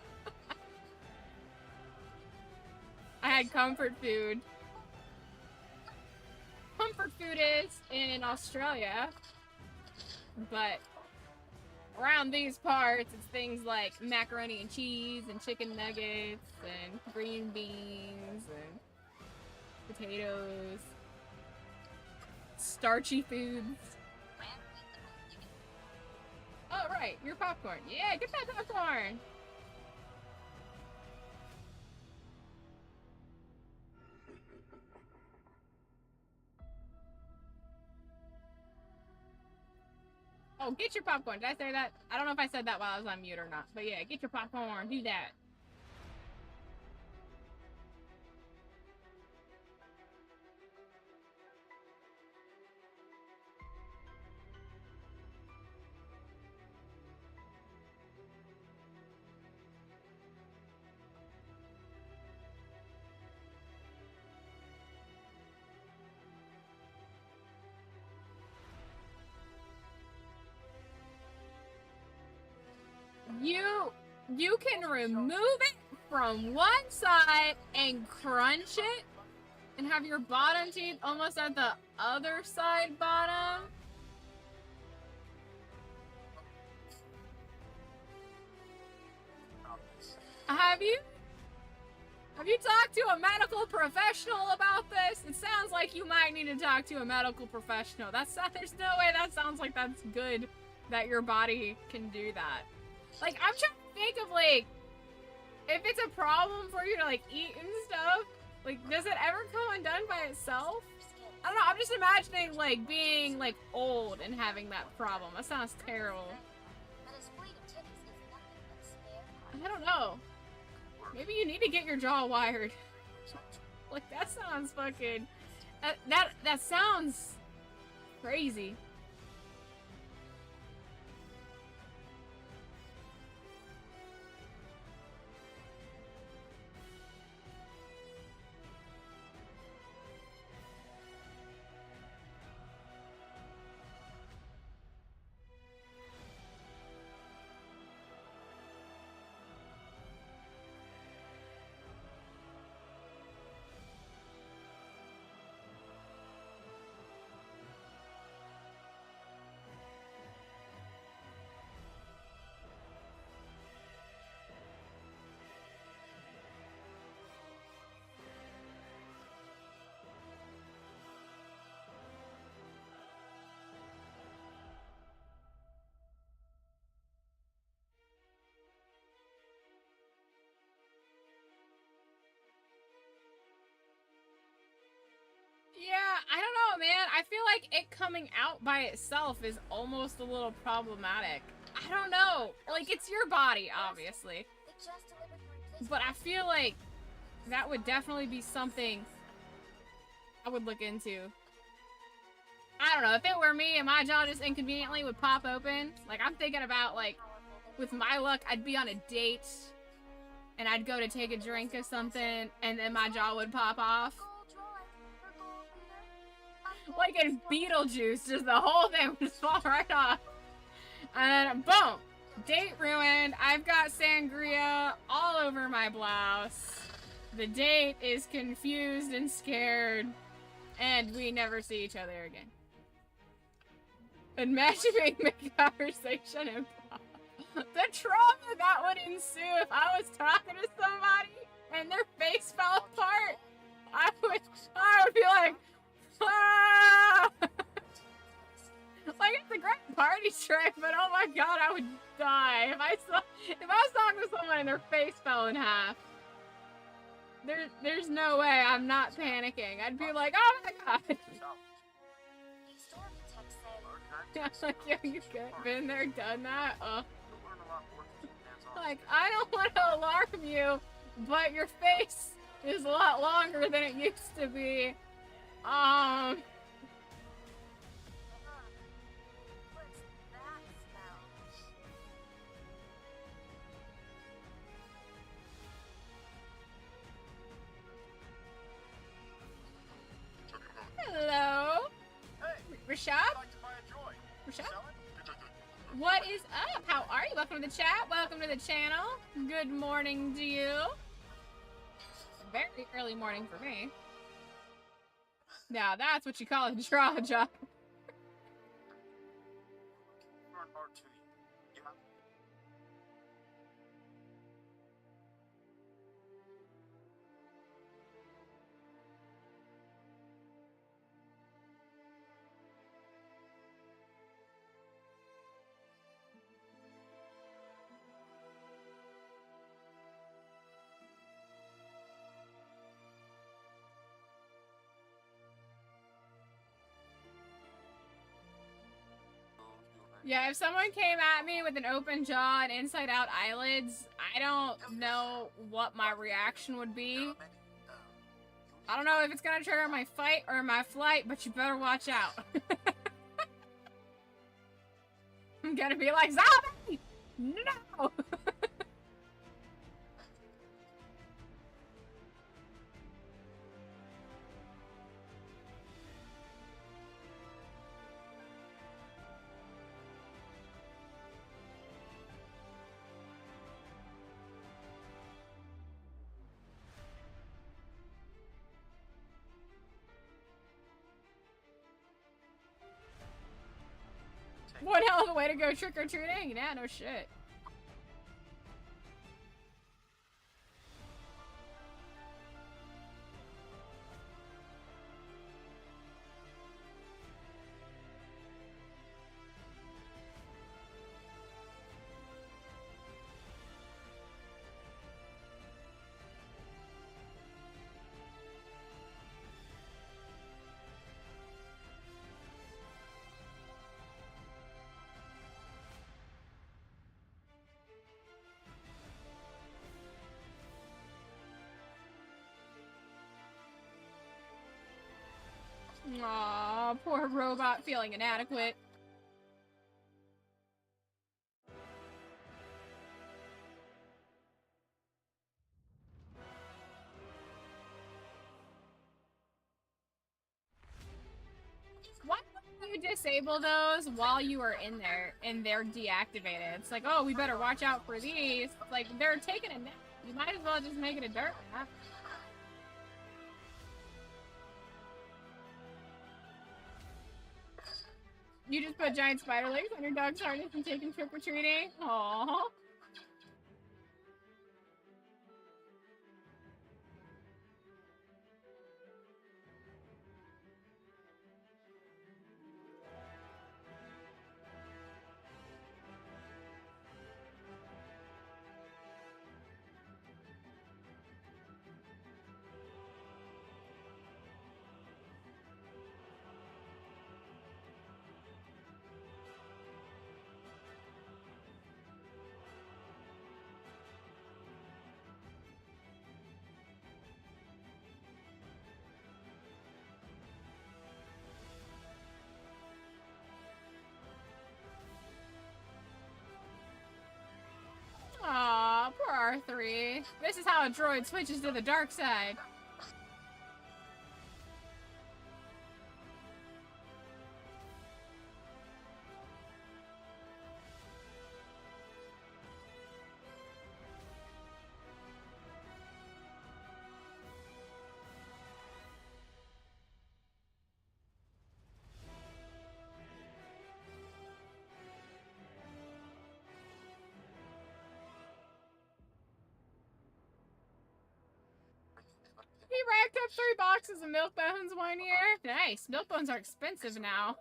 I had comfort food. Comfort food is in Australia, but around these parts, it's things like macaroni and cheese and chicken nuggets and green beans and potatoes. Starchy foods. Oh, right. right, your popcorn. Yeah, get that popcorn. Oh, get your popcorn. Did I say that? I don't know if I said that while I was on mute or not. But yeah, get your popcorn. Do that. You can remove it from one side and crunch it and have your bottom teeth almost at the other side bottom. Have you talked to a medical professional about this? It sounds like you might need to talk to a medical professional. There's no way that sounds like that's good that your body can do that. Like, I'm trying to think of, like, if it's a problem for you to, like, eat and stuff, like, does it ever come undone by itself? I don't know, I'm just imagining, like, being, like, old and having that problem. That sounds terrible. I don't know. Maybe you need to get your jaw wired. Like, that sounds fucking... That sounds crazy. Yeah, I don't know, man. I feel like it coming out by itself is almost a little problematic. I don't know. Like, it's your body, obviously. But I feel like that would definitely be something I would look into. I don't know. If it were me and my jaw just inconveniently would pop open, like, I'm thinking about, like, with my luck, I'd be on a date and I'd go to take a drink or something and then my jaw would pop off. Like in Beetlejuice, just the whole thing would just fall right off. And then, boom! Date ruined. I've got sangria all over my blouse. The date is confused and scared. And we never see each other again. Imagine making conversation improv. The trauma that would ensue if I was talking to somebody and their face fell apart. I would be like, ah! Like, it's a great party trick, but oh my god, I would die if I was talking to someone and their face fell in half. There's no way I'm not panicking. I'd be like, oh my god. Like, yeah, you good? Been there, done that? Like, I don't want to alarm you, but your face is a lot longer than it used to be. Hello? Hey, Rashad? I'd like to buy a joy. Rashad? Sell it? What is up? How are you? Welcome to the chat. Welcome to the channel. Good morning to you. Very early morning for me. Now that's what you call a draw job. Turn hard to you. You have Yeah, if someone came at me with an open jaw and inside out eyelids, I don't know what my reaction would be. I don't know if it's gonna trigger my fight or my flight, but you better watch out. I'm gonna be like, zombie! No! One hell of a way to go trick-or-treating? Yeah, no shit. Aw, poor robot feeling inadequate. Why don't you disable those while you are in there and they're deactivated? It's like, oh, we better watch out for these. Like, they're taking a nap. You might as well just make it a dirt nap. You just put giant spider legs on your dog's harness and take him trick-or-treating? Aww. Aw, poor R3. This is how a droid switches to the dark side. He racked up 3 boxes of milk bones one year. Nice. Milk bones are expensive now.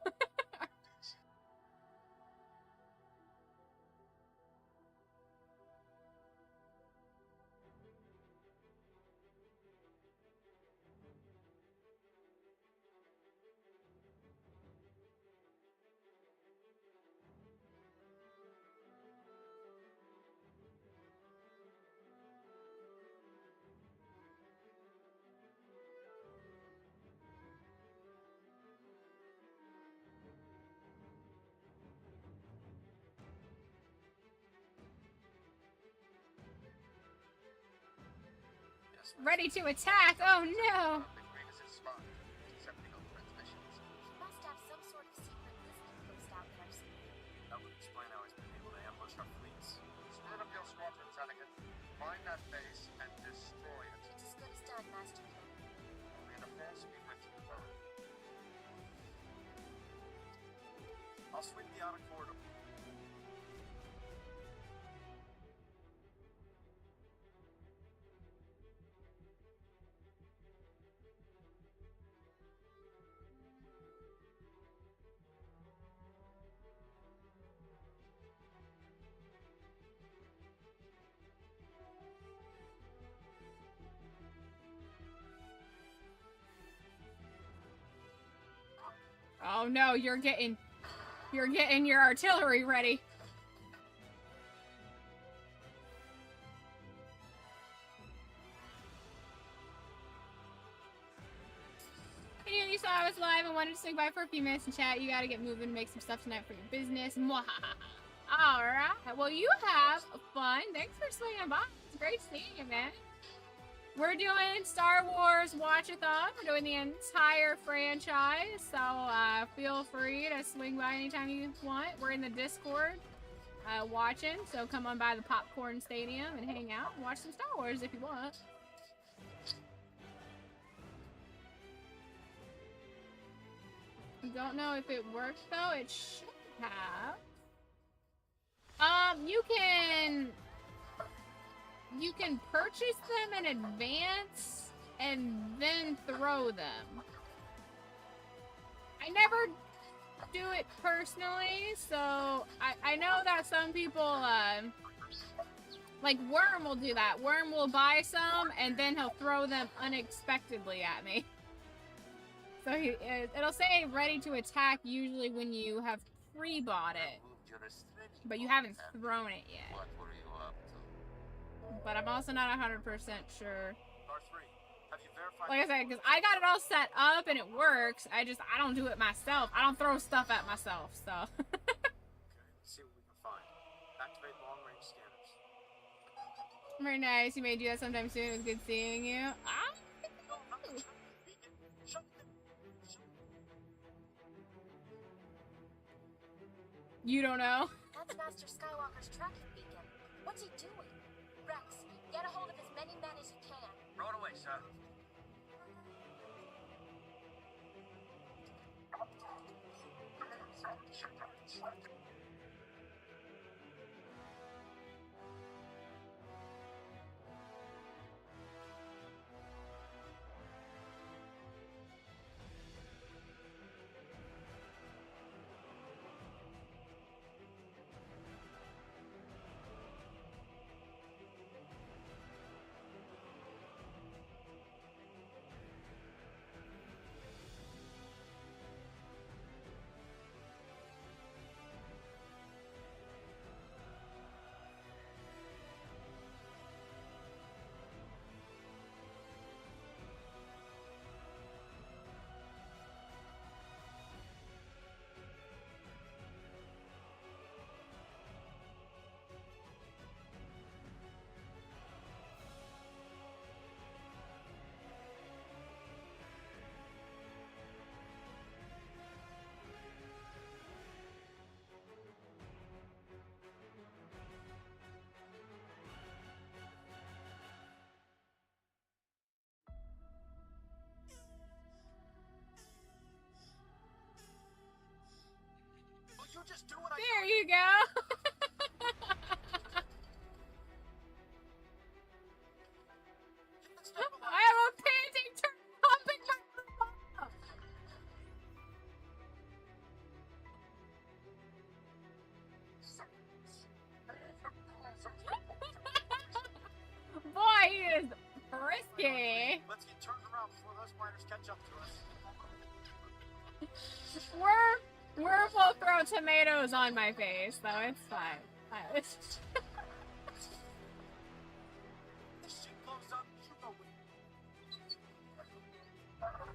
Ready to attack? Oh no! Grievous' spot, intercepting all transmissions. He must have some sort of secret listening post out there somewhere. That would explain how he's been able to ambush our fleets. Split up your squadrons, Anakin. Find that base and destroy it. It's as good as done, Master Yoda. May the Force be with you both. I'll sweep the outer corridor. Oh no, you're getting You're getting your artillery ready. Hey, you saw I was live and wanted to swing by for a few minutes and chat. You gotta get moving and make some stuff tonight for your business. Alright, well you have fun. Thanks for swinging by. It's great seeing you, man. We're doing Star Wars Watch-a-thon. We're doing the entire franchise, so feel free to swing by anytime you want. We're in the Discord watching, so come on by the Popcorn Stadium and hang out and watch some Star Wars if you want. Don't know if it worked though. It should have. You can purchase them in advance and then throw them. I never do it personally, so I know that some people like Worm will do that. Worm will buy some and then he'll throw them unexpectedly at me. So it'll say ready to attack usually when you have pre-bought it, but you haven't thrown it yet. What were you up to? But I'm also not 100% sure. R3, have you verified? Like I said, because I got it all set up and it works. I don't do it myself. I don't throw stuff at myself, so. Okay, let's see what we can find. Activate long-range scanners. Very nice. You may do that sometime soon. It was good seeing you. You don't know? That's Master Skywalker's tracking beacon. What's he doing? Rex, get a hold of as many men as you can. Throw it away, sir. You just do what I There you go. I have a panting turtle humping my mom. Boy, he is frisky. Let's get turned around before those miners catch up to us. Worm will throw tomatoes on my face, so it's fine. This shit blows up, you know we...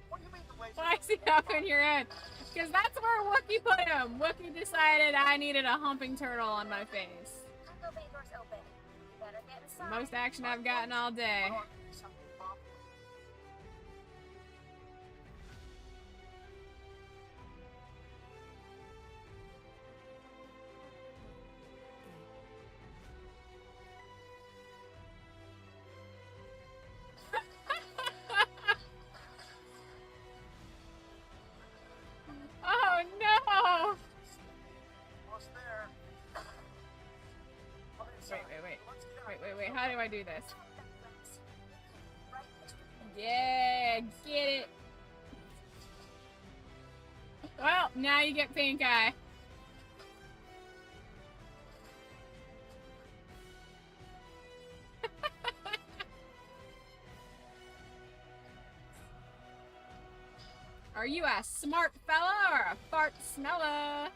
What do you mean the laser? Why is he up in your head? Because that's where Wookie put him. Wookie decided I needed a humping turtle on my face. Cargo bay doors open. You better get inside. Most action I've gotten all day. Oh no! Almost there. Wait, how do I do this? Yeah, get it. Well, now you get pink eye. Are you a smart fella or a fart smeller?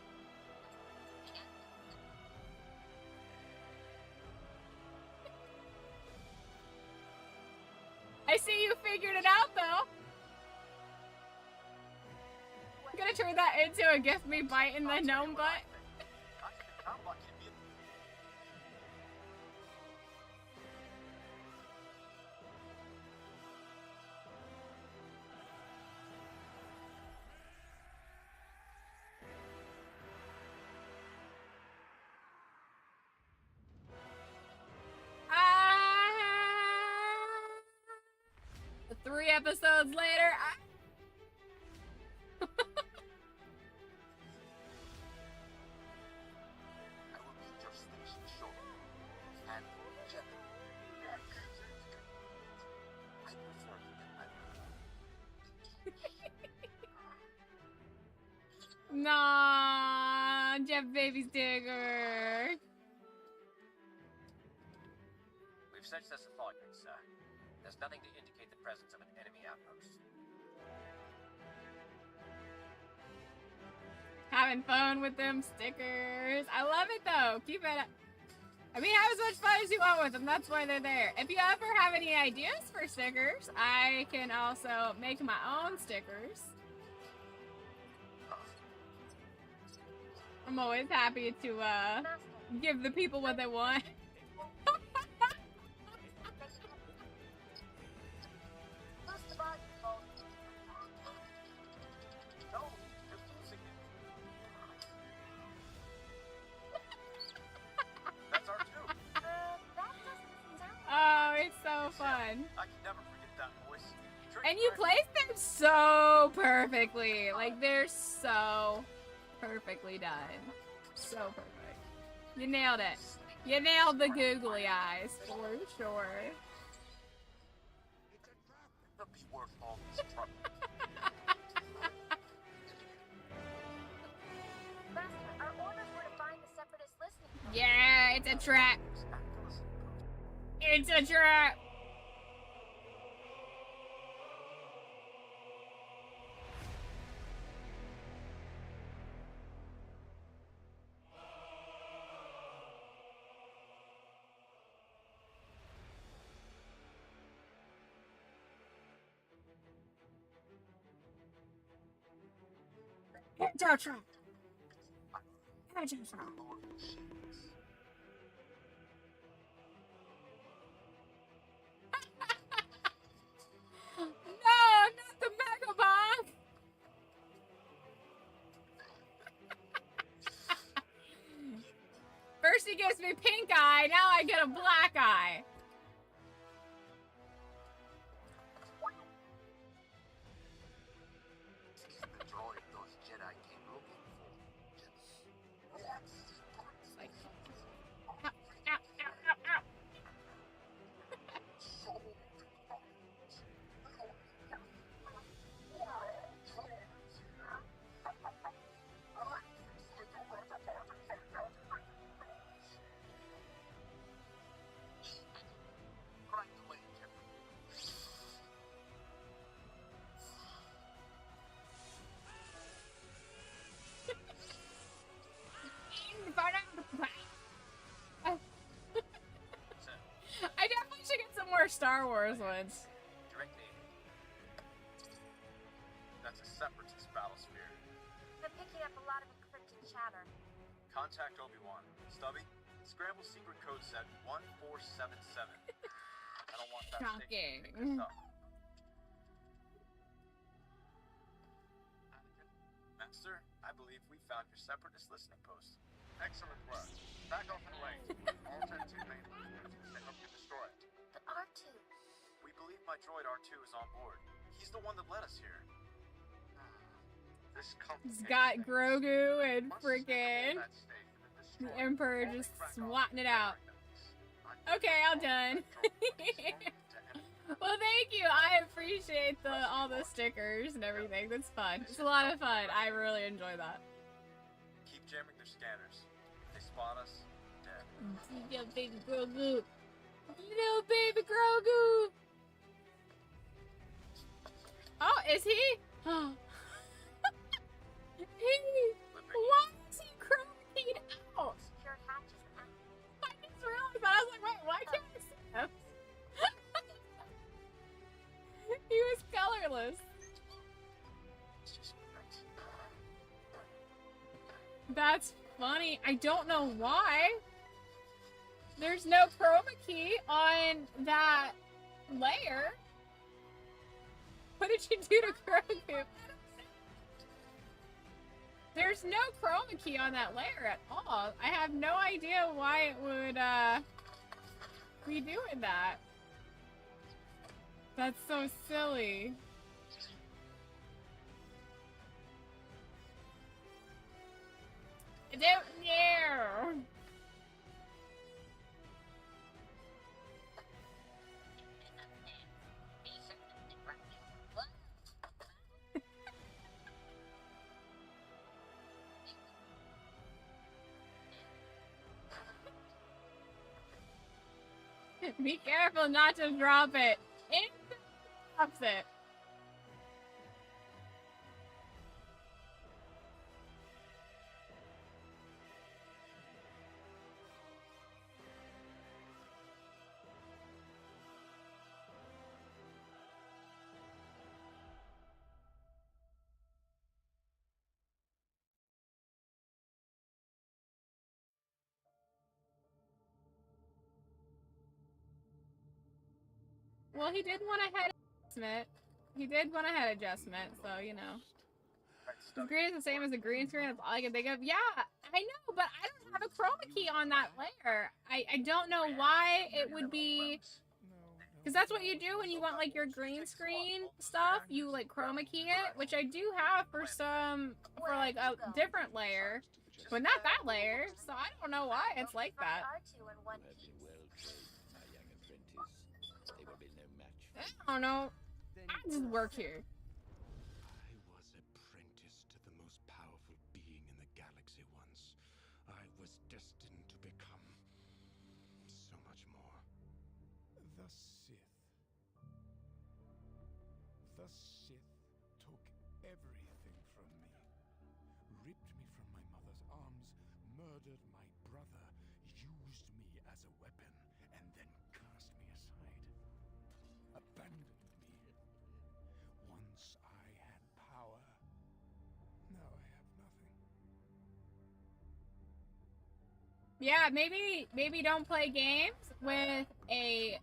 turn that into a gift me biting the gnome butt? I can count on you being Ah! 3 episodes later. I will be your station shoulder. And gently. I prefer you than I Nah, Jeff Baby Sticker. We've searched this authority, sir. There's nothing to indicate the presence of an enemy outpost. Having fun with them stickers. I love it though. Keep it up. I mean, have as much fun as you want with them. That's why they're there. If you ever have any ideas for stickers, I can also make my own stickers. I'm always happy to give the people what they want. Boost the volume, Bolt. No, you're losing it. That's R2. That doesn't sound Oh, it's so fun. I can never forget that voice. And you placed them so perfectly. Like, they're so perfectly done. So perfect. You nailed it. You nailed the googly eyes, for sure. It'll be worth all this trouble. Master, our orders were to find the separatist listening post. Yeah, it's a trap. It's a trap. It's a trap. It's a trap. No, not the Mega Bomb! First he gives me pink eye, now I get a black eye. The droid those Jedi came looking for. It's like, ow, ow, ow, ow, ow. Right away, Captain. Sir, I definitely should get some more Star Wars ones. directly. That's a separatist battlesphere. Been picking up a lot of encrypted chatter. Contact Obi-Wan. Stubby, scramble secret code set 1477. I don't want that Shocking. station to pick this up. Anakin, Master, I believe we found your separatist listening post. Excellent work. Back off and away. All 10 main movements to help you destroy it. The R2. We believe my droid R2 is on board. He's the one that led us here. This He's got Grogu and freaking that stage and then destroy the it. Emperor Only just crack off swatting it the out. magnets. Okay, I'm done. Well, thank you. I appreciate all the stickers and everything. That's fun. It's a lot of fun. I really enjoy that. Keep jamming their scanners. If they spot us, dead. Little baby Grogu. Little baby Grogu. Oh, is he? Why is he croaking out? Secured hatches active. I just realized that. I was like, wait, why can't I see him? He was colorless. That's funny. I don't know why. There's no chroma key on that layer. What did you do to Grogu? There's no chroma key on that layer at all. I have no idea why it would be doing that. That's so silly. I don't know. Be careful not to drop it. It drops it. Well, he did want a head adjustment. He did want a head adjustment, so, you know. The green is the same as the green screen, that's all I can think of. Yeah, I know, but I don't have a chroma key on that layer. I don't know why it would be... Because that's what you do when you want, like, your green screen stuff. You, like, chroma key it, which I do have for some... For, like, a different layer. But not that layer, so I don't know why it's like that. I don't know. I just work here. I was apprenticed to the most powerful being in the galaxy once. I was destined to become so much more. The Sith. The Sith took everything from me. Ripped me from my mother's arms, murdered my brother, used me as a weapon, and then cast me aside. Abandoned me. Once I had power. Now I have nothing. Yeah, maybe don't play games with a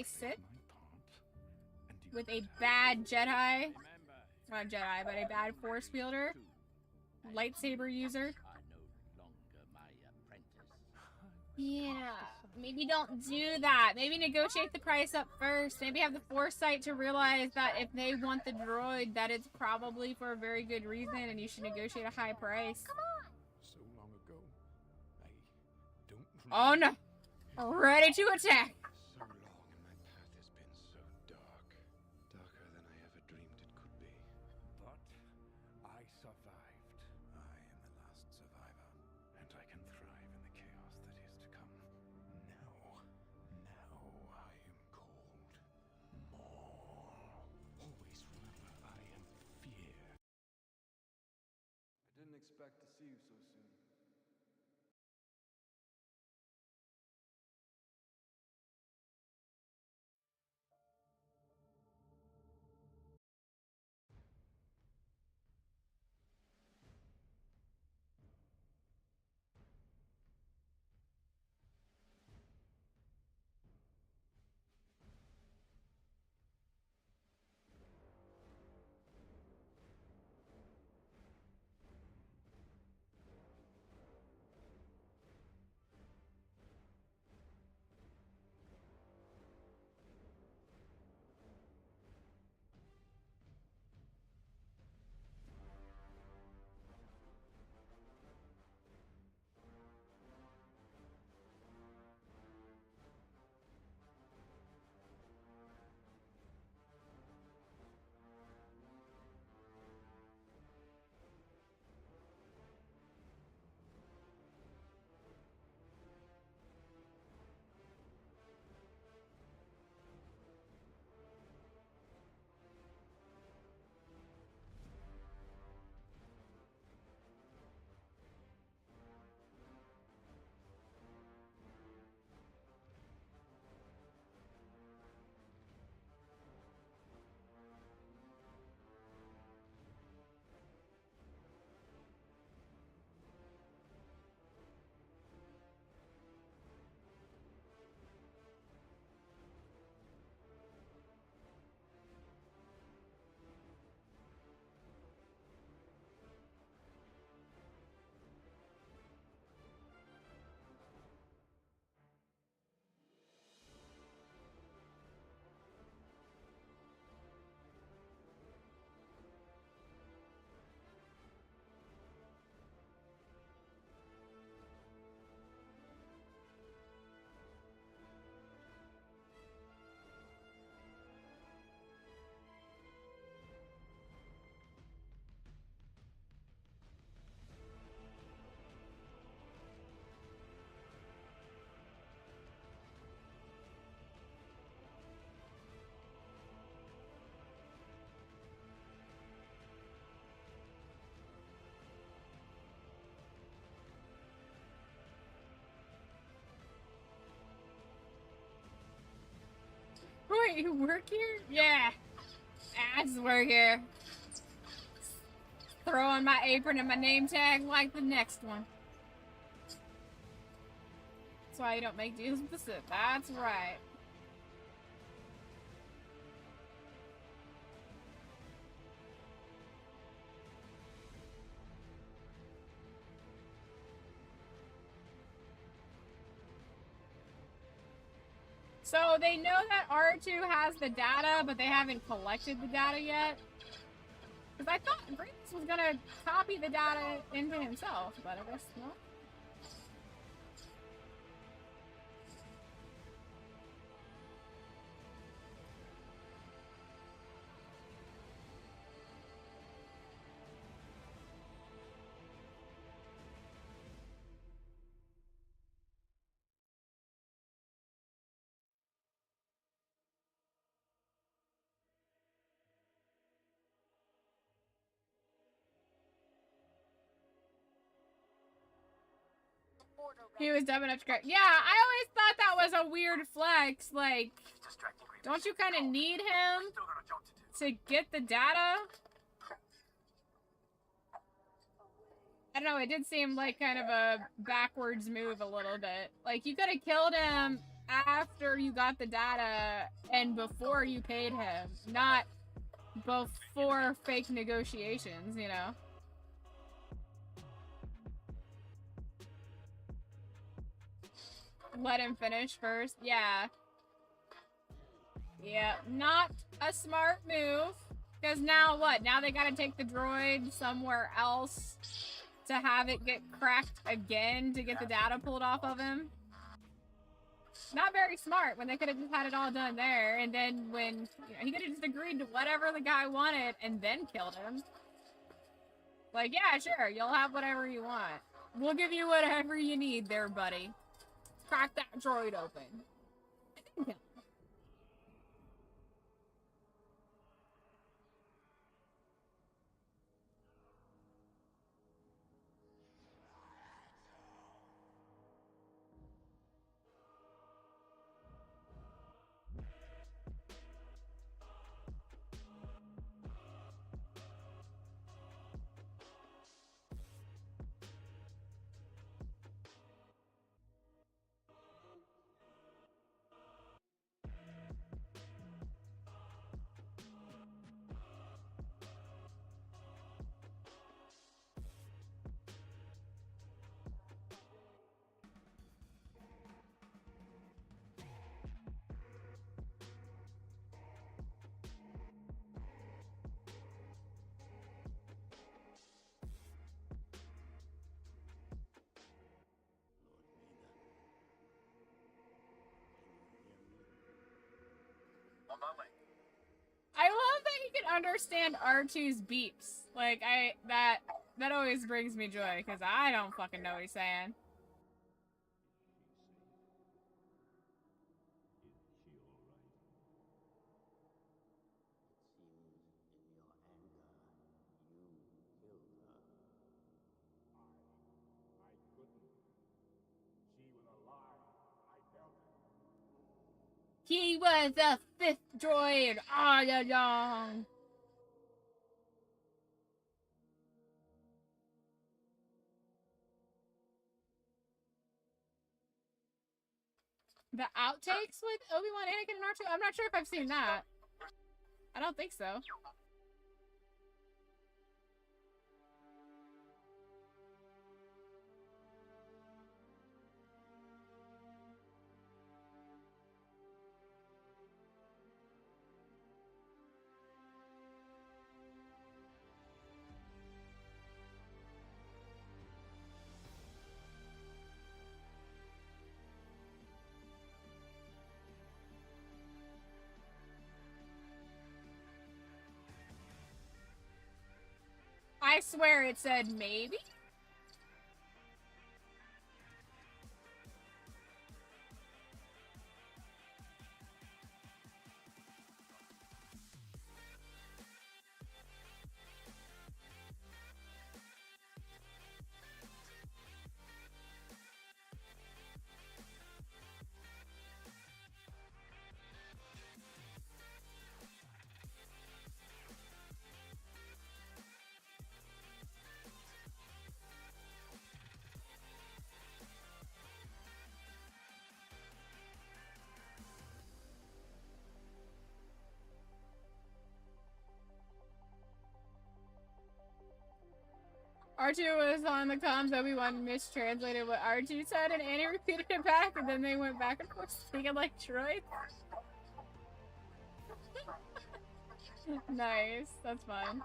Sith, with a bad Jedi, not Jedi, but a bad Force wielder, lightsaber user. Yeah, maybe don't do that. Maybe negotiate the price up first. Maybe have the foresight to realize that if they want the droid, that it's probably for a very good reason, and you should negotiate a high price. So long ago, I don't. Oh no! Ready to attack! So long, and my path has been so dark. Darker than I ever dreamed it could be. But I survived. I am the last survivor. And I can thrive in the chaos that is to come. Now I am called Maul. Always remember, I am fear. I didn't expect to see you so soon. Wait, you work here? Yeah. I just work here. Throw on my apron and my name tag like the next one. That's why you don't make deals with the Sith. That's right. So they know that R2 has the data, but they haven't collected the data yet. Because I thought Grievous was gonna copy the data into himself, but I guess not. He was dumb enough to correct. Yeah, I always thought that was a weird flex. Like, don't you kind of need him to get the data? I don't know, it did seem like kind of a backwards move a little bit. Like, you could have killed him after you got the data and before you paid him, not before fake negotiations, you know? Let him finish first. Yeah. Yeah, not a smart move. Because now what? Now they gotta take the droid somewhere else to have it get cracked again to get the data pulled off of him. Not very smart when they could have just had it all done there. And then when, you know, he could have just agreed to whatever the guy wanted and then killed him. Like, yeah, sure, you'll have whatever you want. We'll give you whatever you need there, buddy. Crack that droid open. Yeah. On my way. I love that he can understand R2's beeps. Like, that always brings me joy, because I don't fucking know what he's saying. He was the 5th droid all along. The outtakes with Obi-Wan, Anakin, and R2? I'm not sure if I've seen that. I don't think so. I swear it said maybe? R2 was on the comms, Obi-Wan mistranslated what R2 said, and Annie repeated it back, and then they went back and forth speaking like droids. Nice, that's fun.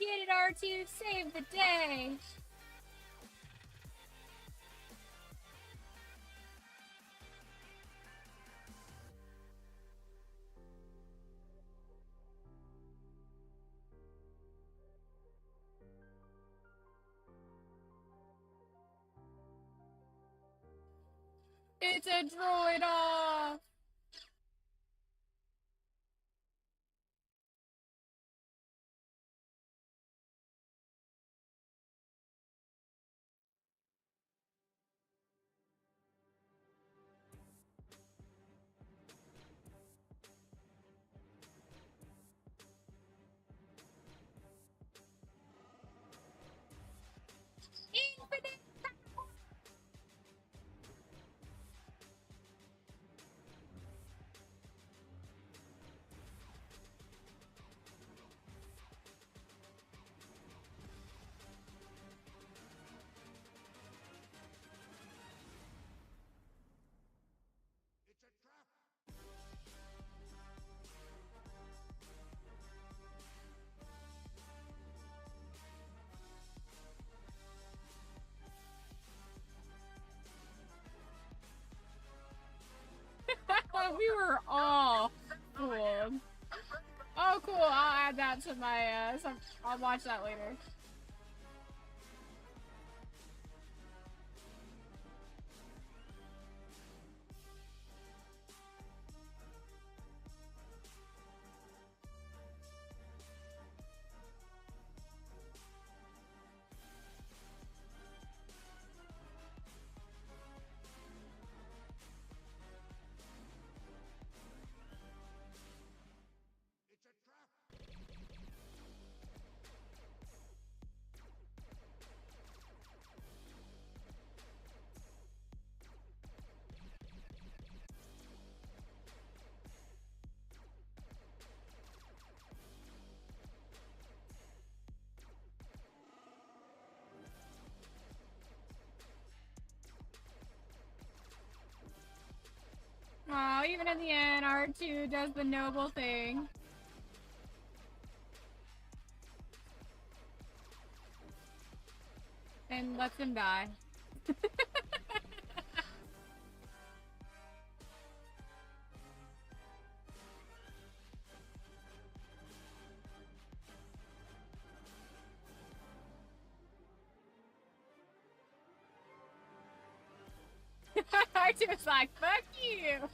Get it, R2, save the day! It's a droid off! Infinite power! We were all fooled. Oh, cool. I'll add that to my, I'll watch that later. Oh, even in the end, R2 does the noble thing. And lets him die. R2's like, fuck you!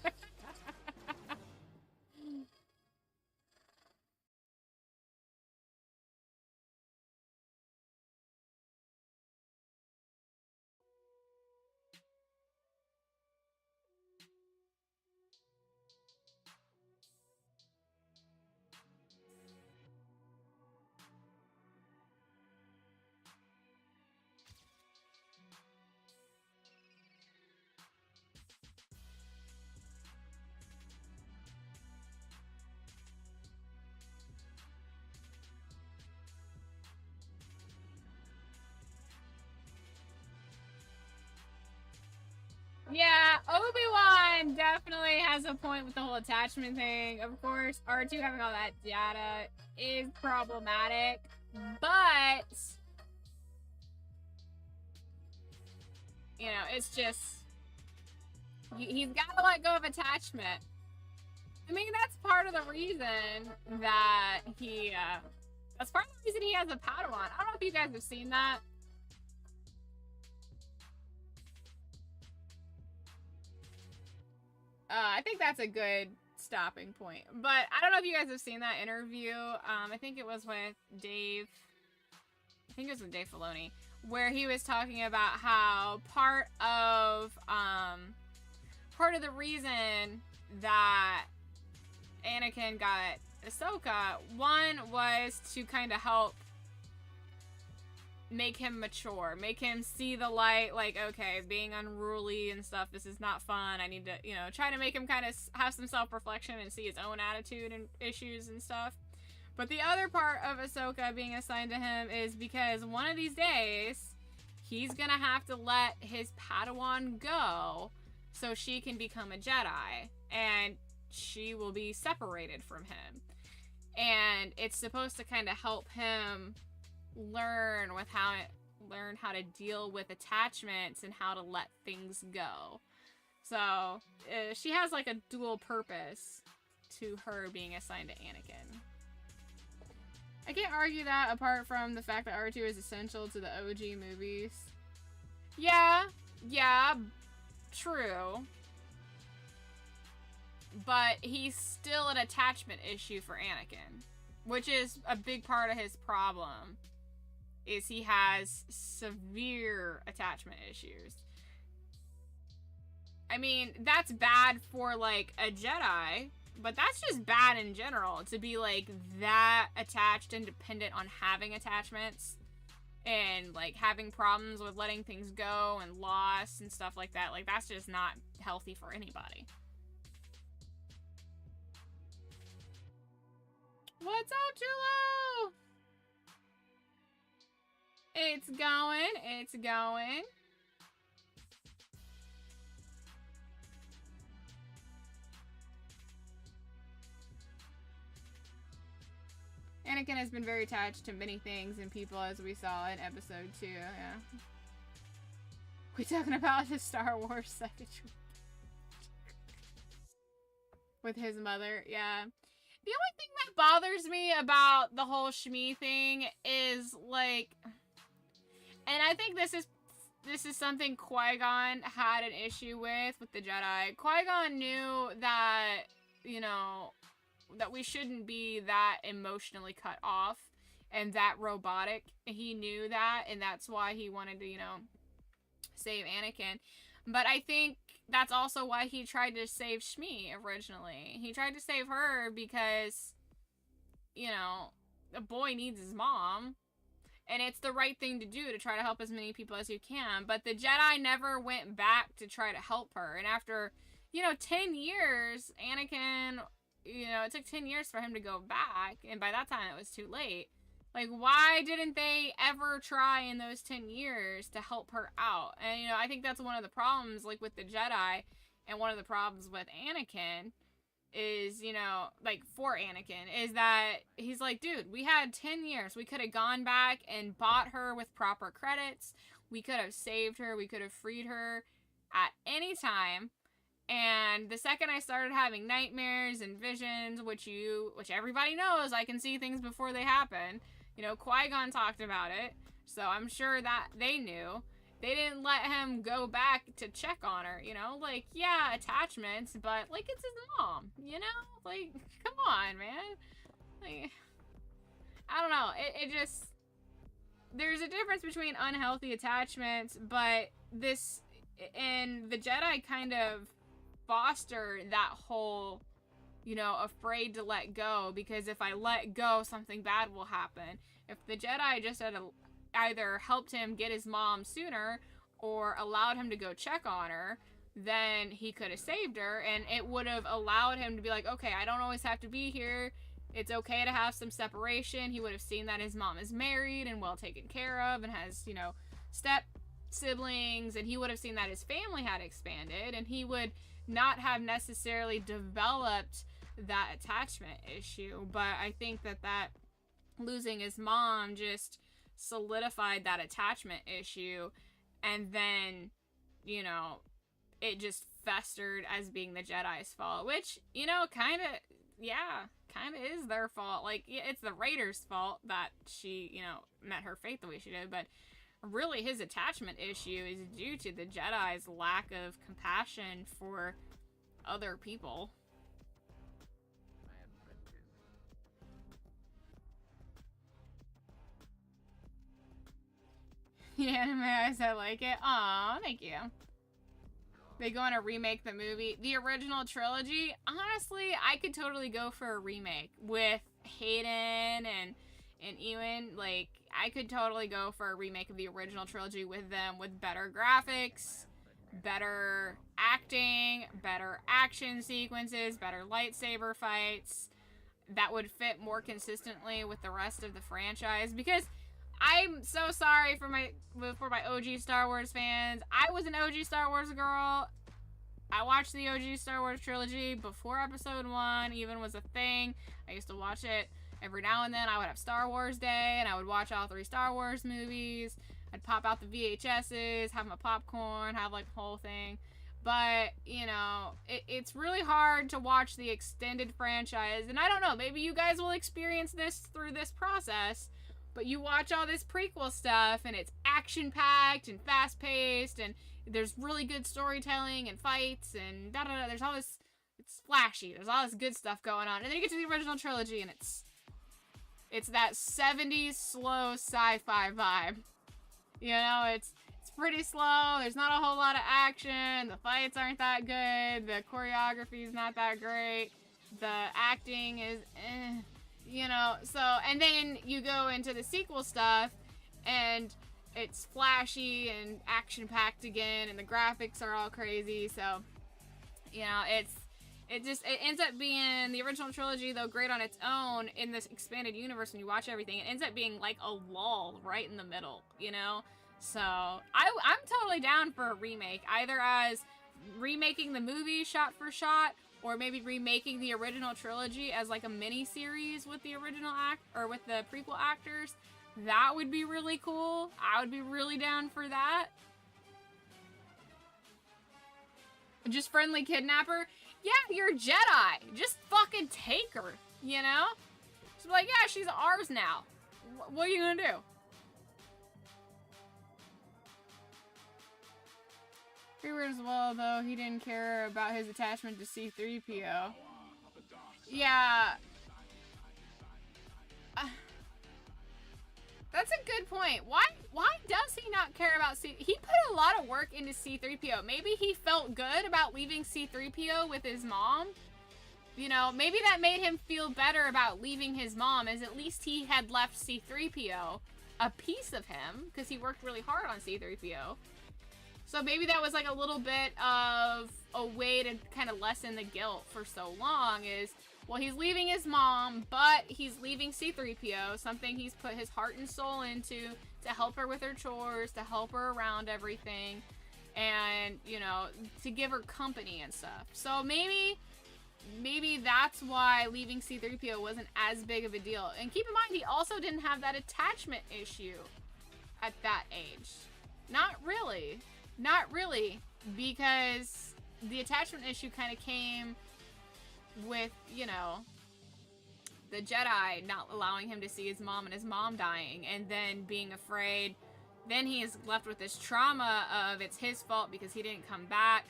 has a point with the whole attachment thing. Of course, R2 having all that data is problematic, but you know, it's just he's got to let go of attachment. I mean, that's part of the reason that that's part of the reason he has a Padawan. I don't know if you guys have seen that. I think that's a good stopping point. But I don't know if you guys have seen that interview. I think it was with Dave. I think it was with Dave Filoni, where he was talking about how part of the reason that Anakin got Ahsoka, one was to kind of help make him mature, make him see the light, like, okay, being unruly and stuff, this is not fun. I need to, you know, try to make him kind of have some self-reflection and see his own attitude and issues and stuff. But the other part of Ahsoka being assigned to him is because one of these days, he's gonna have to let his Padawan go so she can become a Jedi, and she will be separated from him. And it's supposed to kind of help him learn how to deal with attachments and how to let things go. So she has like a dual purpose to her being assigned to Anakin. I can't argue that apart from the fact that R2 is essential to the OG movies. Yeah, true. But he's still an attachment issue for Anakin, which is a big part of his problem, is he has severe attachment issues. I mean, that's bad for, like, a Jedi, but that's just bad in general, to be, like, that attached and dependent on having attachments and, like, having problems with letting things go and loss and stuff like that. Like, that's just not healthy for anybody. What's up, Julo? It's going. Anakin has been very attached to many things and people, as we saw in episode 2, yeah. We talking about the Star Wars second with his mother, yeah. The only thing that bothers me about the whole Shmi thing is, like, and I think this is something Qui-Gon had an issue with the Jedi. Qui-Gon knew that, you know, that we shouldn't be that emotionally cut off and that robotic. He knew that, and that's why he wanted to, you know, save Anakin. But I think that's also why he tried to save Shmi originally. He tried to save her because, you know, the boy needs his mom. And it's the right thing to do to try to help as many people as you can. But the Jedi never went back to try to help her. And after, you know, 10 years, Anakin, you know, it took 10 years for him to go back. And by that time, it was too late. Like, why didn't they ever try in those 10 years to help her out? And, you know, I think that's one of the problems, like, with the Jedi. And one of the problems with Anakin is, you know, like, for Anakin, is that he's like, dude, we had 10 years. We could have gone back and bought her with proper credits. We could have saved her. We could have freed her at any time. And the second I started having nightmares and visions, which everybody knows, I can see things before they happen. You know, Qui-Gon talked about it, so I'm sure that they knew. They didn't let him go back to check on her, you know? Like, yeah, attachments, but, like, it's his mom, you know? Like, come on, man. Like, I don't know. It just... There's a difference between unhealthy attachments, but this... And the Jedi kind of foster that whole, you know, afraid to let go, because if I let go, something bad will happen. If the Jedi just had either helped him get his mom sooner or allowed him to go check on her, then he could have saved her, and it would have allowed him to be like, okay, I don't always have to be here. It's okay to have some separation. He would have seen that his mom is married and well taken care of and has, you know, step siblings, and he would have seen that his family had expanded, and he would not have necessarily developed that attachment issue. But I think that losing his mom just solidified that attachment issue, and then, you know, it just festered as being the Jedi's fault, which, you know, kind of is their fault. Like, it's the Raiders' fault that she, you know, met her fate the way she did, but really his attachment issue is due to the Jedi's lack of compassion for other people. The anime, I said, like it. Aw, thank you. They go on to remake the movie. The original trilogy, honestly, I could totally go for a remake with Hayden and Ewan. Like, I could totally go for a remake of the original trilogy with them, with better graphics, better acting, better action sequences, better lightsaber fights that would fit more consistently with the rest of the franchise. Because I'm so sorry for my OG Star Wars fans. I was an OG Star Wars girl. I watched the OG Star Wars trilogy before Episode 1 even was a thing. I used to watch it every now and then. I would have Star Wars Day, and I would watch all 3 Star Wars movies. I'd pop out the VHSs, have my popcorn, have like the whole thing. But, you know, it's really hard to watch the extended franchise. And I don't know, maybe you guys will experience this through this process. But you watch all this prequel stuff, and it's action-packed and fast-paced, and there's really good storytelling and fights, and da-da-da. There's all this, it's flashy. There's all this good stuff going on. And then you get to the original trilogy, and it's that 70s slow sci-fi vibe. You know, it's pretty slow. There's not a whole lot of action. The fights aren't that good. The choreography is not that great. The acting is you know, so, and then you go into the sequel stuff, and it's flashy and action-packed again, and the graphics are all crazy, so, you know, it ends up being, the original trilogy, though great on its own, in this expanded universe, when you watch everything, it ends up being like a lull right in the middle, you know? So, I'm totally down for a remake, either as remaking the movie shot for shot, or maybe remaking the original trilogy as like a mini-series with the original with the prequel actors. That would be really cool. I would be really down for that. Just friendly kidnapper? Yeah, you're Jedi. Just fucking take her, you know? Just be like, yeah, she's ours now. What are you gonna do? Weird as well, though, he didn't care about his attachment to C-3PO. Yeah. That's a good point. Why does he not care about He put a lot of work into C-3PO. Maybe he felt good about leaving C-3PO with his mom. You know, maybe that made him feel better about leaving his mom, as at least he had left C-3PO a piece of him, because he worked really hard on C-3PO. So maybe that was like a little bit of a way to kind of lessen the guilt for so long is, well, he's leaving his mom, but he's leaving C-3PO, something he's put his heart and soul into to help her with her chores, to help her around everything, and, you know, to give her company and stuff. So maybe that's why leaving C-3PO wasn't as big of a deal. And keep in mind, he also didn't have that attachment issue at that age. Not really. Not really, because the attachment issue kind of came with, you know, the Jedi not allowing him to see his mom and his mom dying, and then being afraid. Then he is left with this trauma of it's his fault because he didn't come back,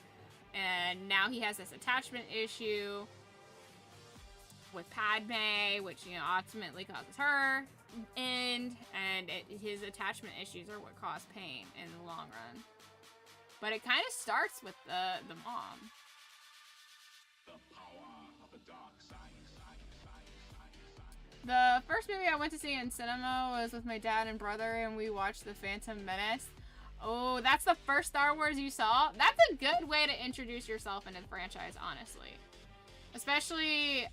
and now he has this attachment issue with Padme, which, you know, ultimately causes her end, and his attachment issues are what cause pain in the long run. But it kind of starts with the mom. The power of the dark side. The first movie I went to see in cinema was with my dad and brother, and we watched The Phantom Menace. Oh, that's the first Star Wars you saw? That's a good way to introduce yourself into the franchise, honestly. Especially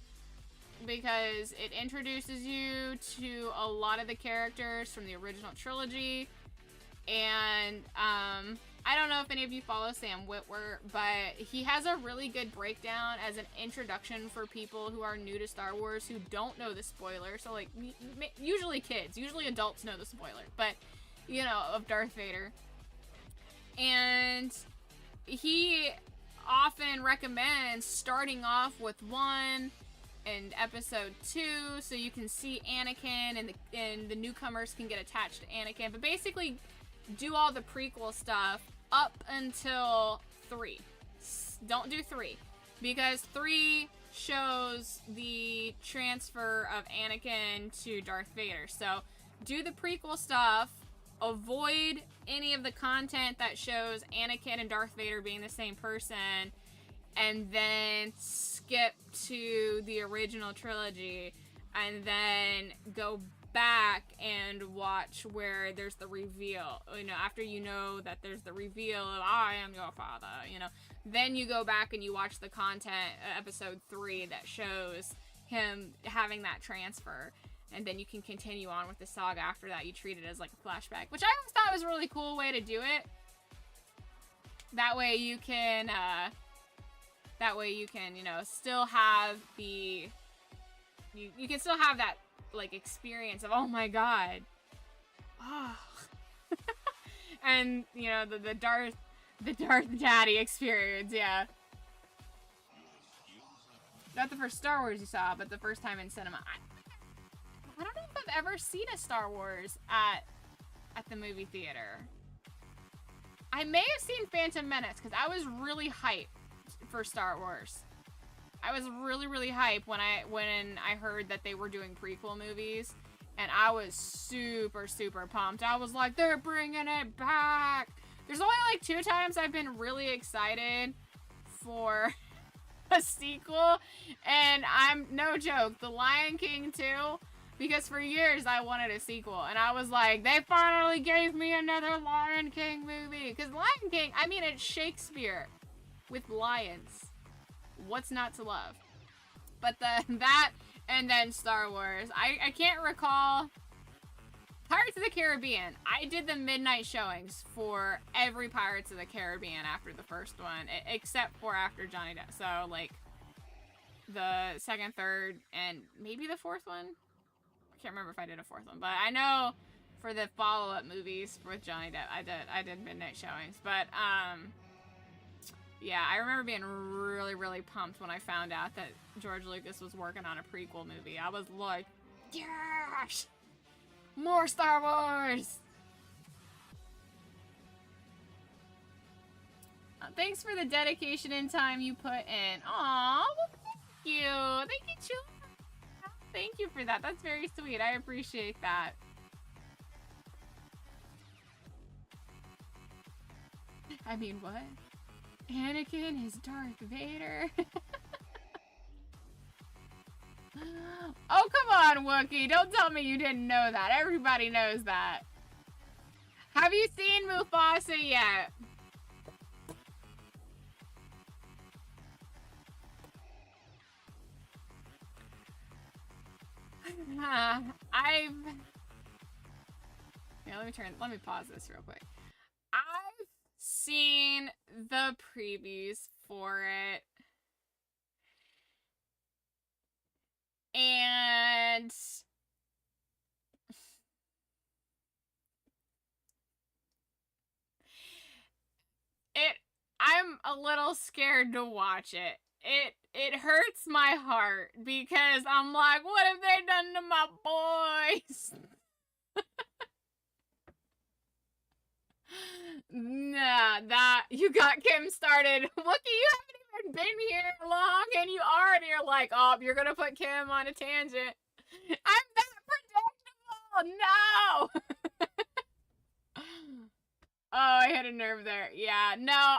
because it introduces you to a lot of the characters from the original trilogy. And, I don't know if any of you follow Sam Witwer, but he has a really good breakdown as an introduction for people who are new to Star Wars who don't know the spoiler. So, like, usually kids, usually adults know the spoiler, but, you know, of Darth Vader. And he often recommends starting off with 1 and episode 2 so you can see Anakin and the newcomers can get attached to Anakin. But basically, do all the prequel stuff up until 3. Don't do 3, because 3 shows the transfer of Anakin to Darth Vader. So do the prequel stuff, avoid any of the content that shows Anakin and Darth Vader being the same person, and then skip to the original trilogy, and then go back and watch where there's the reveal. You know, after you know that there's the reveal of I am your father, you know, then you go back and you watch the content, episode 3, that shows him having that transfer, and then you can continue on with the saga after that. You treat it as like a flashback, which I always thought was a really cool way to do it. That way you can you know, still have the you can still have that like experience of, oh my god, oh. And you know, the Darth Daddy experience. Yeah, not the first Star Wars you saw, but the first time in cinema. I don't know if I've ever seen a Star Wars at the movie theater. I may have seen Phantom Menace because I was really hyped for Star Wars. I was really, really hyped when I heard that they were doing prequel movies, and I was super, super pumped. I was like, they're bringing it back. There's only like 2 times I've been really excited for a sequel, and I'm no joke, The Lion King 2, because for years I wanted a sequel, and I was like, they finally gave me another Lion King movie. Because Lion King, I mean, it's Shakespeare with lions. What's not to love? But that and then Star Wars. I can't recall. Pirates of the Caribbean. I did the midnight showings for every Pirates of the Caribbean after the first one, except for after Johnny Depp. So like the second, third, and maybe the 4th one. I can't remember if I did a 4th one, but I know for the follow-up movies with Johnny Depp, I did midnight showings. But yeah, I remember being really, really pumped when I found out that George Lucas was working on a prequel movie. I was like, yes! More Star Wars! Thanks for the dedication and time you put in. Aww, well, thank you. Thank you, Chula. Thank you for that. That's very sweet. I appreciate that. I mean, what? Anakin is Darth Vader. Oh, come on, Wookiee. Don't tell me you didn't know that. Everybody knows that. Have you seen Mufasa yet? Yeah, let me pause this real quick. I've seen the previews for it, and I'm a little scared to watch it. It hurts my heart because I'm like, what have they done to my boys? Nah, that you got Kim started. Wookie, you haven't even been here long, and you already are like, oh, you're gonna put Kim on a tangent. I'm that predictable. No. Oh, I hit a nerve there. Yeah, no,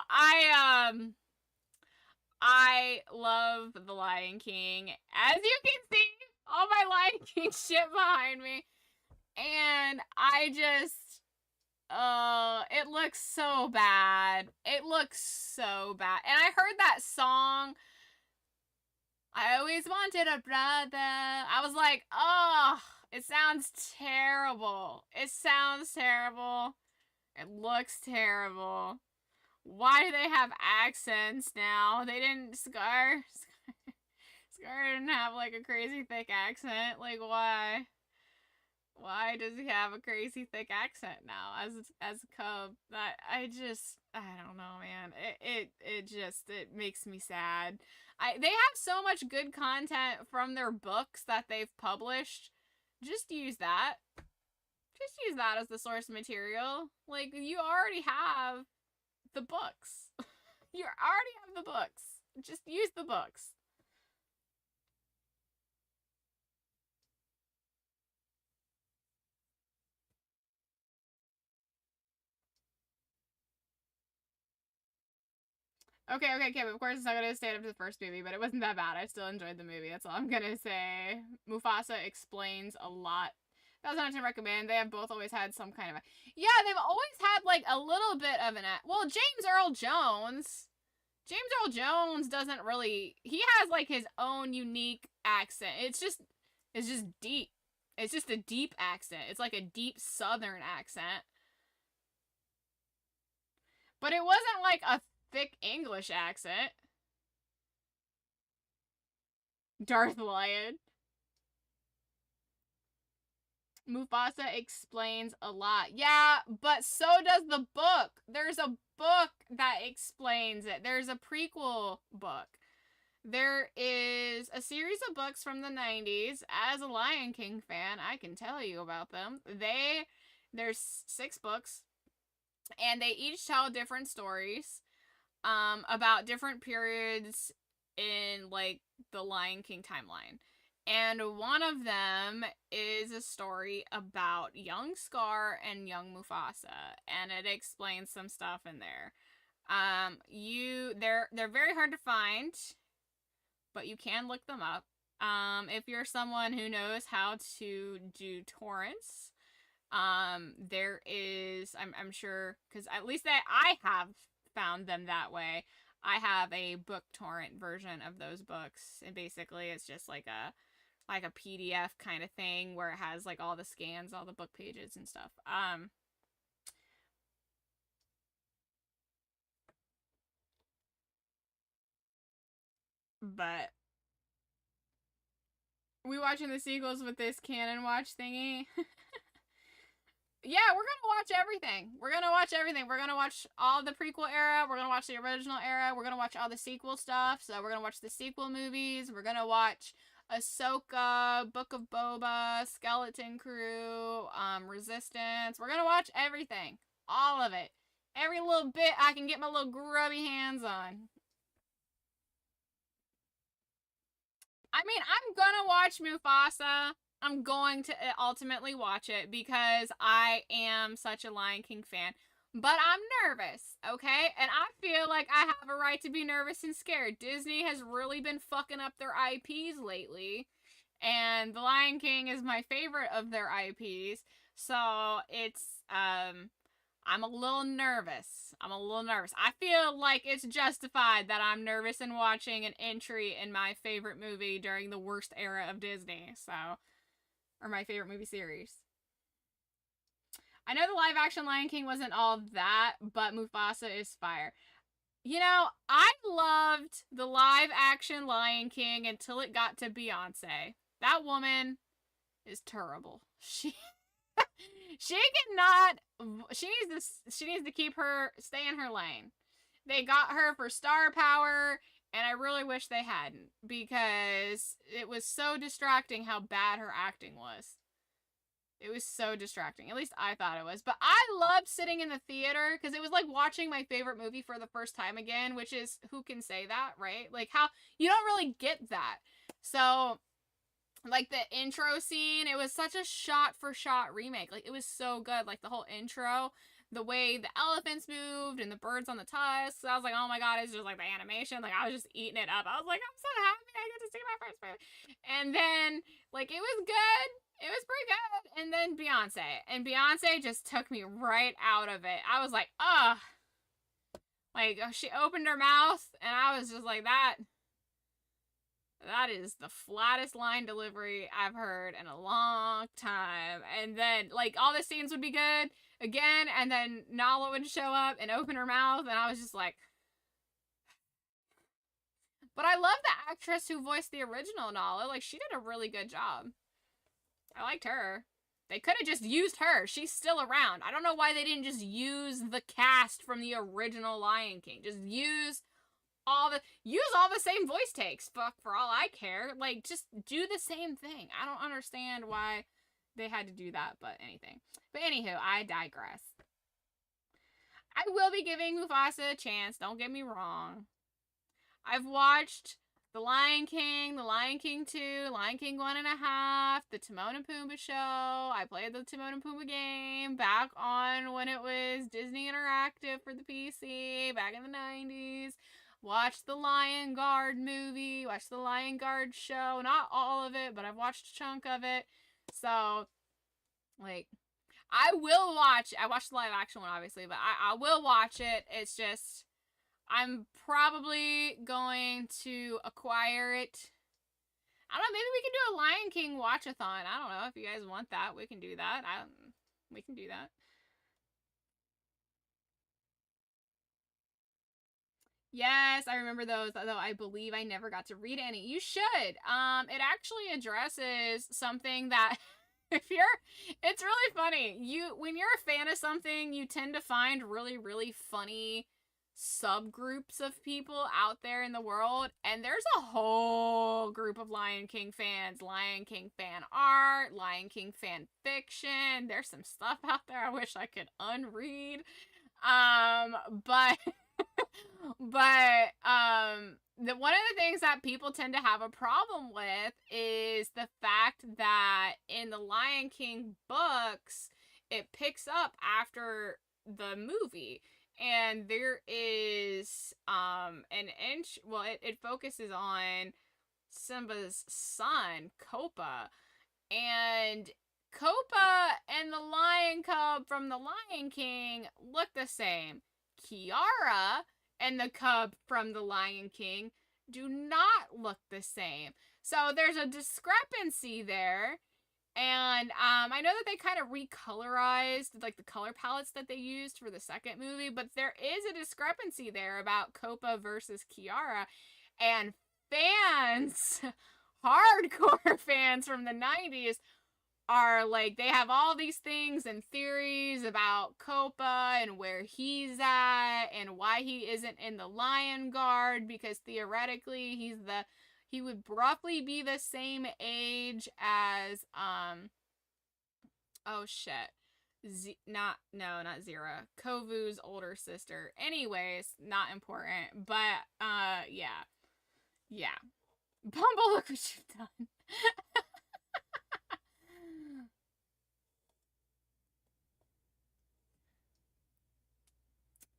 I love The Lion King. As you can see, all my Lion King shit behind me. And I just, it looks so bad. It looks so bad. And I heard that song, I always wanted a brother. I was like, oh, it sounds terrible. It sounds terrible. It looks terrible. Why do they have accents now? They didn't, Scar didn't have, like, a crazy thick accent. Like, why? Why does he have a crazy thick accent now as a cub? I don't know, man. It makes me sad. They have so much good content from their books that they've published. Just use that. Just use that as the source material. Like, you already have the books. You already have the books. Just use the books. Okay, but of course it's not gonna stand up to the first movie, but it wasn't that bad. I still enjoyed the movie. That's all I'm gonna say. Mufasa explains a lot. That's not to recommend. They have both always had some kind of yeah, they've always had like a little bit of an well, James Earl Jones doesn't really, he has like his own unique accent. It's just deep. It's just a deep accent. It's like a deep southern accent. But it wasn't like a thick English accent. Darth Lion. Mufasa explains a lot. Yeah, but so does the book. There's a book that explains it. There's a prequel book. There is a series of books from the 90s. As a Lion King fan, I can tell you about them. There's 6 books, and they each tell different stories about different periods in, like, the Lion King timeline. And one of them is a story about young Scar and young Mufasa, and it explains some stuff in there. They're very hard to find, but you can look them up. If you're someone who knows how to do torrents, there is, I'm sure, because at least I have found them that way. I have a book torrent version of those books, and basically it's just like a PDF kind of thing where it has like all the scans, all the book pages and stuff. But we watching the sequels with this canon watch thingy. Yeah, we're gonna watch everything. We're gonna watch all the prequel era. We're gonna watch the original era. We're gonna watch all the sequel stuff. So we're gonna watch the sequel movies. We're gonna watch Ahsoka, Book of Boba, Skeleton Crew, Resistance. We're gonna watch everything. All of it. Every little bit I can get my little grubby hands on. I mean, I'm gonna watch Mufasa. I'm going to ultimately watch it because I am such a Lion King fan. But I'm nervous, okay? And I feel like I have a right to be nervous and scared. Disney has really been fucking up their IPs lately. And The Lion King is my favorite of their IPs. So it's, I'm a little nervous. I feel like it's justified that I'm nervous in watching an entry in my favorite movie during the worst era of Disney. So, or my favorite movie series. I know the live action Lion King wasn't all that, but Mufasa is fire. You know, I loved the live action Lion King until it got to Beyonce. That woman is terrible. She needs to stay in her lane. They got her for star power, and I really wish they hadn't, because it was so distracting how bad her acting was. It was so distracting. At least I thought it was. But I loved sitting in the theater because it was like watching my favorite movie for the first time again, which is, who can say that, right? Like, how you don't really get that. So, like, the intro scene, it was such a shot for shot remake. Like, it was so good. Like, the whole intro, the way the elephants moved and the birds on the tusks. I was like, oh my god, it's just like the animation. Like, I was just eating it up. I was like, I'm so happy I get to see my first movie. And then, like, it was good. It was pretty good. And then Beyonce. And Beyonce just took me right out of it. I was like, ugh. Like, she opened her mouth, and I was just like, that is the flattest line delivery I've heard in a long time. And then, like, all the scenes would be good. again, and then Nala would show up and open her mouth, and I was just like... But I love the actress who voiced the original Nala. Like, she did a really good job. I liked her. They could have just used her. She's still around. I don't know why they didn't just use the cast from the original Lion King. Just use all the same voice takes. Fuck, for all I care. Like, just do the same thing. I don't understand why they had to do that, but anything. But anywho, I digress. I will be giving Mufasa a chance. Don't get me wrong. I've watched The Lion King, The Lion King 2, Lion King 1.5, The Timon and Pumbaa show. I played the Timon and Pumbaa game back on when it was Disney Interactive for the PC, back in the 90s. Watched the Lion Guard movie, watched the Lion Guard show. Not all of it, but I've watched a chunk of it. So, like, I will watch, I watched the live action one, obviously, but I will watch it. It's just... I'm probably going to acquire it. I don't know, maybe we can do a Lion King watch-a-thon. I don't know if you guys want that. We can do that. We can do that. Yes, I remember those, although I believe I never got to read any. You should. It actually addresses something that... It's really funny. When you're a fan of something, you tend to find really, really funny subgroups of people out there in the world, and there's a whole group of Lion King fans, Lion King fan art, Lion King fan fiction. There's some stuff out there I wish I could unread. But one of the things that people tend to have a problem with is the fact that in the Lion King books, it picks up after the movie. And there is, it focuses on Simba's son, Kopa. And Kopa and the lion cub from the Lion King look the same. Kiara and the cub from the Lion King do not look the same. So there's a discrepancy there. And I know that they kind of recolorized like the color palettes that they used for the second movie, but there is a discrepancy there about Kopa versus Kiara. And fans, hardcore fans from the 90s are like, they have all these things and theories about Kopa and where he's at and why he isn't in the Lion Guard, because theoretically he would roughly be the same age as, oh shit. Not Zira. Kovu's older sister. Anyways, not important. But, yeah. Yeah. Bumble, look what you've done.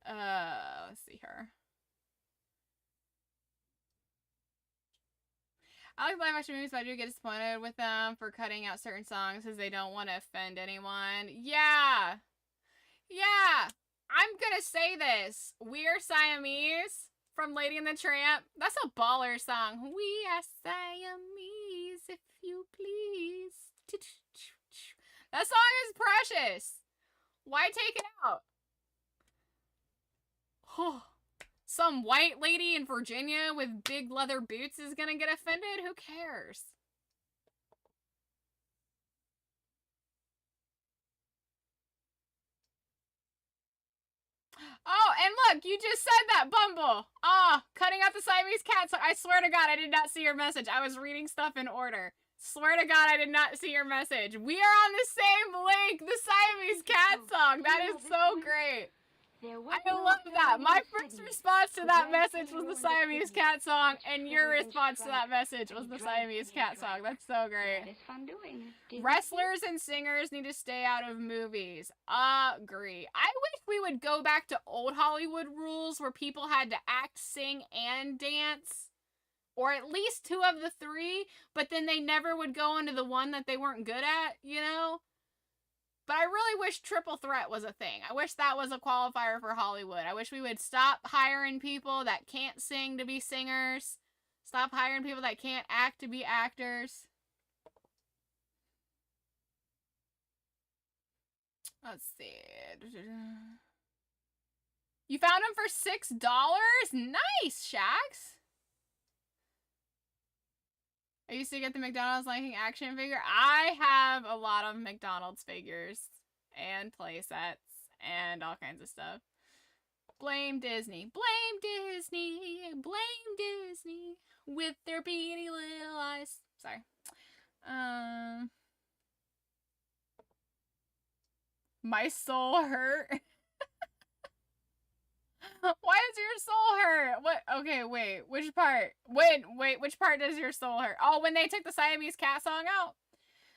Let's see her. I like live action movies, but I do get disappointed with them for cutting out certain songs because they don't want to offend anyone. Yeah. Yeah. I'm gonna say this. We Are Siamese from Lady and the Tramp. That's a baller song. We are Siamese, if you please. That song is precious. Why take it out? Oh. Some white lady in Virginia with big leather boots is gonna get offended? Who cares? Oh, and look, you just said that, Bumble. Cutting out the Siamese cat. So I swear to God, I did not see your message. I was reading stuff in order. Swear to God, I did not see your message. We are on the same link. The Siamese cat song. That is so great. I love that. My first response to that message was the Siamese cat song, and your response to that message was the Siamese cat song. That's so great. Wrestlers and singers need to stay out of movies. Agree. I wish we would go back to old Hollywood rules where people had to act, sing, and dance. Or at least 2 of the 3, but then they never would go into the one that they weren't good at, you know? But I really wish triple threat was a thing. I wish that was a qualifier for Hollywood. I wish we would stop hiring people that can't sing to be singers. Stop hiring people that can't act to be actors. Let's see. You found them for $6? Nice, Shax. I used to get the McDonald's Lion King action figure. I have a lot of McDonald's figures and play sets and all kinds of stuff. Blame Disney. Blame Disney. Blame Disney with their beady little eyes. Sorry. My soul hurt. Why does your soul hurt? What? Okay, wait. Which part? Wait, which part does your soul hurt? Oh, when they took the Siamese cat song out?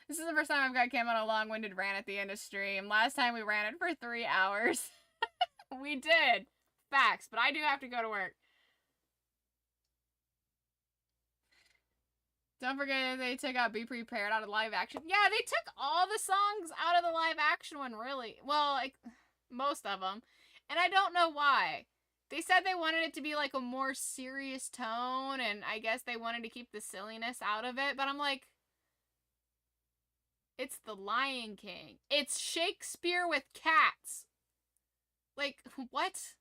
This is the first time I've got Cam on a long-winded rant at the end of stream. Last time we ran it for 3 hours. We did. Facts, but I do have to go to work. Don't forget they took out Be Prepared out of live action. Yeah, they took all the songs out of the live action one, really. Well, like, most of them. And I don't know why. They said they wanted it to be like a more serious tone, and I guess they wanted to keep the silliness out of it, but I'm like, it's the Lion King. It's Shakespeare with cats. Like, what?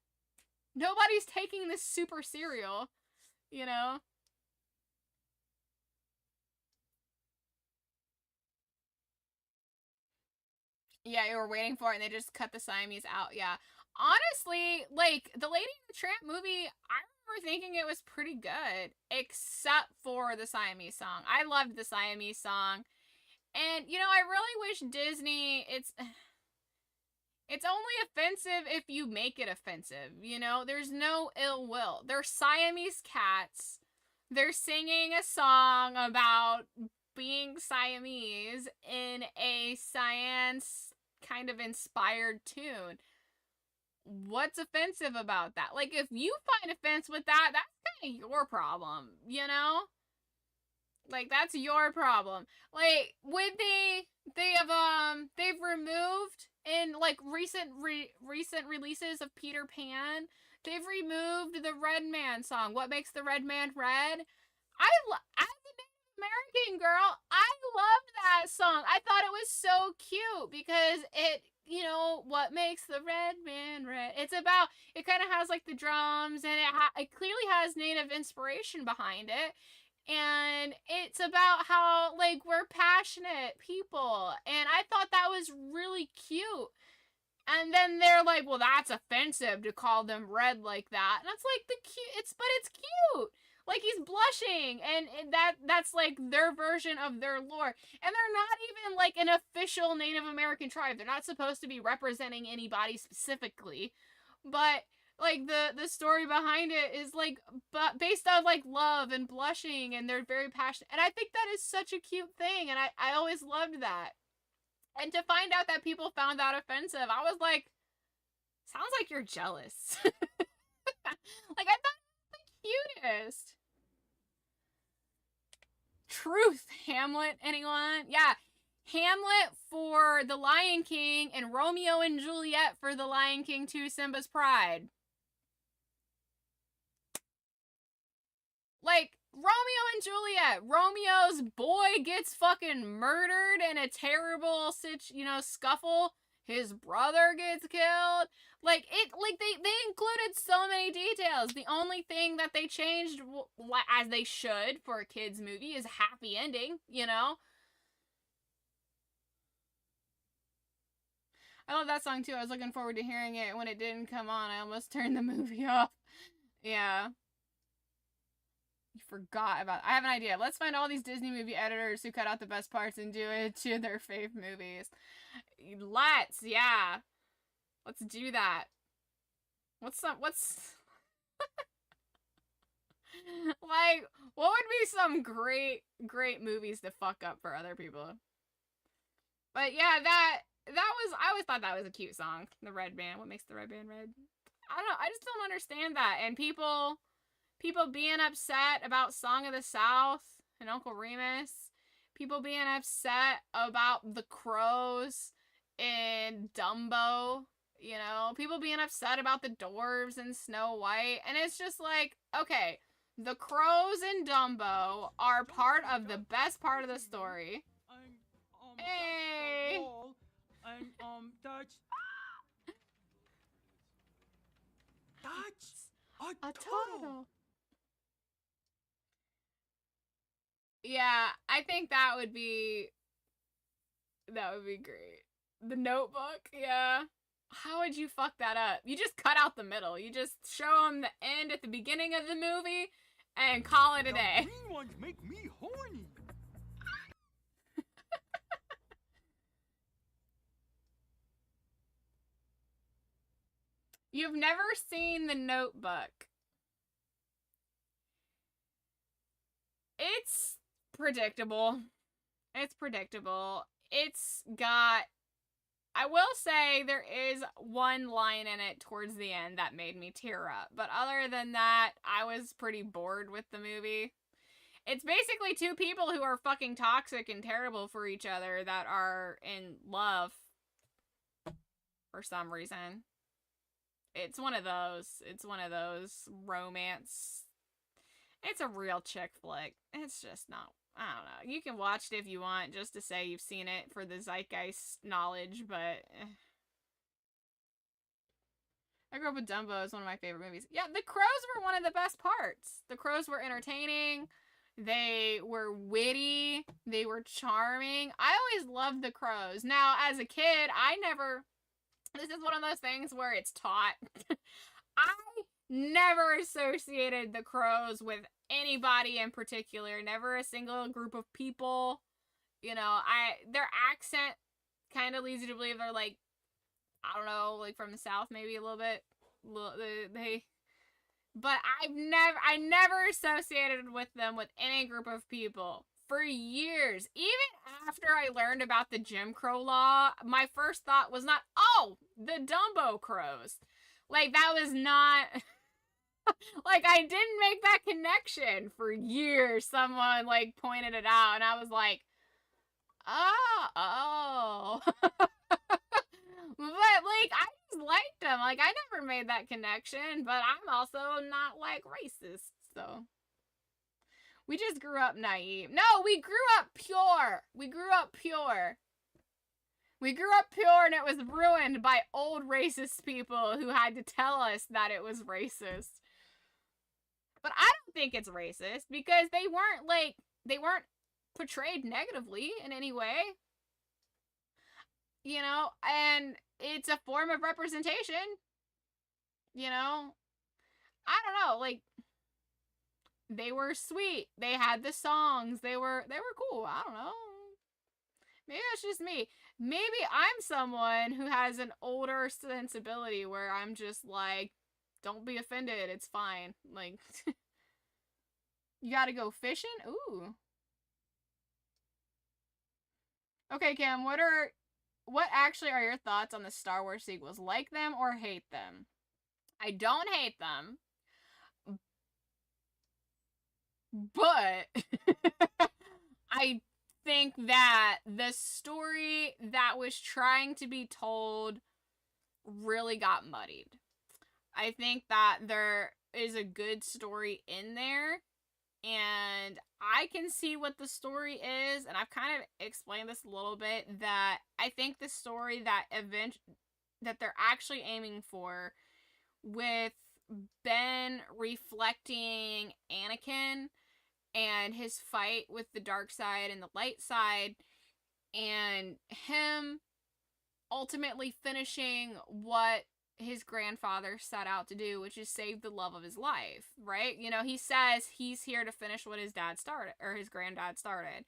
Nobody's taking this super serial, you know? Yeah, you were waiting for it and they just cut the Siamese out, yeah. Honestly, like, the Lady and the Tramp movie, I remember thinking it was pretty good, except for the Siamese song. I loved the Siamese song. And, you know, I really wish Disney, it's only offensive if you make it offensive, you know? There's no ill will. They're Siamese cats. They're singing a song about being Siamese in a science kind of inspired tune. What's offensive about that? Like, if you find offense with that, that's kind of your problem, you know? Like, that's your problem. Like, when they've removed in, like, recent releases of Peter Pan, they've removed the Red Man song, What Makes the Red Man Red? As a Native American girl, I loved that song. I thought it was so cute because it, you know, what makes the red man red? It's about, it kind of has like the drums and it clearly has Native inspiration behind it. And it's about how, like, we're passionate people. And I thought that was really cute. And then they're like, well, that's offensive to call them red like that. And it's like but it's cute. Like, he's blushing, and that's like their version of their lore. And they're not even like an official Native American tribe. They're not supposed to be representing anybody specifically. But like the story behind it is like based on like love and blushing, and they're very passionate. And I think that is such a cute thing, and I always loved that. And to find out that people found that offensive, I was like, sounds like you're jealous. Like, I thought it was the cutest. Truth, Hamlet, anyone? Yeah, Hamlet for The Lion King and Romeo and Juliet for The Lion King 2 Simba's Pride. Like, Romeo and Juliet. Romeo's boy gets fucking murdered in a terrible scuffle. His brother gets killed. Like, they included so many details. The only thing that they changed, as they should for a kid's movie, is a happy ending, you know? I love that song too. I was looking forward to hearing it. When it didn't come on, I almost turned the movie off. Yeah. You forgot about it. I have an idea. Let's find all these Disney movie editors who cut out the best parts and do it to their fave movies. Let's, yeah. Let's do that. What's like, what would be some great movies to fuck up for other people? But yeah, that was, I always thought that was a cute song. The Red Band. What makes the Red Band red? I don't know. I just don't understand that. And people being upset about Song of the South and Uncle Remus. People being upset about the crows in Dumbo. You know, people being upset about the dwarves in Snow White. And it's just like, okay, the crows in Dumbo are part of the best part of the story. Hey! And touch I think that would be great. The Notebook, yeah. How would you fuck that up? You just cut out the middle. You just show them the end at the beginning of the movie and call it a day. Green ones make me horny. You've never seen The Notebook. It's predictable. It's predictable. It's got... I will say there is one line in it towards the end that made me tear up. But other than that, I was pretty bored with the movie. It's basically two people who are fucking toxic and terrible for each other that are in love for some reason. It's one of those. It's one of those romance. It's a real chick flick. It's just not... I don't know. You can watch it if you want, just to say you've seen it for the zeitgeist knowledge, but... I Grew Up with Dumbo is one of my favorite movies. Yeah, the crows were one of the best parts. The crows were entertaining. They were witty. They were charming. I always loved the crows. Now, as a kid, I never... This is one of those things where it's taught. I never associated the crows with anybody in particular. Never a single group of people. You know, their accent kind of leads you to believe they're like, I don't know, like from the South maybe a little bit. But I never associated with them with any group of people. For years, even after I learned about the Jim Crow law, my first thought was not, oh, the Dumbo crows. Like, that was not... like, I didn't make that connection for years. Someone, like, pointed it out, and I was like, oh. But, like, I just liked them. Like, I never made that connection, but I'm also not, like, racist, so... We just grew up naive. No, we grew up pure. We grew up pure. We grew up pure and it was ruined by old racist people who had to tell us that it was racist. But I don't think it's racist because they weren't portrayed negatively in any way. You know, and it's a form of representation. You know, I don't know, like, they were sweet. They had the songs. They were cool. I don't know. Maybe that's just me. Maybe I'm someone who has an older sensibility where I'm just like, don't be offended. It's fine. Like, you gotta go fishing? Ooh. Okay, Kim, what actually are your thoughts on the Star Wars sequels? Like them or hate them? I don't hate them. But I think that the story that was trying to be told really got muddied. I think that there is a good story in there, and I can see what the story is, and I've kind of explained this a little bit, that I think the story that they're actually aiming for with Ben reflecting Anakin and his fight with the dark side and the light side, and him ultimately finishing what his grandfather set out to do, which is save the love of his life, right? You know, he says he's here to finish what his dad started, or his granddad started.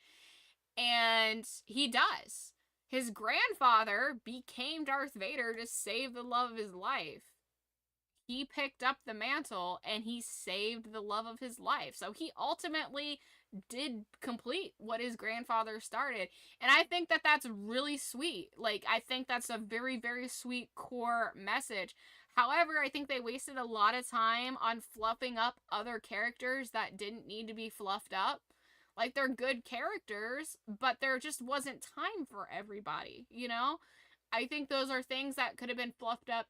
And he does. His grandfather became Darth Vader to save the love of his life. He picked up the mantle and he saved the love of his life. So he ultimately did complete what his grandfather started. And I think that that's really sweet. Like, I think that's a very, very sweet core message. However, I think they wasted a lot of time on fluffing up other characters that didn't need to be fluffed up. Like, they're good characters, but there just wasn't time for everybody, you know? I think those are things that could have been fluffed up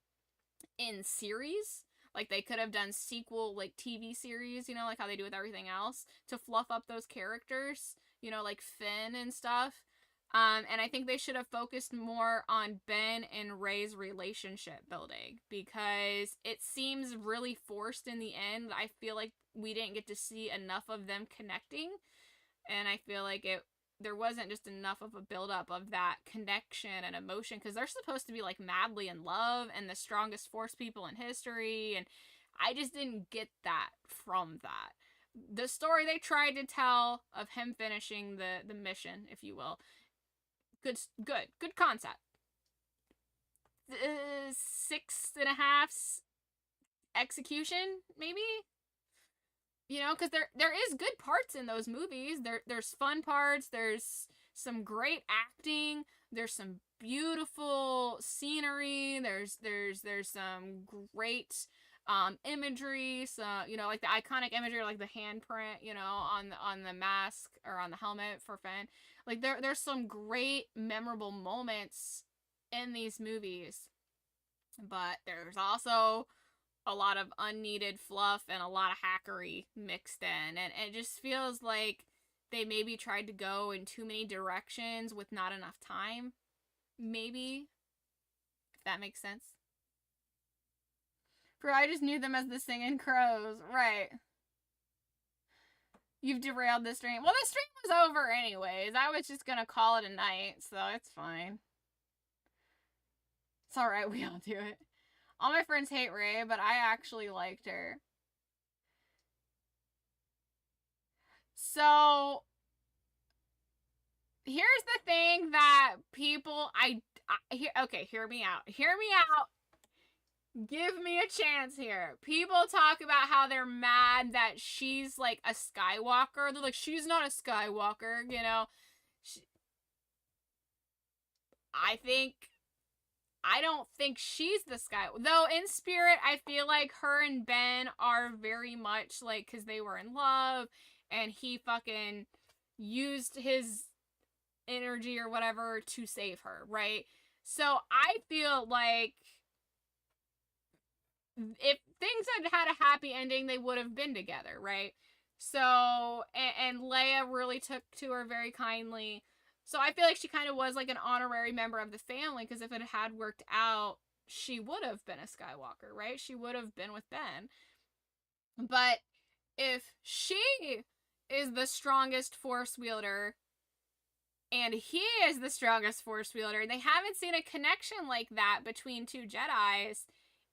in series. Like, they could have done sequel, like, TV series, you know, like how they do with everything else, to fluff up those characters, you know, like Finn and stuff. And I think they should have focused more on Ben and Rey's relationship building, because it seems really forced in the end. I feel like we didn't get to see enough of them connecting. and I feel like there wasn't just enough of a buildup of that connection and emotion, because they're supposed to be like madly in love and the strongest Force people in history, and I just didn't get that from that. The story they tried to tell of him finishing the mission, if you will, good concept. 6.5 execution, maybe? You know, because there is good parts in those movies. There's fun parts. There's some great acting. There's some beautiful scenery. There's some great imagery. So, you know, like the iconic imagery, like the handprint, you know, on the mask or on the helmet for Finn. Like there's some great memorable moments in these movies, but there's also a lot of unneeded fluff and a lot of hackery mixed in, and it just feels like they maybe tried to go in too many directions with not enough time, maybe, if that makes sense. Bro, I just knew them as the singing crows, right? You've derailed the stream. Well, the stream was over anyways. I was just gonna call it a night, so it's fine. It's alright, we all do it. All my friends hate Rey, but I actually liked her. So, here's the thing that people, okay, hear me out. Hear me out. Give me a chance here. People talk about how they're mad that she's like a Skywalker. They're like, she's not a Skywalker, you know. I don't think she's the Skywalker. Though in spirit, I feel like her and Ben are very much like, because they were in love, and he fucking used his energy or whatever to save her, right? So I feel like if things had a happy ending, they would have been together, right? So, and Leia really took to her very kindly. So I feel like she kind of was like an honorary member of the family, because if it had worked out, she would have been a Skywalker, right? She would have been with Ben. But if she is the strongest Force wielder and he is the strongest Force wielder, they haven't seen a connection like that between two Jedis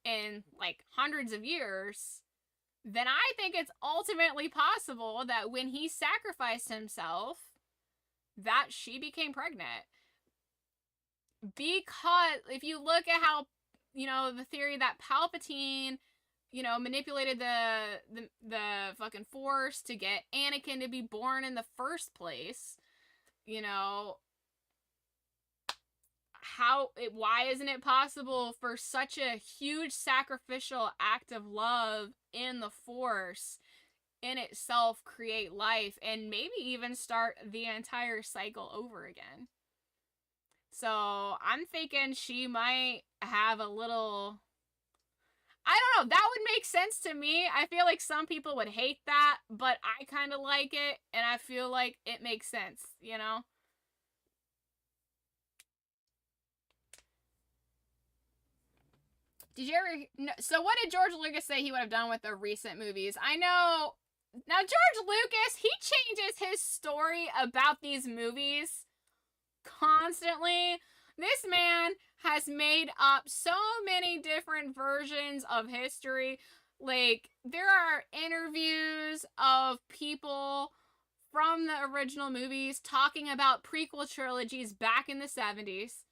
in like hundreds of years, then I think it's ultimately possible that when he sacrificed himself, that she became pregnant. Because if you look at how, you know, the theory that Palpatine, you know, manipulated the fucking Force to get Anakin to be born in the first place, you know, why isn't it possible for such a huge sacrificial act of love in the Force in itself create life and maybe even start the entire cycle over again? So I'm thinking she might have a little, I don't know, that would make sense to me. I feel like some people would hate that, but I kind of like it, and I feel like it makes sense, you know? Did you ever... So what did George Lucas say he would have done with the recent movies? I know... Now, George Lucas, he changes his story about these movies constantly. This man has made up so many different versions of history. Like, there are interviews of people from the original movies talking about prequel trilogies back in the 70s.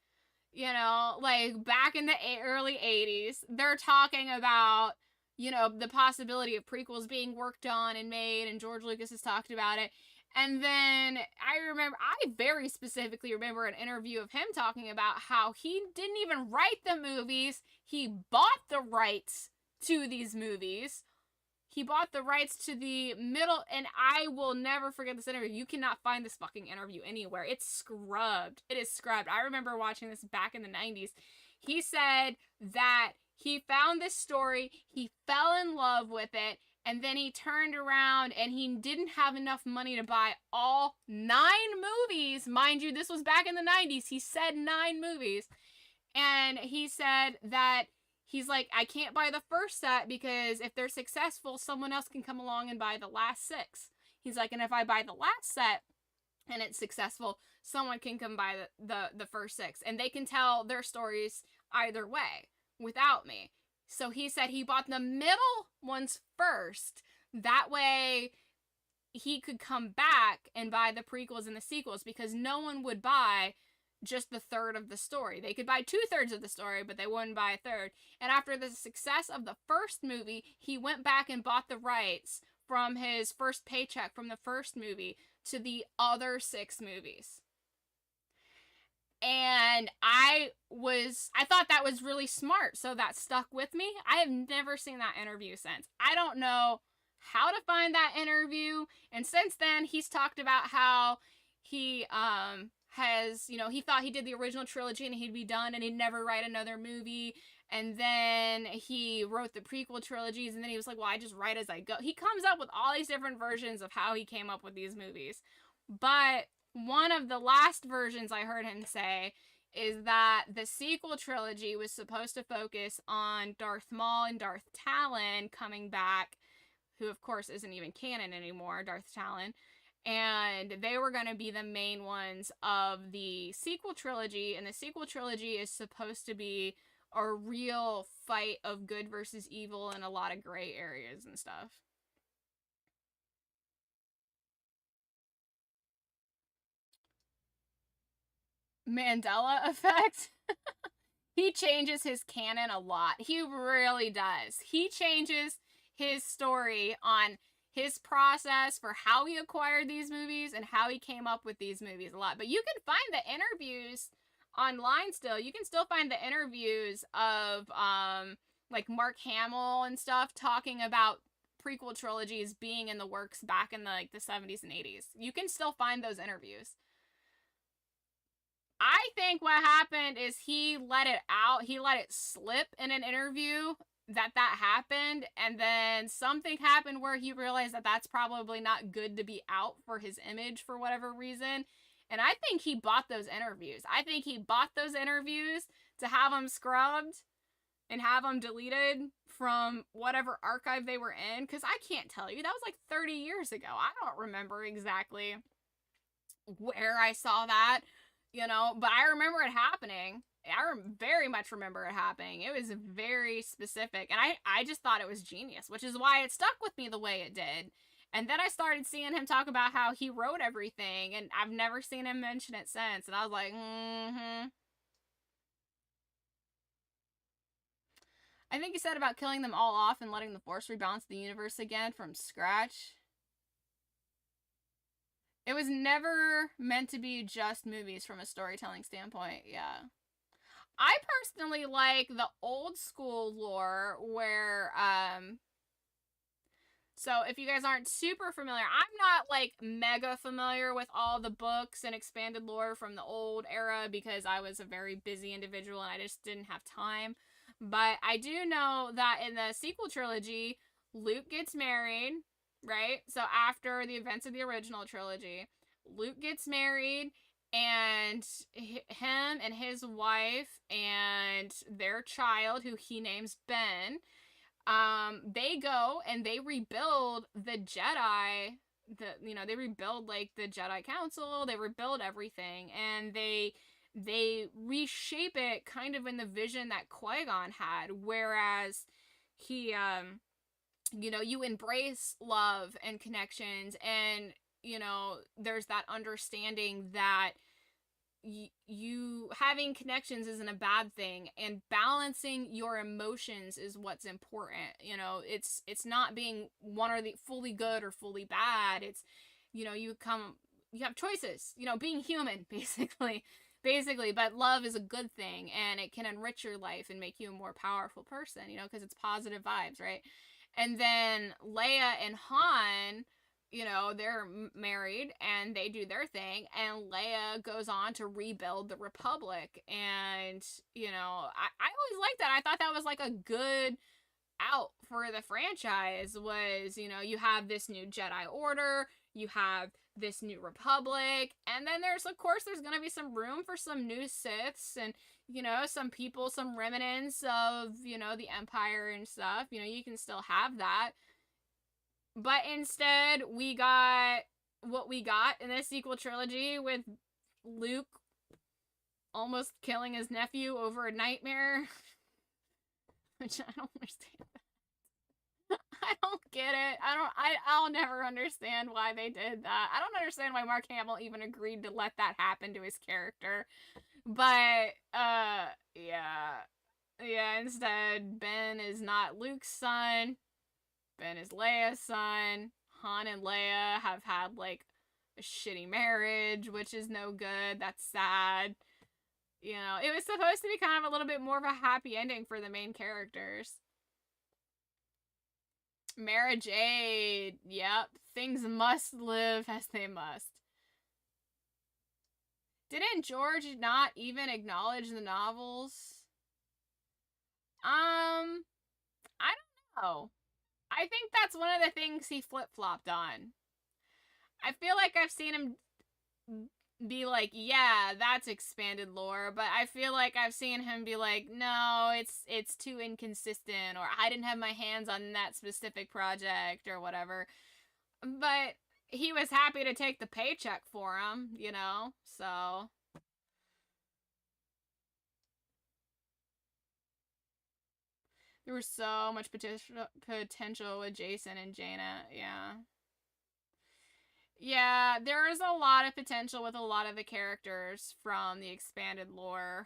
You know, like back in the early 80s, they're talking about, you know, the possibility of prequels being worked on and made, and George Lucas has talked about it. And then I very specifically remember an interview of him talking about how he didn't even write the movies. He bought the rights to these movies. He bought the rights to the middle, and I will never forget this interview. You cannot find this fucking interview anywhere. It's scrubbed. It is scrubbed. I remember watching this back in the 90s. He said that he found this story, he fell in love with it, and then he turned around and he didn't have enough money to buy all 9 movies. Mind you, this was back in the 90s. He said 9 movies. And he said that he's like, I can't buy the first set because if they're successful, someone else can come along and buy the last 6. He's like, and if I buy the last set, and it's successful, someone can come by the first 6 and they can tell their stories either way without me. So he said he bought the middle ones first. That way he could come back and buy the prequels and the sequels, because no one would buy just the third of the story. They could buy 2/3 of the story, but they wouldn't buy a third. And after the success of the first movie, he went back and bought the rights from his first paycheck from the first movie to the other 6 movies. And I thought that was really smart, so that stuck with me. I have never seen that interview since. I don't know how to find that interview, and since then he's talked about how he has, he thought he did the original trilogy and he'd be done and he'd never write another movie, and then he wrote the prequel trilogies, and then he was like, well, I just write as I go. He comes up with all these different versions of how he came up with these movies, but one of the last versions I heard him say is that the sequel trilogy was supposed to focus on Darth Maul and Darth Talon coming back, who of course isn't even canon anymore, Darth Talon, and they were going to be the main ones of the sequel trilogy, and the sequel trilogy is supposed to be a real fight of good versus evil and a lot of gray areas and stuff. Mandela effect. He changes his canon a lot. He really does. He changes his story on his process for how he acquired these movies and how he came up with these movies a lot. But you can find the interviews online still. You can still find the interviews of like Mark Hamill and stuff talking about prequel trilogies being in the works back in the 70s and 80s. You can still find those interviews. I think what happened is he let it out. He let it slip in an interview that happened, and then something happened where he realized that that's probably not good to be out for his image for whatever reason. And I think he bought those interviews. I think he bought those interviews to have them scrubbed and have them deleted from whatever archive they were in, because I can't tell you. That was like 30 years ago. I don't remember exactly where I saw that. But I remember it happening. I very much remember it happening. It was very specific, and I just thought it was genius, which is why it stuck with me the way it did. And then I started seeing him talk about how he wrote everything, and I've never seen him mention it since, and I was like, I think he said about killing them all off and letting the Force rebalance the universe again from scratch. It was never meant to be just movies from a storytelling standpoint, yeah. I personally like the old school lore where, so if you guys aren't super familiar, I'm not like mega familiar with all the books and expanded lore from the old era because I was a very busy individual and I just didn't have time. But I do know that in the sequel trilogy, Luke gets married, right? So after the events of the original trilogy, Luke gets married, and him and his wife and their child, who he names Ben, they go and they rebuild the Jedi. They rebuild like the Jedi Council. They rebuild everything, and they reshape it kind of in the vision that Qui-Gon had, whereas he you embrace love and connections, and there's that understanding that you having connections isn't a bad thing, and balancing your emotions is what's important. It's not being one or the fully good or fully bad. It's you have choices, being human basically, but love is a good thing, and it can enrich your life and make you a more powerful person, because it's positive vibes, right? And then Leia and Han, they're married and they do their thing, and Leia goes on to rebuild the Republic. And, I always liked that. I thought that was like a good out for the franchise was, you have this new Jedi Order, you have this new Republic, and then there's going to be some room for some new Siths and, some people, some remnants of, the Empire and stuff. You can still have that. But instead, we got what we got in this sequel trilogy with Luke almost killing his nephew over a nightmare. Which I don't understand. I don't get it. I'll never understand why they did that. I don't understand why Mark Hamill even agreed to let that happen to his character. But, yeah. Yeah, instead, Ben is not Luke's son. Ben is Leia's son. Han and Leia have had, like, a shitty marriage, which is no good. That's sad. You know, it was supposed to be kind of a little bit more of a happy ending for the main characters. Mara Jade, yep. Things must live as they must. Didn't George not even acknowledge the novels? I don't know. I think that's one of the things he flip-flopped on. I feel like I've seen him be like, yeah, that's expanded lore, but I feel like I've seen him be like, no, it's too inconsistent, or I didn't have my hands on that specific project, or whatever. But he was happy to take the paycheck for him, you know, so... There was so much potential with Jason and Jaina, yeah. Yeah, there is a lot of potential with a lot of the characters from the expanded lore.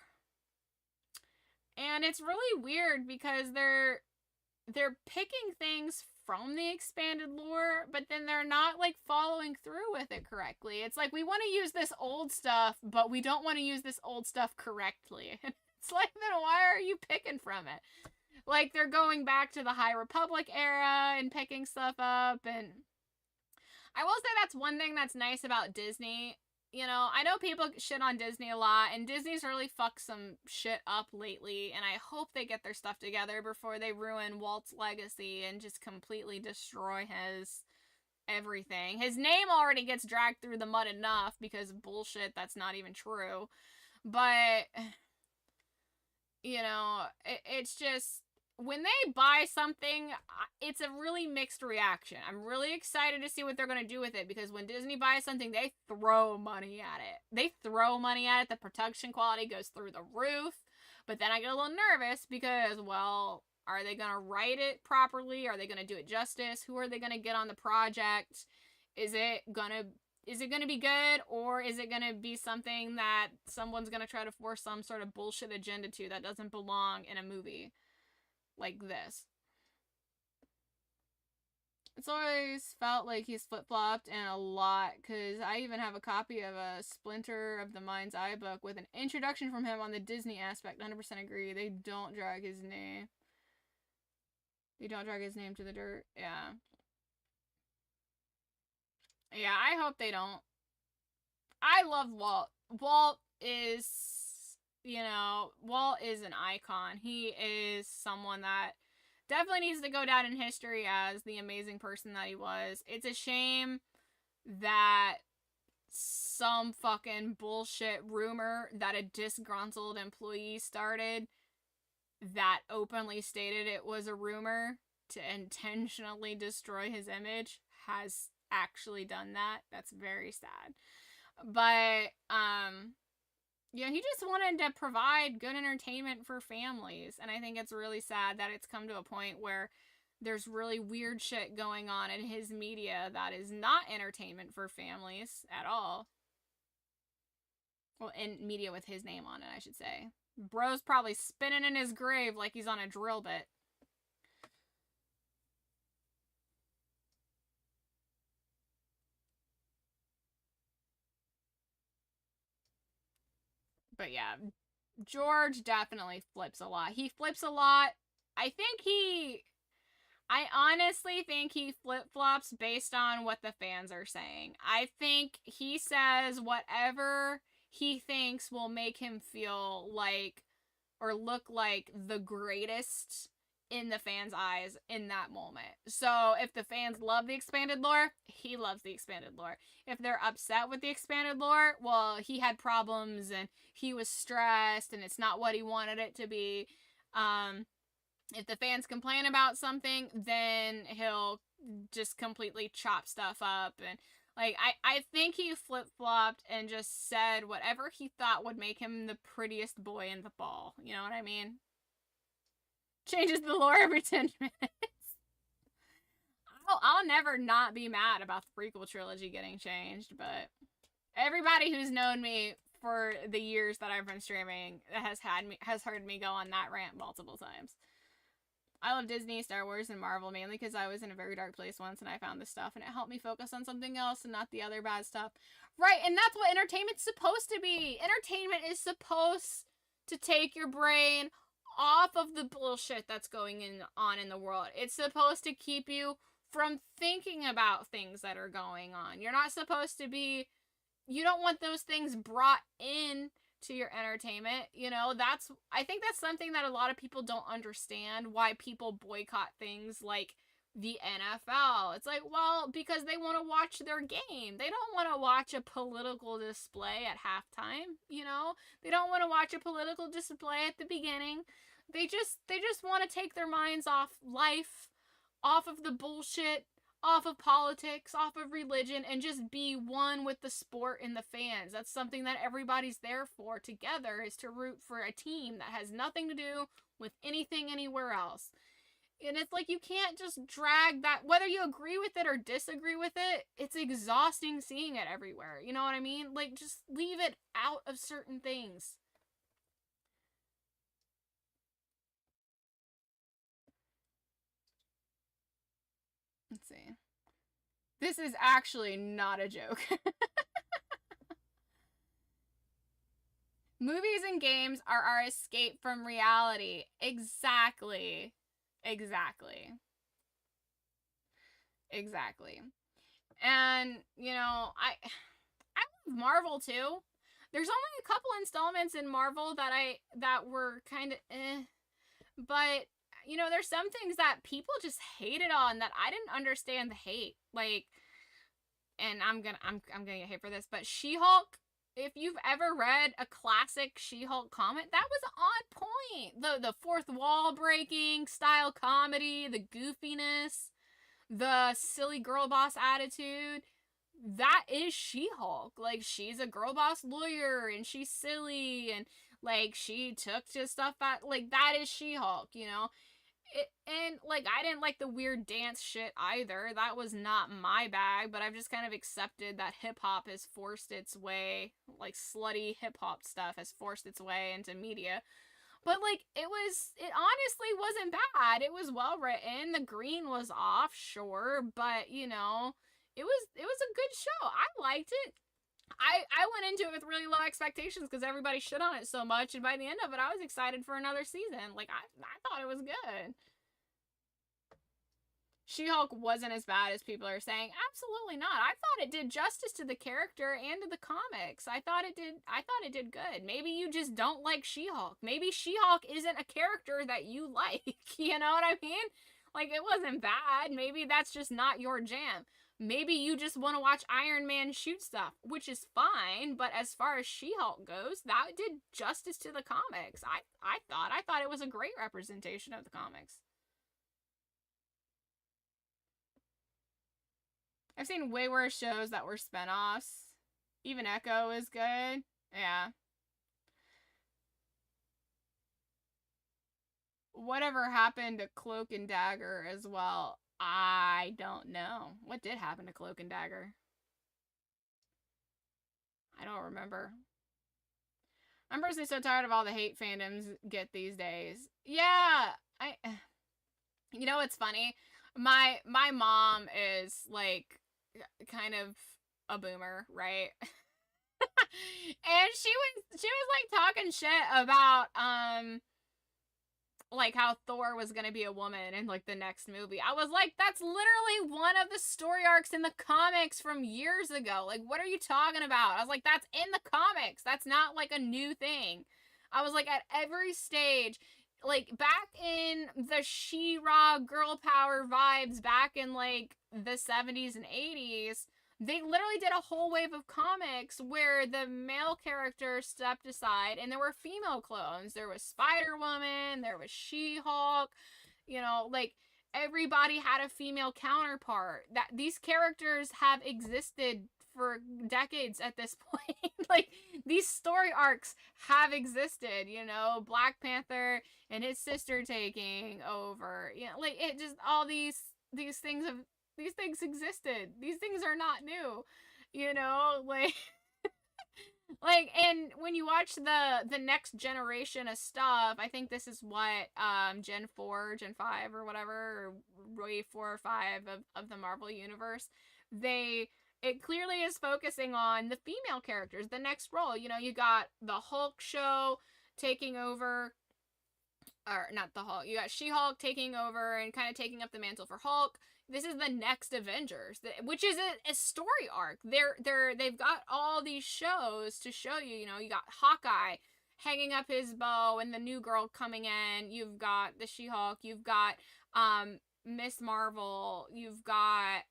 And it's really weird because they're picking things from the expanded lore, but then they're not, like, following through with it correctly. It's like, we want to use this old stuff, but we don't want to use this old stuff correctly. It's like, then why are you picking from it? Like, they're going back to the High Republic era and picking stuff up, and I will say that's one thing that's nice about Disney. You know, I know people shit on Disney a lot, and Disney's really fucked some shit up lately, and I hope they get their stuff together before they ruin Walt's legacy and just completely destroy his everything. His name already gets dragged through the mud enough because of bullshit that's not even true. But, you know, it's just... when they buy something, it's a really mixed reaction. I'm really excited to see what they're going to do with it, because when Disney buys something, they throw money at it. They throw money at it. The production quality goes through the roof. But then I get a little nervous because, well, are they going to write it properly? Are they going to do it justice? Who are they going to get on the project? Is it going to be good, or is it going to be something that someone's going to try to force some sort of bullshit agenda to that doesn't belong in a movie like this? It's always felt like he's flip-flopped, and a lot, because I even have a copy of a Splinter of the Mind's Eye book with an introduction from him on the Disney aspect. 100% agree. They don't drag his name. They don't drag his name to the dirt. Yeah. Yeah, I hope they don't. I love Walt. Walt is, you know, Walt is an icon. He is someone that definitely needs to go down in history as the amazing person that he was. It's a shame that some fucking bullshit rumor that a disgruntled employee started that openly stated it was a rumor to intentionally destroy his image has actually done that. That's very sad. But, yeah, he just wanted to provide good entertainment for families, and I think it's really sad that it's come to a point where there's really weird shit going on in his media that is not entertainment for families at all. Well, in media with his name on it, I should say. Bro's probably spinning in his grave like he's on a drill bit. But yeah, George definitely flips a lot. He flips a lot. I honestly think he flip-flops based on what the fans are saying. I think he says whatever he thinks will make him feel like or look like the greatest in the fans' eyes in that moment. So if the fans love the expanded lore, he loves the expanded lore. If they're upset with the expanded lore, well, he had problems and he was stressed and it's not what he wanted it to be. If the fans complain about something, then he'll just completely chop stuff up. And Like, I think he flip-flopped and just said whatever he thought would make him the prettiest boy in the ball. You know what I mean? Changes the lore every 10 minutes. I'll never not be mad about the prequel trilogy getting changed, but everybody who's known me for the years that I've been streaming has heard me go on that rant multiple times. I love Disney, Star Wars, and Marvel mainly because I was in a very dark place once and I found this stuff and it helped me focus on something else and not the other bad stuff. Right, and that's what entertainment's supposed to be. Entertainment is supposed to take your brain off of the bullshit that's going on in the world. It's supposed to keep you from thinking about things that are going on. You're not supposed to be... You don't want those things brought in to your entertainment. You know, I think that's something that a lot of people don't understand, why people boycott things like the NFL. It's like, well, because they want to watch their game. They don't want to watch a political display at halftime, you know? They don't want to watch a political display at the beginning. They just want to take their minds off life, off of the bullshit, off of politics, off of religion, and just be one with the sport and the fans. That's something that everybody's there for together, is to root for a team that has nothing to do with anything anywhere else. And it's like, you can't just drag that, whether you agree with it or disagree with it, it's exhausting seeing it everywhere. You know what I mean? Like, just leave it out of certain things. Let's see. This is actually not a joke. Movies and games are our escape from reality. Exactly. Exactly. Exactly. And, you know, I love Marvel too. There's only a couple installments in Marvel that were kind of but you know, there's some things that people just hated on that I didn't understand the hate. Like, and I'm gonna get hate for this, but She-Hulk, if you've ever read a classic She-Hulk comic, that was on point. The fourth wall breaking style comedy, the goofiness, the silly girl boss attitude, that is She-Hulk. Like, she's a girl boss lawyer and she's silly and like she took to stuff at, like, that is She-Hulk, you know? And like, I didn't like the weird dance shit either. That was not my bag, but I've just kind of accepted that hip-hop has forced its way, like slutty hip-hop stuff has forced its way into media. But like, it honestly wasn't bad. It was well written. The green was off, sure, but you know, it was a good show. I liked it. I went into it with really low expectations because everybody shit on it so much, and by the end of it, I was excited for another season. Like, I thought it was good. She-Hulk wasn't as bad as people are saying. Absolutely not. I thought it did justice to the character and to the comics. I thought it did good. Maybe you just don't like She-Hulk. Maybe She-Hulk isn't a character that you like. You know what I mean? Like, it wasn't bad. Maybe that's just not your jam. Maybe you just want to watch Iron Man shoot stuff, which is fine, but as far as She-Hulk goes, that did justice to the comics. I thought it was a great representation of the comics. I've seen way worse shows that were spinoffs. Even Echo is good. Yeah. Whatever happened to Cloak and Dagger as well? I don't know. What did happen to Cloak and Dagger? I don't remember. I'm personally so tired of all the hate fandoms get these days. Yeah, you know what's funny? My mom is like kind of a boomer, right? And she was like talking shit about like how Thor was gonna be a woman in like the next movie. I was like, that's literally one of the story arcs in the comics from years ago. Like, what are you talking about? I was like, that's in the comics. That's not like a new thing. I was like, at every stage, like back in the She-Ra girl power vibes back in like the 70s and 80s, they literally did a whole wave of comics where the male character stepped aside and there were female clones. There was Spider-Woman, there was She-Hulk, you know, like, everybody had a female counterpart. That these characters have existed for decades at this point. Like, these story arcs have existed, you know, Black Panther and his sister taking over. You know, like, it just, all these things existed. These things are not new, you know, like like, and when you watch the next generation of stuff, I think this is what Gen 4, Gen 5 or whatever, or wave 4 or 5 of the Marvel universe, it clearly is focusing on the female characters, the next role. You know, you got the Hulk show taking over, or not the Hulk, you got She-Hulk taking over and kind of taking up the mantle for Hulk. This is the next Avengers, which is a story arc. They've got all these shows to show you. You know, you got Hawkeye hanging up his bow and the new girl coming in. You've got the She-Hulk. You've got Miss Marvel. You've got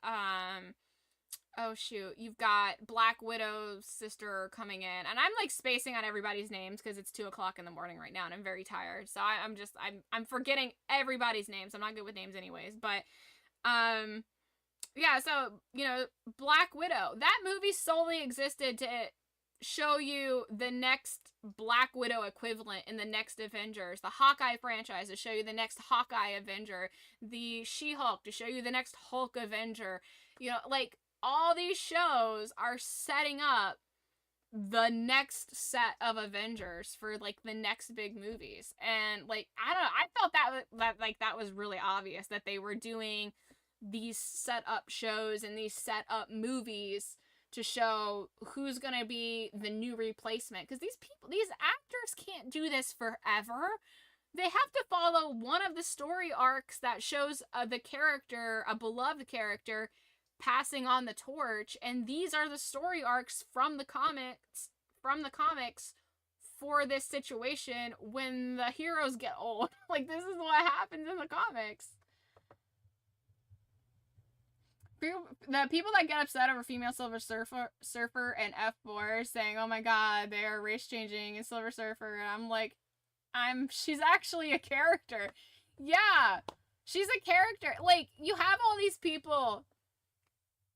you've got Black Widow's sister coming in. And I'm like spacing on everybody's names because it's 2:00 in the morning right now and I'm very tired. So I'm forgetting everybody's names. I'm not good with names anyways, but yeah, so, you know, Black Widow, that movie solely existed to show you the next Black Widow equivalent in the next Avengers. The Hawkeye franchise to show you the next Hawkeye Avenger. The She-Hulk to show you the next Hulk Avenger. You know, like, all these shows are setting up the next set of Avengers for, like, the next big movies. And, like, I don't know, I felt that was really obvious that they were doing these set up shows and these set up movies to show who's gonna be the new replacement, because these actors can't do this forever. They have to follow one of the story arcs that shows the character, a beloved character, passing on the torch, and these are the story arcs from the comics for this situation when the heroes get old. Like, this is what happens in the comics. The people that get upset over female Silver Surfer and F4 saying, oh my god, they are race changing in Silver Surfer, and I'm like, she's actually a character. Yeah, she's a character. Like, you have all these people,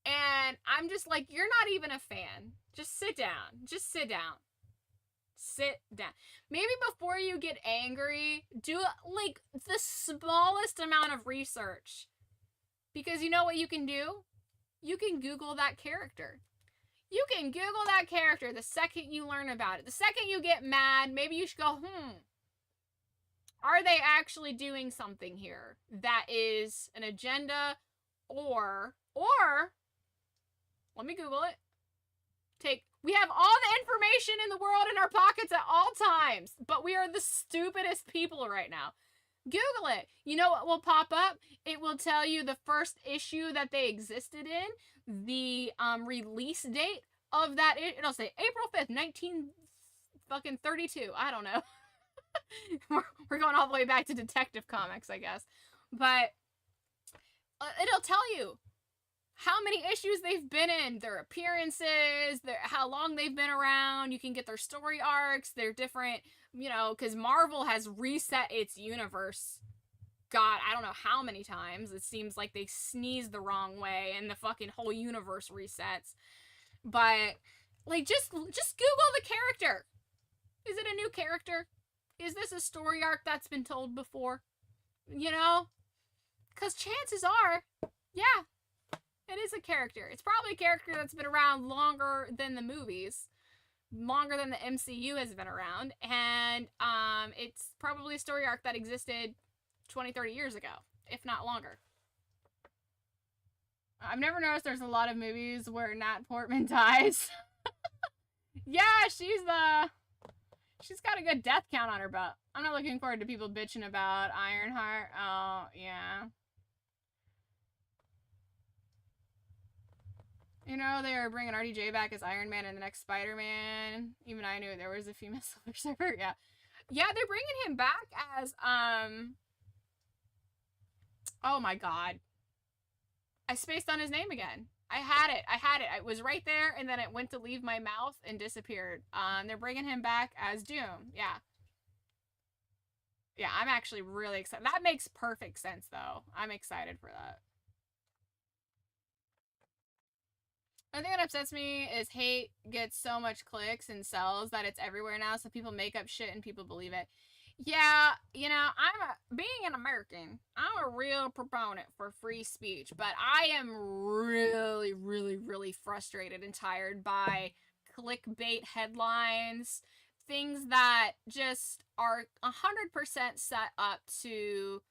and I'm just like, you're not even a fan. Just sit down. Just sit down. Sit down. Maybe before you get angry, do, like, the smallest amount of research. Because you know what you can do? You can Google that character. You can Google that character the second you learn about it. The second you get mad, maybe you should go, are they actually doing something here that is an agenda, or, let me Google it. We have all the information in the world in our pockets at all times, but we are the stupidest people right now. Google it. You know what will pop up? It will tell you the first issue that they existed in, the release date of that. It'll say April 5th, 1932. I don't know. We're going all the way back to Detective Comics, I guess. But it'll tell you how many issues they've been in, their appearances, how long they've been around. You can get their story arcs, their different, you know, because Marvel has reset its universe. God, I don't know how many times. It seems like they sneezed the wrong way and the fucking whole universe resets. But, like, just Google the character. Is it a new character? Is this a story arc that's been told before? You know? Because chances are, yeah, it is a character. It's probably a character that's been around longer than the movies. Longer than the MCU has been around. And it's probably a story arc that existed 20, 30 years ago. If not longer. I've never noticed there's a lot of movies where Nat Portman dies. Yeah, she's got a good death count on her belt. I'm not looking forward to people bitching about Ironheart. Oh, yeah. You know, they are bringing RDJ back as Iron Man in the next Spider-Man. Even I knew there was a female Silver Surfer. Yeah. Yeah, they're bringing him back as, oh my god. I spaced on his name again. I had it. It was right there, and then it went to leave my mouth and disappeared. They're bringing him back as Doom. Yeah. Yeah, I'm actually really excited. That makes perfect sense, though. I'm excited for that. The thing that upsets me is hate gets so much clicks and sells that it's everywhere now, so people make up shit and people believe it. Yeah, you know, being an American, I'm a real proponent for free speech, but I am really, really, really frustrated and tired by clickbait headlines, things that just are 100% set up to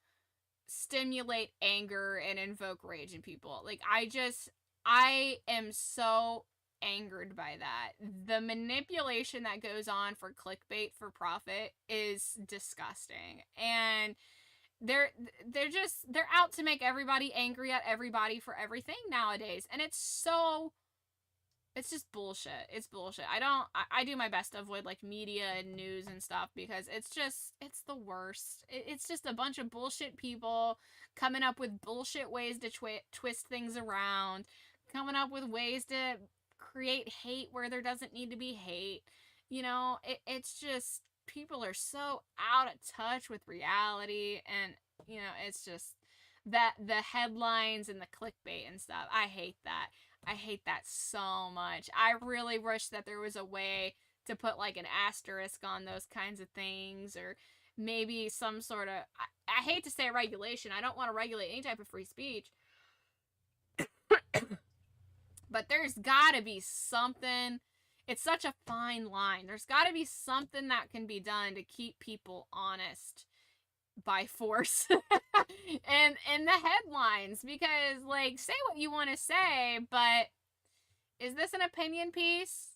stimulate anger and invoke rage in people. Like, I am so angered by that. The manipulation that goes on for clickbait for profit is disgusting. And they're out to make everybody angry at everybody for everything nowadays. And it's just bullshit. It's bullshit. I do my best to avoid like media and news and stuff because it's the worst. It's just a bunch of bullshit people coming up with bullshit ways to twist things around, coming up with ways to create hate where there doesn't need to be hate. You know, it's just, people are so out of touch with reality, and, you know, it's just that the headlines and the clickbait and stuff. I hate that. I hate that so much. I really wish that there was a way to put like an asterisk on those kinds of things, or maybe some sort of, I hate to say regulation. I don't want to regulate any type of free speech. But there's gotta be something. It's such a fine line. There's gotta be something that can be done to keep people honest by force and in the headlines, because like, say what you want to say, but is this an opinion piece?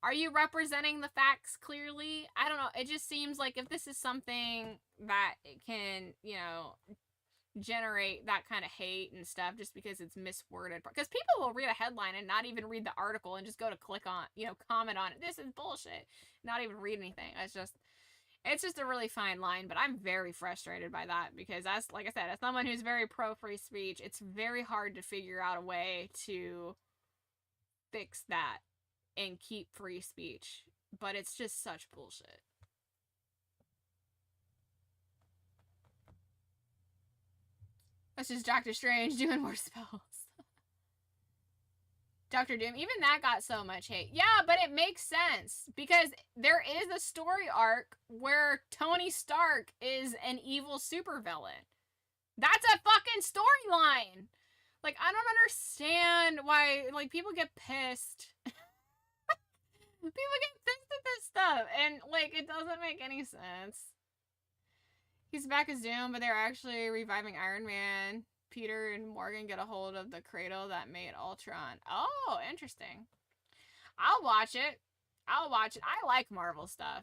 Are you representing the facts clearly? I don't know. It just seems like if this is something that can, you know, generate that kind of hate and stuff just because it's misworded, because people will read a headline and not even read the article and just go to click on, you know, comment on it. This is bullshit. Not even read anything. It's just a really fine line, but I'm very frustrated by that because, as like I said, as someone who's very pro free speech, it's very hard to figure out a way to fix that and keep free speech. But it's just such bullshit. That's just Doctor Strange doing more spells. Doctor Doom, even that got so much hate. Yeah, but it makes sense because there is a story arc where Tony Stark is an evil supervillain. That's a fucking storyline. Like, I don't understand why, like, people get pissed. People get pissed at this stuff, and, like, it doesn't make any sense. He's back as Doom, but they're actually reviving Iron Man. Peter and Morgan get a hold of the cradle that made Ultron. Oh, interesting. I'll watch it. I like Marvel stuff.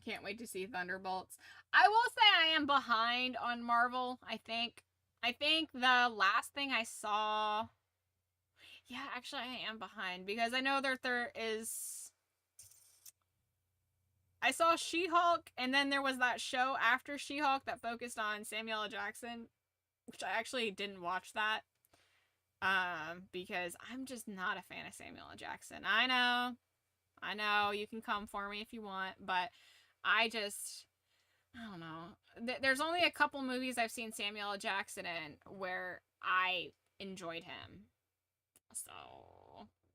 Can't wait to see Thunderbolts. I will say I am behind on Marvel, I think. I think the last thing I saw... Yeah, actually I am behind because I know that there is... I saw She-Hulk, and then there was that show after She-Hulk that focused on Samuel L. Jackson, which I actually didn't watch that. Because I'm just not a fan of Samuel L. Jackson. I know, you can come for me if you want, but I don't know. There's only a couple movies I've seen Samuel L. Jackson in where I enjoyed him. So,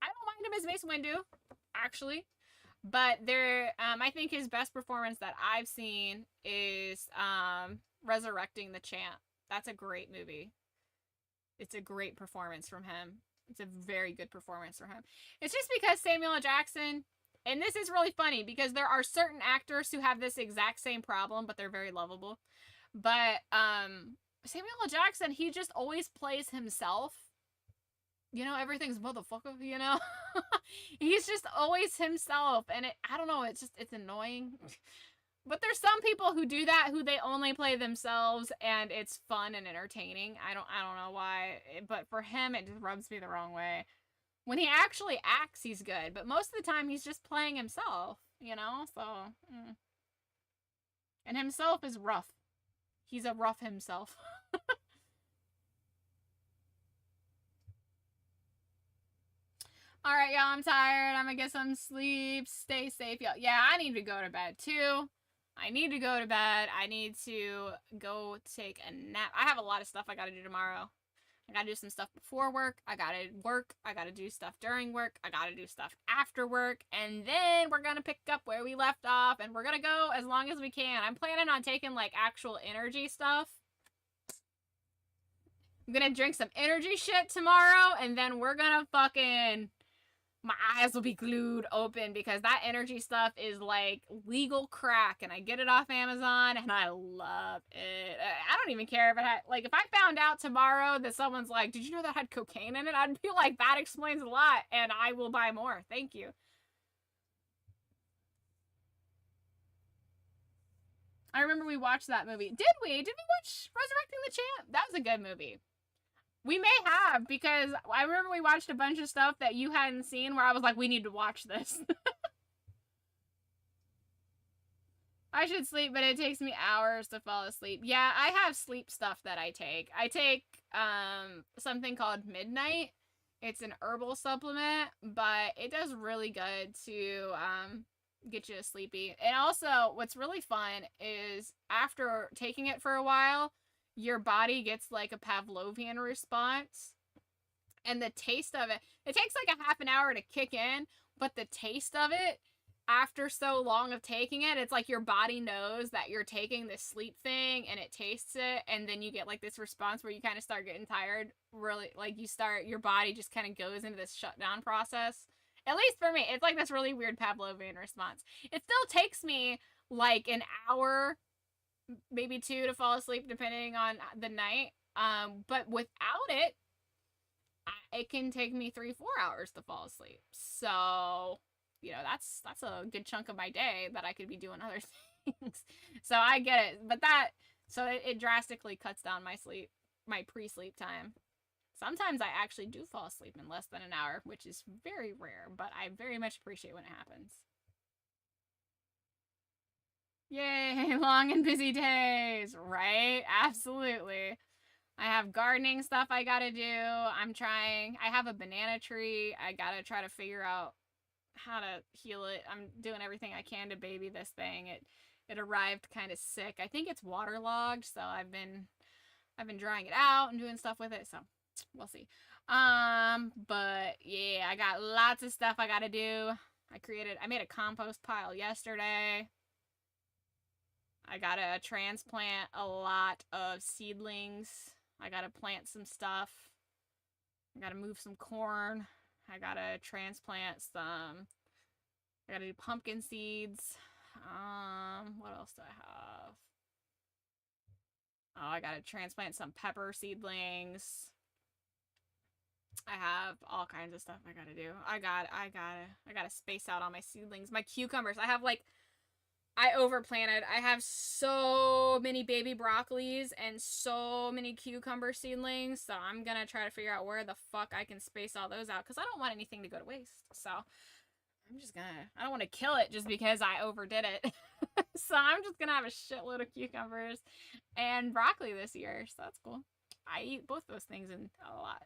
I don't mind him as Mace Windu, actually. But I think his best performance that I've seen is Resurrecting the Champ. That's a great movie. It's a great performance from him. It's a very good performance from him. It's just because Samuel L. Jackson... And this is really funny because there are certain actors who have this exact same problem, but they're very lovable. But Samuel L. Jackson, he just always plays himself. You know, everything's motherfucker, you know? He's just always himself. And I don't know, it's annoying. But there's some people who do that, who they only play themselves, and it's fun and entertaining. I don't know why, but for him, it just rubs me the wrong way. When he actually acts, he's good. But most of the time, he's just playing himself, you know? So, And himself is rough. He's a rough himself. Alright, y'all, I'm tired. I'm gonna get some sleep. Stay safe, y'all. Yeah, I need to go to bed, too. I need to go to bed. I need to go take a nap. I have a lot of stuff I gotta do tomorrow. I gotta do some stuff before work. I gotta work. I gotta do stuff during work. I gotta do stuff after work. And then we're gonna pick up where we left off. And we're gonna go as long as we can. I'm planning on taking, like, actual energy stuff. I'm gonna drink some energy shit tomorrow. And then we're gonna fucking... My eyes will be glued open because that energy stuff is like legal crack, and I get it off Amazon and I love it. I don't even care if it had, like, if I found out tomorrow that someone's like, did you know that had cocaine in it? I'd be like, that explains a lot, and I will buy more. Thank you. I remember we watched that movie. Did we? Did we watch Resurrecting the Champ? That was a good movie. We may have, because I remember we watched a bunch of stuff that you hadn't seen where I was like, we need to watch this. I should sleep, but it takes me hours to fall asleep. Yeah, I have sleep stuff that I take. I take something called Midnight. It's an herbal supplement, but it does really good to get you sleepy. And also, what's really fun is after taking it for a while, your body gets like a Pavlovian response. And the taste of it, it takes like a half an hour to kick in, but the taste of it, after so long of taking it, it's like your body knows that you're taking this sleep thing and it tastes it, and then you get like this response where you kind of start getting tired. Really, like your body just kind of goes into this shutdown process. At least for me, it's like this really weird Pavlovian response. It still takes me like an hour, maybe 2 to fall asleep depending on the night, but without it, it can take me 3-4 hours to fall asleep. So, you know, that's a good chunk of my day that I could be doing other things. So I get it, but it drastically cuts down my pre-sleep time. Sometimes I actually do fall asleep in less than an hour, which is very rare, but I very much appreciate when it happens. Yay, long and busy days, right? Absolutely. I have gardening stuff I gotta do. I have a banana tree. I gotta try to figure out how to heal it. I'm doing everything I can to baby this thing. It arrived kind of sick. I think it's waterlogged, so I've been drying it out and doing stuff with it, so we'll see. But yeah, I got lots of stuff I gotta do. I made a compost pile yesterday. I gotta transplant a lot of seedlings. I gotta plant some stuff. I gotta move some corn. I gotta transplant some. I gotta do pumpkin seeds. What else do I have? Oh, I gotta transplant some pepper seedlings. I have all kinds of stuff I gotta do. I gotta space out all my seedlings. My cucumbers. I overplanted. I have so many baby broccolis and so many cucumber seedlings, so I'm gonna try to figure out where the fuck I can space all those out, because I don't want anything to go to waste. So I don't want to kill it just because I overdid it. So I'm just gonna have a shitload of cucumbers and broccoli this year, so that's cool. I eat both those things in a lot.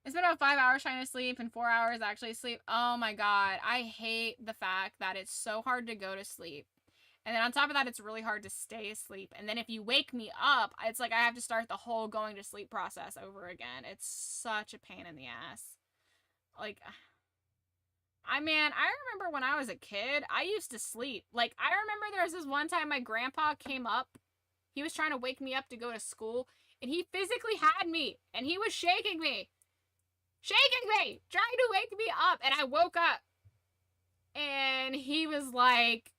I spent about 5 hours trying to sleep and 4 hours actually sleep. Oh my god, I hate the fact that it's so hard to go to sleep. And then on top of that, it's really hard to stay asleep. And then if you wake me up, it's like I have to start the whole going to sleep process over again. It's such a pain in the ass. Like, I remember when I was a kid, I used to sleep. Like, I remember there was this one time my grandpa came up. He was trying to wake me up to go to school, and he physically had me, and he was shaking me. Trying to wake me up, and I woke up, and he was like,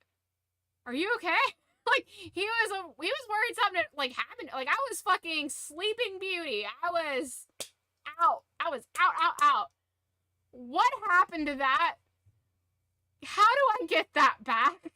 "Are you okay?" Like, he was worried something like happened. Like, I was fucking Sleeping Beauty. I was out. Out. What happened to that? How do I get that back?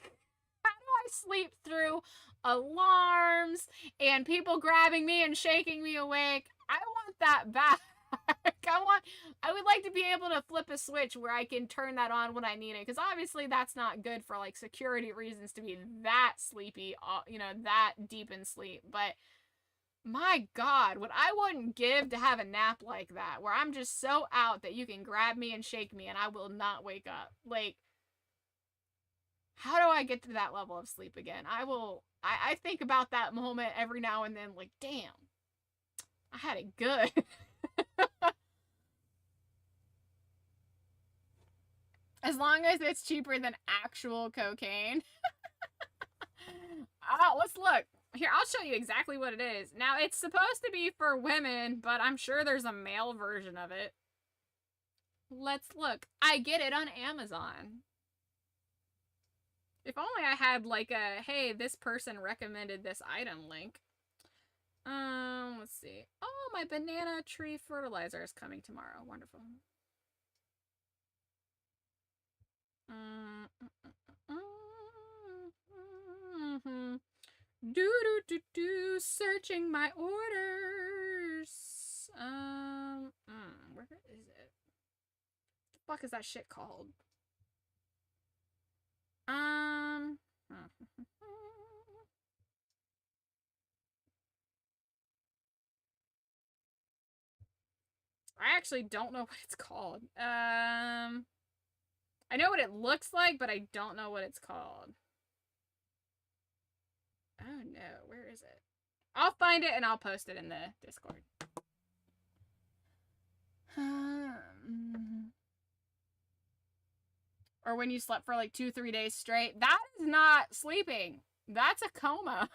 How do I sleep through alarms and people grabbing me and shaking me awake? I want that back. I would like to be able to flip a switch where I can turn that on when I need it. Because obviously that's not good for like security reasons to be that sleepy, you know, that deep in sleep. But my God, what I wouldn't give to have a nap like that, where I'm just so out that you can grab me and shake me and I will not wake up. Like, how do I get to that level of sleep again? I think about that moment every now and then, like, damn, I had it good. As long as it's cheaper than actual cocaine. Oh, let's look. Here, I'll show you exactly what it is. Now, it's supposed to be for women, but I'm sure there's a male version of it. Let's look. I get it on Amazon. If only I had like a, hey, this person recommended this item link. Let's see. Oh, my banana tree fertilizer is coming tomorrow. Wonderful. Searching my orders. Where is it? The fuck is that shit called? I actually don't know what it's called. I know what it looks like, but I don't know what it's called. Oh no, where is it? I'll find it and I'll post it in the Discord. Or when you slept for like 2-3 days straight. That is not sleeping. That's a coma.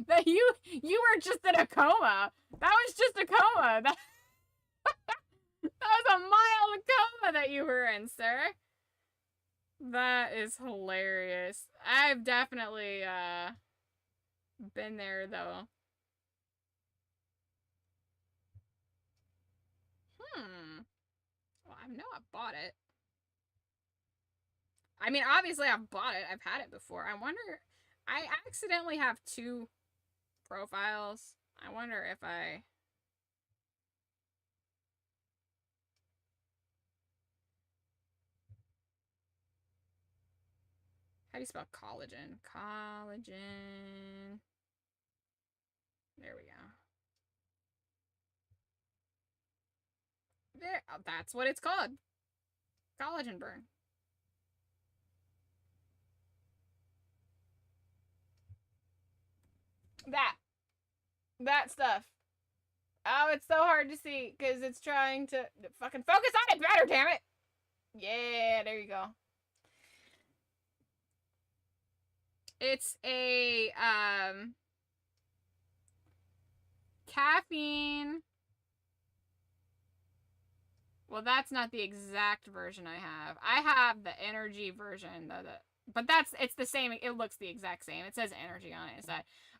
that you were just in a coma. That was just a coma. That was a mild coma that you were in, sir. That is hilarious. I've definitely been there though. Well, I know I bought it. I mean, obviously I've bought it. I've had it before. I wonder, I accidentally have 2 profiles. I wonder if I... How do you spell collagen? Collagen. There we go. There, that's what it's called. Collagen burn. That stuff. Oh, it's so hard to see because it's trying to fucking focus on it better, damn it. Yeah, there you go. It's a caffeine. Well, that's not the exact version I have. I have the energy version, but it's the same. It looks the exact same. It says energy on it.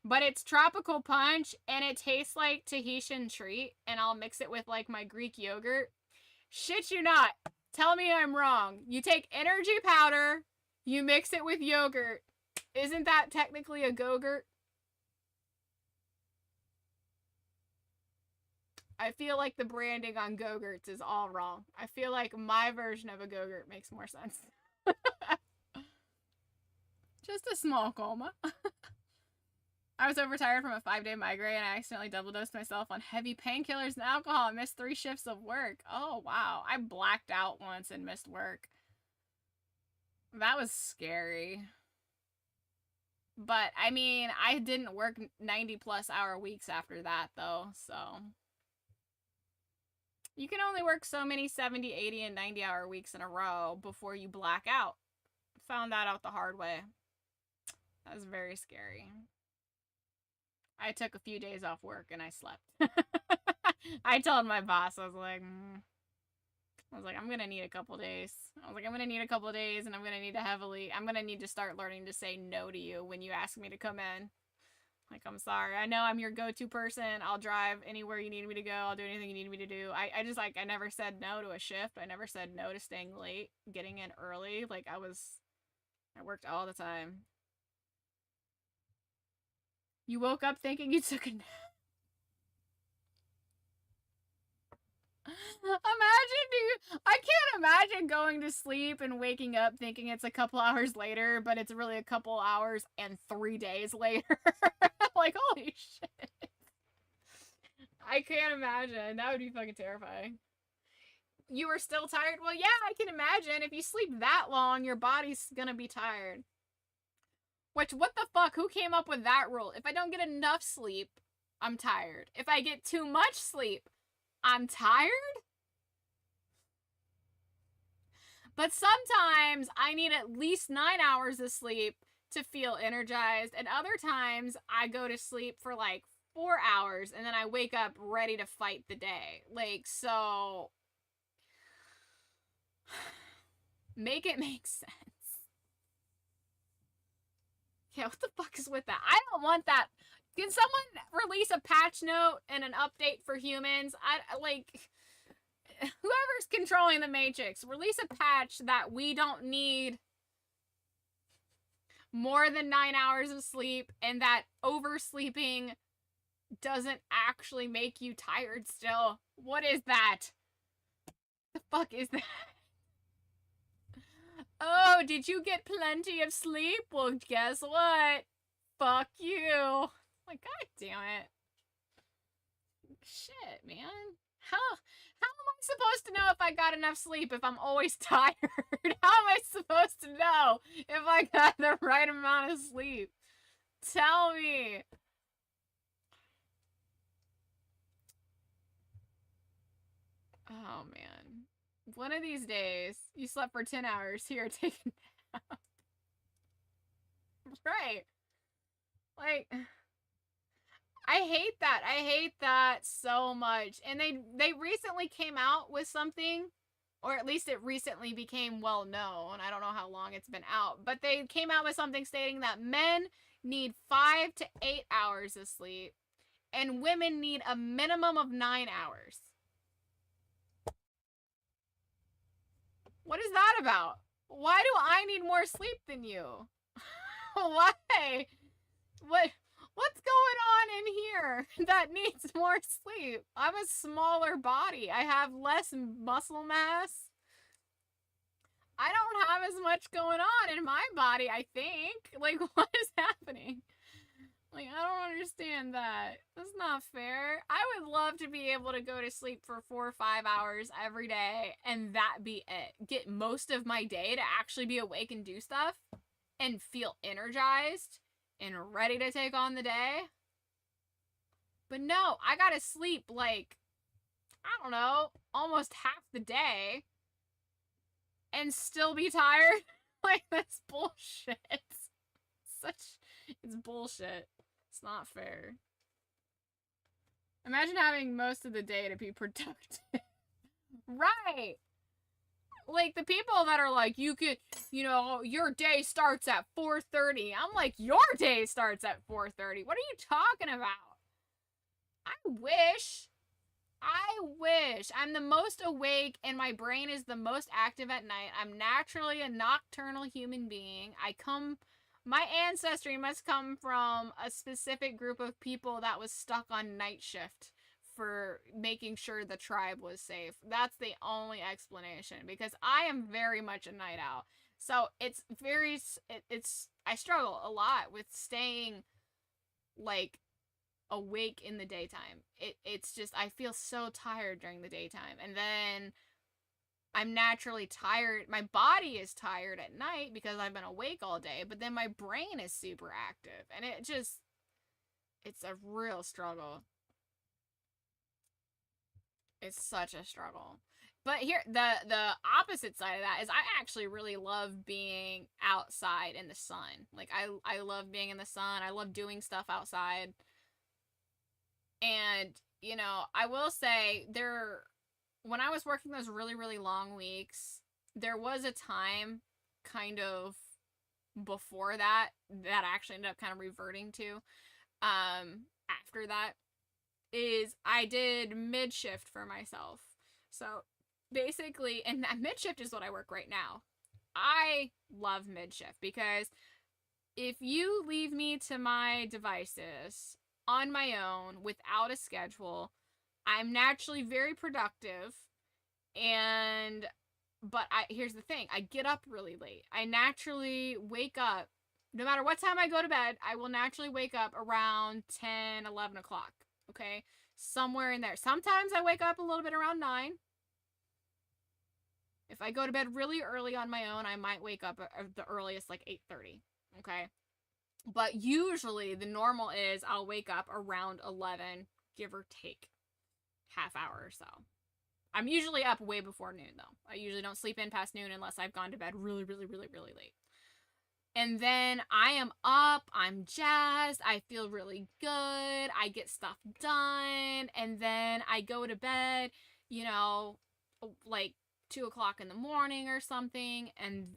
But it's tropical punch, and it tastes like Tahitian treat, and I'll mix it with like my Greek yogurt. Shit you not. Tell me I'm wrong. You take energy powder, you mix it with yogurt. Isn't that technically a go-gurt? I feel like the branding on go-gurts is all wrong. I feel like my version of a go-gurt makes more sense. Just a small coma. I was overtired from a 5-day migraine and I accidentally double dosed myself on heavy painkillers and alcohol. I missed 3 shifts of work. Oh, wow. I blacked out once and missed work. That was scary. But, I mean, I didn't work 90-plus hour weeks after that, though, so... You can only work so many 70, 80, and 90-hour weeks in a row before you black out. Found that out the hard way. That was very scary. I took a few days off work and I slept. I told my boss, I was like, I'm going to need a couple days. I'm going to need a couple days and I'm going to need to start learning to say no to you when you ask me to come in. Like, I'm sorry. I know I'm your go-to person. I'll drive anywhere you need me to go. I'll do anything you need me to do. I just, like, I never said no to a shift. I never said no to staying late, getting in early. Like, I worked all the time. You woke up thinking you took a nap. I can't imagine going to sleep and waking up thinking it's a couple hours later, but it's really a couple hours and 3 days later. Like, holy shit. I can't imagine. That would be fucking terrifying. You were still tired? Well, yeah, I can imagine. If you sleep that long, your body's gonna be tired. Which, what the fuck? Who came up with that rule? If I don't get enough sleep, I'm tired. If I get too much sleep, I'm tired? But sometimes I need at least 9 hours of sleep to feel energized, and other times I go to sleep for like 4 hours and then I wake up ready to fight the day. Like, so make it make sense. Yeah, what the fuck is with that? I don't want that. Can someone release a patch note and an update for humans? I like, whoever's controlling the Matrix, release a patch that we don't need more than 9 hours of sleep, and that oversleeping doesn't actually make you tired still. What is that? The fuck is that? Oh, did you get plenty of sleep? Well, guess what? Fuck you. Like, god damn it. Shit, man. How am I supposed to know if I got enough sleep if I'm always tired? How am I supposed to know if I got the right amount of sleep? Tell me. Oh, man. One of these days, you slept for 10 hours. Here, take a nap. Right. Like, I hate that. I hate that so much. And they recently came out with something, or at least it recently became well known. I don't know how long it's been out, but they came out with something stating that men need 5 to 8 hours of sleep and women need a minimum of 9 hours. What is that about? Why do I need more sleep than you? Why? What's going on in here that needs more sleep? I'm a smaller body. I have less muscle mass. I don't have as much going on in my body, I think. Like, what is happening? Like, I don't understand that. That's not fair. I would love to be able to go to sleep for 4 or 5 hours every day and that be it. Get most of my day to actually be awake and do stuff and feel energized and ready to take on the day. But no, I gotta sleep like, I don't know, almost half the day and still be tired. Like, that's bullshit. It's bullshit. It's not fair. Imagine having most of the day to be productive. Right. Like, the people that are like, you could, you know, your day starts at 4:30. I'm like, your day starts at 4:30. What are you talking about? I wish. I'm the most awake and my brain is the most active at night. I'm naturally a nocturnal human being. My ancestry must come from a specific group of people that was stuck on night shift for making sure the tribe was safe. That's the only explanation, because I am very much a night owl. So I struggle a lot with staying like awake in the daytime. It's just, I feel so tired during the daytime, and then I'm naturally tired. My body is tired at night because I've been awake all day, but then my brain is super active, and it's a real struggle. It's such a struggle. But here, the opposite side of that is I actually really love being outside in the sun. Like, I love being in the sun. I love doing stuff outside. And, you know, I will say when I was working those really, really long weeks, there was a time kind of before that actually ended up kind of reverting to, after that, is I did mid-shift for myself. So basically, and that mid-shift is what I work right now. I love mid-shift because if you leave me to my devices on my own without a schedule, I'm naturally very productive, but here's the thing, I get up really late. I naturally wake up, no matter what time I go to bed, I will naturally wake up around 10, 11 o'clock, okay? Somewhere in there. Sometimes I wake up a little bit around 9. If I go to bed really early on my own, I might wake up at the earliest, like 8:30, okay? But usually the normal is I'll wake up around 11, give or take half hour or so. I'm usually up way before noon, though. I usually don't sleep in past noon unless I've gone to bed really, really, really, really late. And then I am up, I'm jazzed, I feel really good, I get stuff done, and then I go to bed, you know, like 2 o'clock in the morning or something, and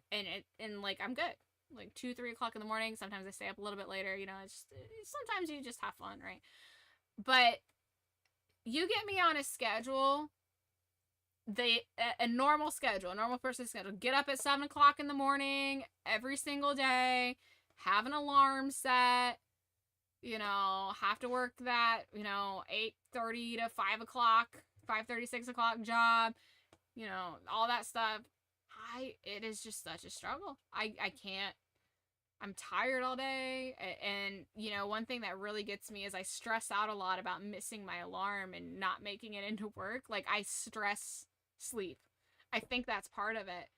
like I'm good. Like 2, 3 o'clock in the morning. Sometimes I stay up a little bit later, you know, sometimes you just have fun, right? But you get me on a schedule, a normal schedule, a normal person's schedule. Get up at 7 o'clock in the morning every single day, have an alarm set, you know, have to work that, you know, 8:30 to 5 o'clock, 5:30, 6 o'clock job, you know, all that stuff. It is just such a struggle. I can't. I'm tired all day, and you know, one thing that really gets me is I stress out a lot about missing my alarm and not making it into work. Like, I stress sleep. I think that's part of it.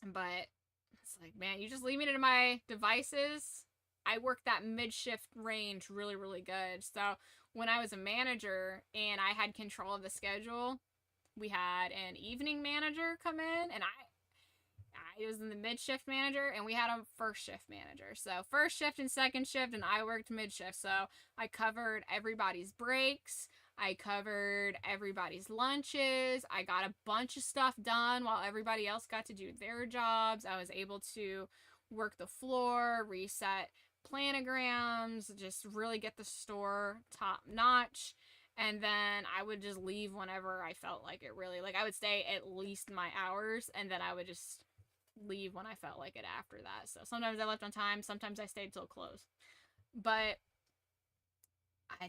But it's like, man, you just leave me to my devices. I work that mid-shift range really, really good. So when I was a manager and I had control of the schedule, we had an evening manager come in, and I was in the mid-shift manager, and we had a first-shift manager. So first shift and second shift, and I worked mid-shift. So I covered everybody's breaks. I covered everybody's lunches. I got a bunch of stuff done while everybody else got to do their jobs. I was able to work the floor, reset planograms, just really get the store top-notch. And then I would just leave whenever I felt like it, really. Like, I would stay at least my hours, and then I would just leave when I felt like it after that. So sometimes I left on time, sometimes I stayed till close. But I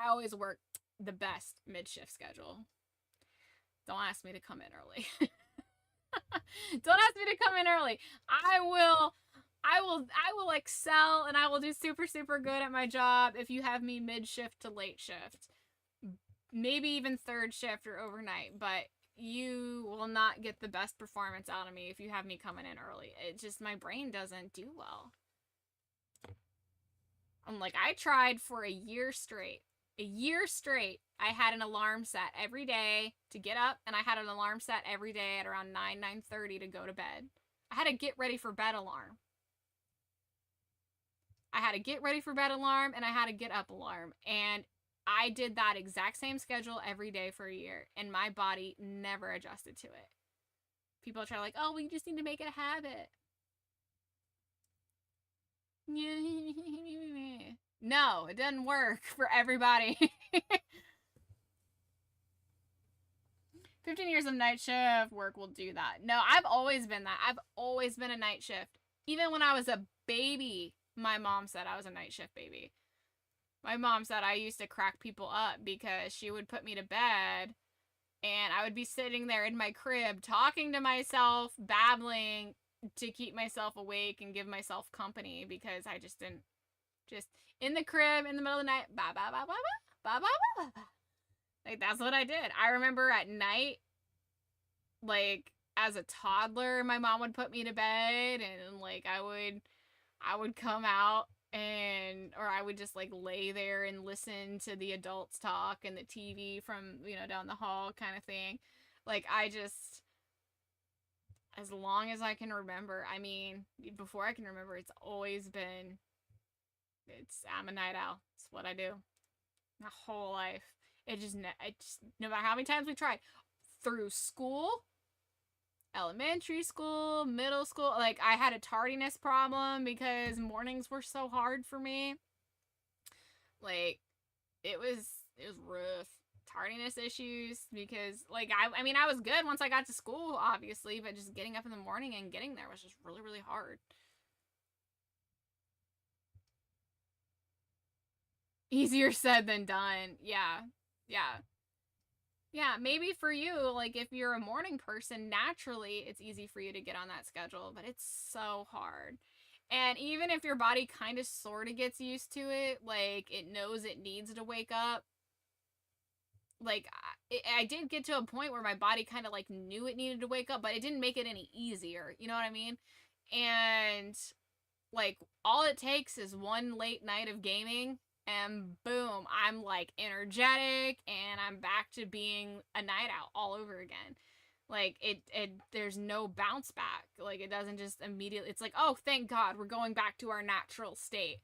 always work the best mid-shift schedule. Don't ask me to come in early. Don't ask me to come in early. I will excel, and I will do super, super good at my job if you have me mid-shift to late shift. Maybe even third shift or overnight, but you will not get the best performance out of me if you have me coming in early. It just, my brain doesn't do well. I'm like, I tried for a year straight. A year straight, I had an alarm set every day to get up, and I had an alarm set every day at around 9:30 to go to bed. I had a get ready for bed alarm. I had a get ready for bed alarm, and I had a get up alarm. And I did that exact same schedule every day for a year, and my body never adjusted to it. People try like, oh, we just need to make it a habit. No, it doesn't work for everybody. 15 years of night shift work will do that. No, I've always been that. I've always been a night shift. Even when I was a baby, my mom said I was a night shift baby. My mom said I used to crack people up because she would put me to bed, and I would be sitting there in my crib talking to myself, babbling to keep myself awake and give myself company, because I just didn't, just in the crib in the middle of the night, ba ba ba ba ba ba ba ba. Like, that's what I did. I remember at night, like, as a toddler, my mom would put me to bed, and like I would come out, or I would just like lay there and listen to the adults talk and the TV from, you know, down the hall kind of thing. Like, as long as I can remember, I mean, before I can remember, it's always been, I'm a night owl. It's what I do. My whole life. It just, no matter how many times we tried, through school, elementary school, middle school, like, I had a tardiness problem because mornings were so hard for me. Like, it was rough. Tardiness issues, because, like, I mean, I was good once I got to school, obviously, but just getting up in the morning and getting there was just really, really hard. Easier said than done. Yeah. Yeah. Yeah, maybe for you, like, if you're a morning person, naturally, it's easy for you to get on that schedule, but it's so hard. And even if your body kind of sort of gets used to it, like, it knows it needs to wake up, like, I did get to a point where my body kind of, like, knew it needed to wake up, but it didn't make it any easier, you know what I mean? And, like, all it takes is one late night of gaming, and boom, I'm like energetic and I'm back to being a night owl all over again. Like it there's no bounce back. Like it doesn't just immediately, it's like, oh, thank God, we're going back to our natural state.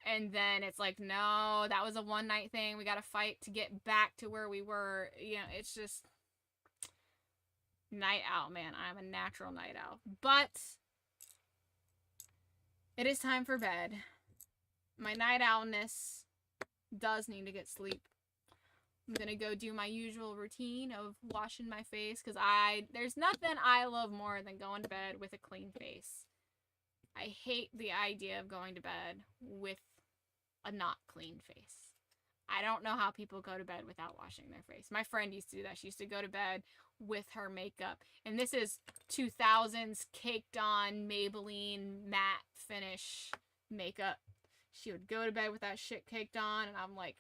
And then it's like, no, that was a one night thing. We got to fight to get back to where we were. You know, it's just night owl, man. I'm a natural night owl. But it is time for bed. My night owlness does need to get sleep. I'm gonna go do my usual routine of washing my face, because there's nothing I love more than going to bed with a clean face. I hate the idea of going to bed with a not clean face. I don't know how people go to bed without washing their face. My friend used to do that. She used to go to bed with her makeup. And this is 2000s caked on Maybelline matte finish makeup. She would go to bed with that shit caked on, and I'm like,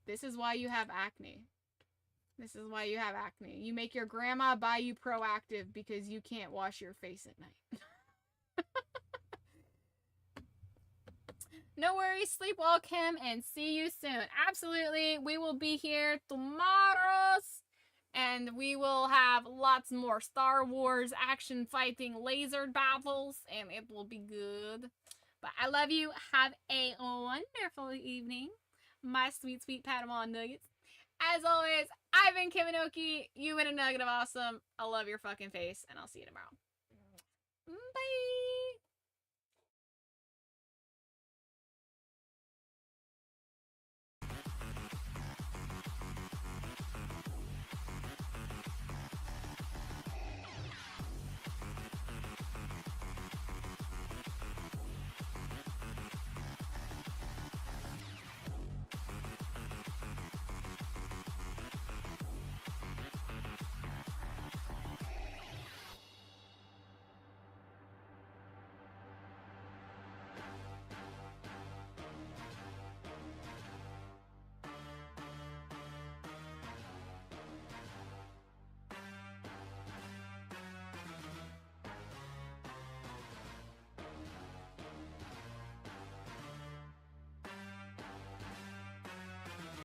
this is why you have acne. This is why you have acne. You make your grandma buy you Proactive because you can't wash your face at night. No worries, sleep well, Kim, and see you soon. Absolutely, we will be here tomorrow, and we will have lots more Star Wars action fighting laser battles, and it will be good. But I love you. Have a wonderful evening, my sweet, sweet Padawan Nuggets. As always, I've been Kim ANOKI. You've been a nugget of awesome. I love your fucking face, and I'll see you tomorrow. Bye.